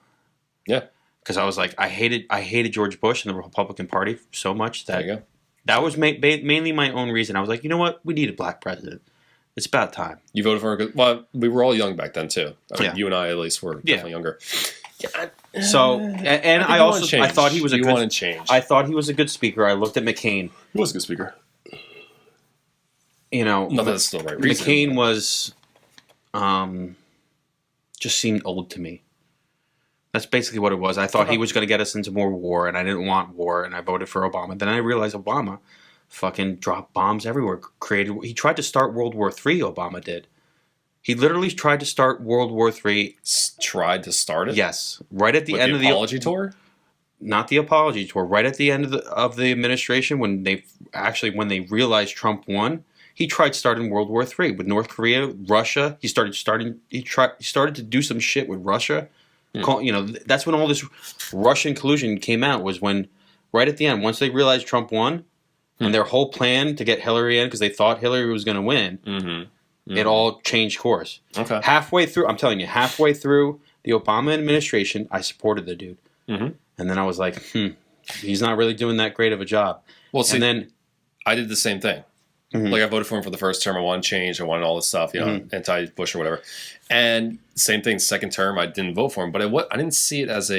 Yeah, because I was like, I hated George Bush and the Republican Party so much that there you go. That was mainly my own reason. I was like, you know what, we need a black president. It's about time. You voted for a well, we were all young back then too. I mean, you and I at least were definitely younger. So, and I thought he was you want to change. I thought he was a good speaker. I looked at McCain. He was a good speaker. You know, no, that's still the right reason. McCain was, just seemed old to me. That's basically what it was. I thought he was going to get us into more war, and I didn't want war, and I voted for Obama. Then I realized Obama fucking dropped bombs everywhere. He tried to start World War III. Obama did. He literally tried to start World War III. Tried to start it? Yes, right at the end of the apology tour. Not the apology tour. Right at the end of the administration, when they realized Trump won, he tried starting World War III with North Korea, Russia. He started to do some shit with Russia. You know, that's when all this Russian collusion came out. Was when right at the end, once they realized Trump won. And their whole plan to get Hillary in, because they thought Hillary was going to win, it all changed course. Okay. Halfway through the Obama administration, I supported the dude. And then I was like, he's not really doing that great of a job. Well, see, and then I did the same thing. Like I voted for him for the first term. I wanted change. I wanted all this stuff, you know, anti-Bush or whatever. And same thing, second term, I didn't vote for him. But I didn't see it as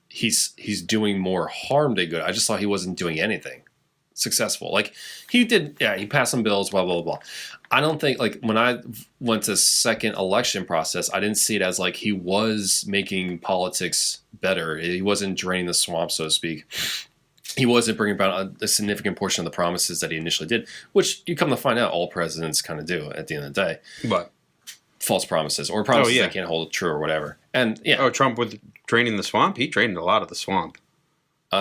he's doing more harm than good. I just thought he wasn't doing anything successful. Like he did, he passed some bills, blah, blah, blah. I don't think, like, when I went to second election process, I didn't see it as like he was making politics better. He wasn't draining the swamp, so to speak. He wasn't bringing about a significant portion of the promises that he initially did, which you come to find out all presidents kind of do at the end of the day. But false promises or promises that can't hold true or whatever. And Trump with draining the swamp, he drained a lot of the swamp.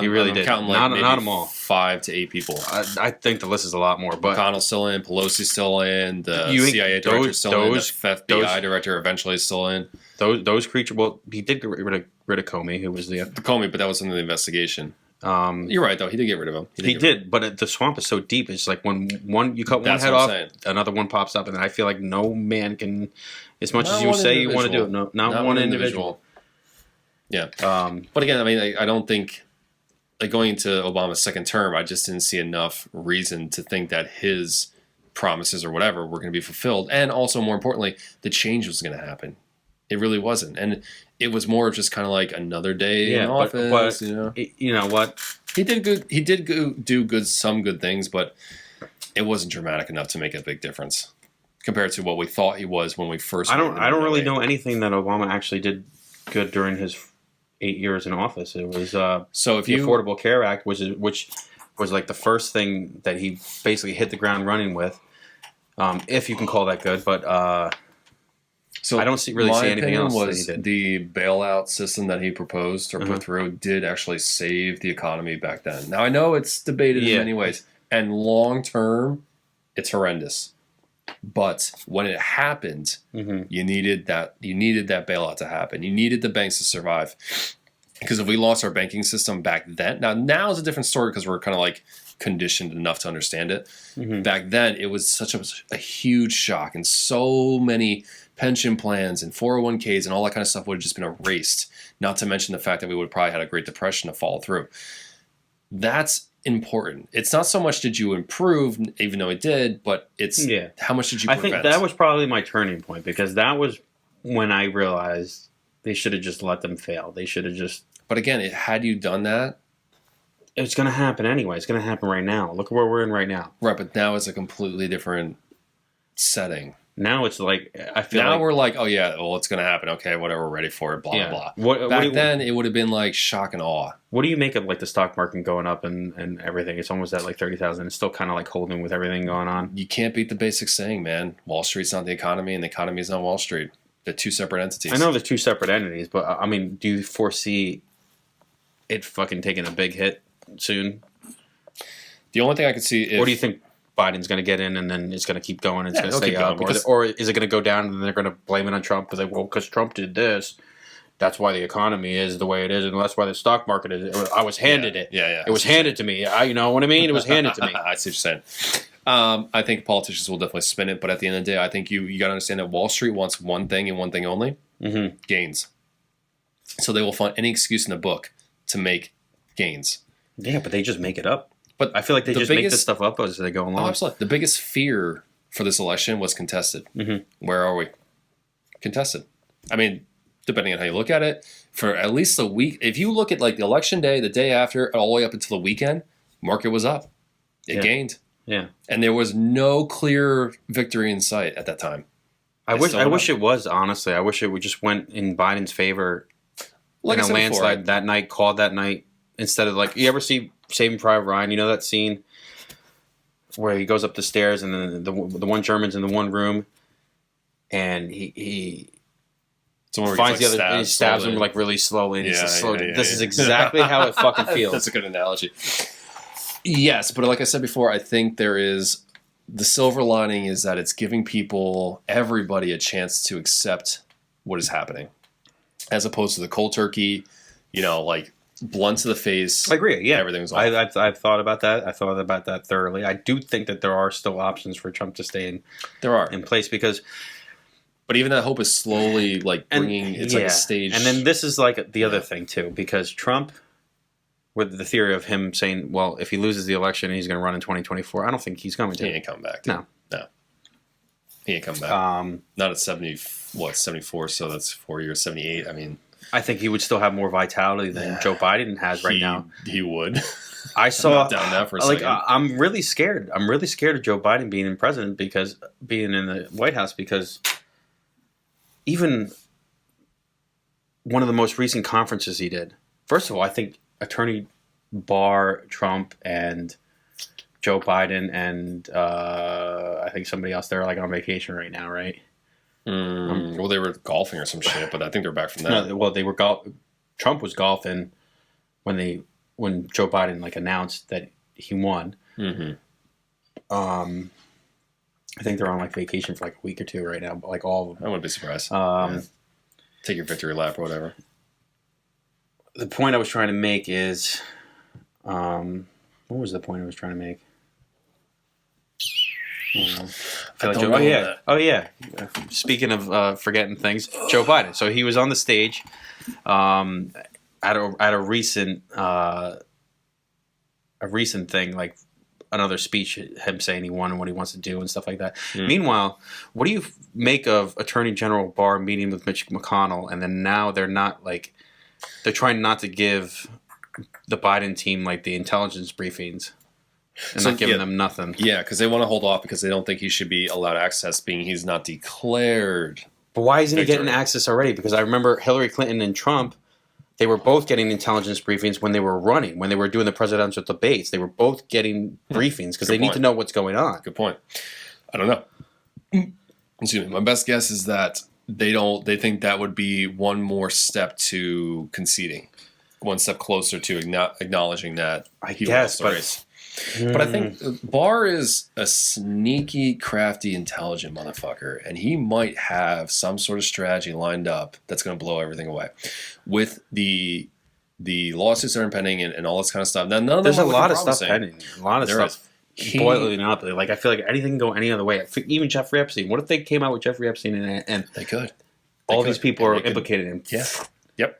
He really did. Counting like not them all. 5 to 8 people. I think the list is a lot more. But McConnell's still in. Pelosi's still in. The CIA director's still in. The FBI director eventually is still in. Those creatures. Well, he did get rid of Comey, who was the Comey, but that was in the investigation. You're right, though. He did get rid of him. He did, but the swamp is so deep. It's like when you cut one head off, another one pops up, and I feel like no man can, as much as you say you want to do it, not one individual. Yeah. But again, I mean, I don't think. Like going into Obama's second term, I just didn't see enough reason to think that his promises or whatever were going to be fulfilled. And also, more importantly, the change was going to happen. It really wasn't, and it was more just kind of like another day in office. You know what? He did good. He did do some good things, but it wasn't dramatic enough to make a big difference compared to what we thought he was when we first. I don't really know anything that Obama actually did good during his 8 years in office. It was so if the Affordable Care Act, which was like the first thing that he basically hit the ground running with, if you can call that good. But so I don't really see anything else that he did. The bailout system that he proposed or put through did actually save the economy back then. Now I know it's debated in many ways, and long term, it's horrendous. But when it happened, you needed that bailout to happen. You needed the banks to survive. Because if we lost our banking system back then, now is a different story because we're kind of like conditioned enough to understand it. Back then, it was such a huge shock, and so many pension plans and 401ks and all that kind of stuff would have just been erased. Not to mention the fact that we would have probably had a Great Depression to follow through. That's important. It's not so much did you improve, even though it did, but it's how much did you prevent? I think that was probably my turning point, because that was when I realized they should have just let them fail. They should have just... But again, had you done that... It's going to happen anyway. It's going to happen right now. Look at where we're in right now. Right, but now it's a completely different setting. Now it's like, I feel now like... we're like, oh yeah, well, it's going to happen. Okay, whatever, we're ready for it, blah, blah. Back then, it would have been like shock and awe. What do you make of like the stock market going up and everything? It's almost at like 30,000. It's still kind of like holding with everything going on. You can't beat the basic saying, man. Wall Street's not the economy, and the economy is not Wall Street. They're two separate entities. I know they're two separate entities, but I mean, do you foresee it fucking taking a big hit soon? The only thing I could see... Or do you think Biden's going to get in and then it's going to keep going and it's going to stay up? Or is it going to go down and then they're going to blame it on Trump? Because, well, because Trump did this, that's why the economy is the way it is, and that's why the stock market is. I was handed it. Yeah. It was handed to me. You know what I mean? It was handed to me. I see what you're saying. I think politicians will definitely spin it, but at the end of the day, I think you got to understand that Wall Street wants one thing and one thing only, gains. So they will find any excuse in the book to make gains. Yeah, but they just make it up. But I feel like they just make this stuff up as they go along. Oh, absolutely. The biggest fear for this election was contested. Where are we? Contested. I mean, depending on how you look at it, for at least a week, if you look at like the election day, the day after, all the way up until the weekend, market was up. It gained. Yeah. And there was no clear victory in sight at that time. I wish it was, honestly. I wish it would just went in Biden's favor in a landslide that night, called that night, instead of like, you ever see Saving Private Ryan? You know that scene where he goes up the stairs and then the one German's in the one room and he finds the other and he stabs him like really slowly and he's just slow. This is exactly how it fucking feels. That's a good analogy. Yes, but like I said before, I think there is the silver lining is that it's giving everybody a chance to accept what is happening, as opposed to the cold turkey, like blunt to the face. I agree. Yeah, everything's. I've thought about that. I thought about that thoroughly. I do think that there are still options for Trump to stay in place because. But even that hope is slowly like bringing. It's like a stage. And then this is like the other thing too, because Trump. With the theory of him saying, well, if he loses the election and he's going to run in 2024, I don't think he's going to. He ain't coming back. No. He ain't coming back. Not at 74, so that's 4 years, 78. I mean. I think he would still have more vitality than Joe Biden has right now. He would. I saw. I'm not down that for a second. I'm really scared. I'm really scared of Joe Biden being in being in the White House, because even one of the most recent conferences he did, first of all, I think Attorney Barr, Trump, and Joe Biden, and I think somebody else, they're like on vacation right now, right? Well, they were golfing or some shit, but I think they're back from that. No, well, they were Trump was golfing when Joe Biden like announced that he won. I think they're on like vacation for like a week or two right now, but like all of them. I wouldn't be surprised. Take your victory lap or whatever. The point I was trying to make is, what was the point I was trying to make? Oh yeah. Speaking of forgetting things, Joe Biden. So he was on the stage, at a recent thing, like another speech, him saying he won and what he wants to do and stuff like that. Meanwhile, what do you make of Attorney General Barr meeting with Mitch McConnell, and then now they're trying not to give the Biden team like the intelligence briefings and not giving them nothing. Yeah, because they want to hold off because they don't think he should be allowed access, being he's not declared. But why isn't he getting access already? Because I remember Hillary Clinton and Trump, they were both getting intelligence briefings when they were running, when they were doing the presidential debates. They were both getting briefings because they need to know what's going on. Good point. I don't know. Excuse me. My best guess is that they think that would be one more step to conceding, one step closer to acknowledging that he lost the race. But I think Barr is a sneaky, crafty, intelligent motherfucker, and he might have some sort of strategy lined up that's going to blow everything away. With the lawsuits that are impending and all this kind of stuff. Now, none of There's them a lot of stuff pending. A lot of stuff boiling up. Like, I feel like anything can go any other way. Even Jeffrey Epstein. What if they came out with Jeffrey Epstein and they could? These people are implicated in? Yeah. Yep.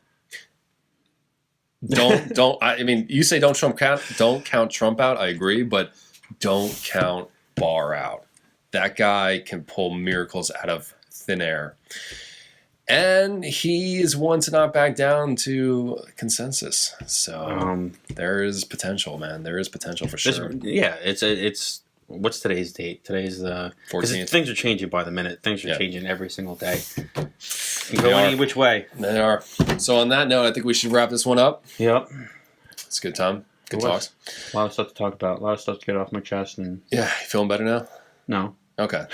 I mean, you say don't count Trump out. I agree, but don't count Barr out. That guy can pull miracles out of thin air. And he is one to not back down to consensus. So there is potential, man. There is potential for sure. It's what's today's date? Today's the 14th. Things are changing by the minute. Things are changing every single day. You go any which way. They are. So on that note, I think we should wrap this one up. Yep. It's a good time. Good talks. A lot of stuff to talk about. A lot of stuff to get off my chest. And yeah, you feeling better now? No. Okay.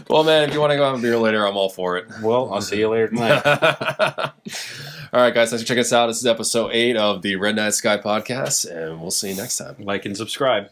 Well, man, if you want to go have a beer later, I'm all for it. Well, I'll see you later tonight. All right, guys, thanks for checking us out. This is episode 8 of the Red Night Sky podcast, and we'll see you next time. Like and subscribe.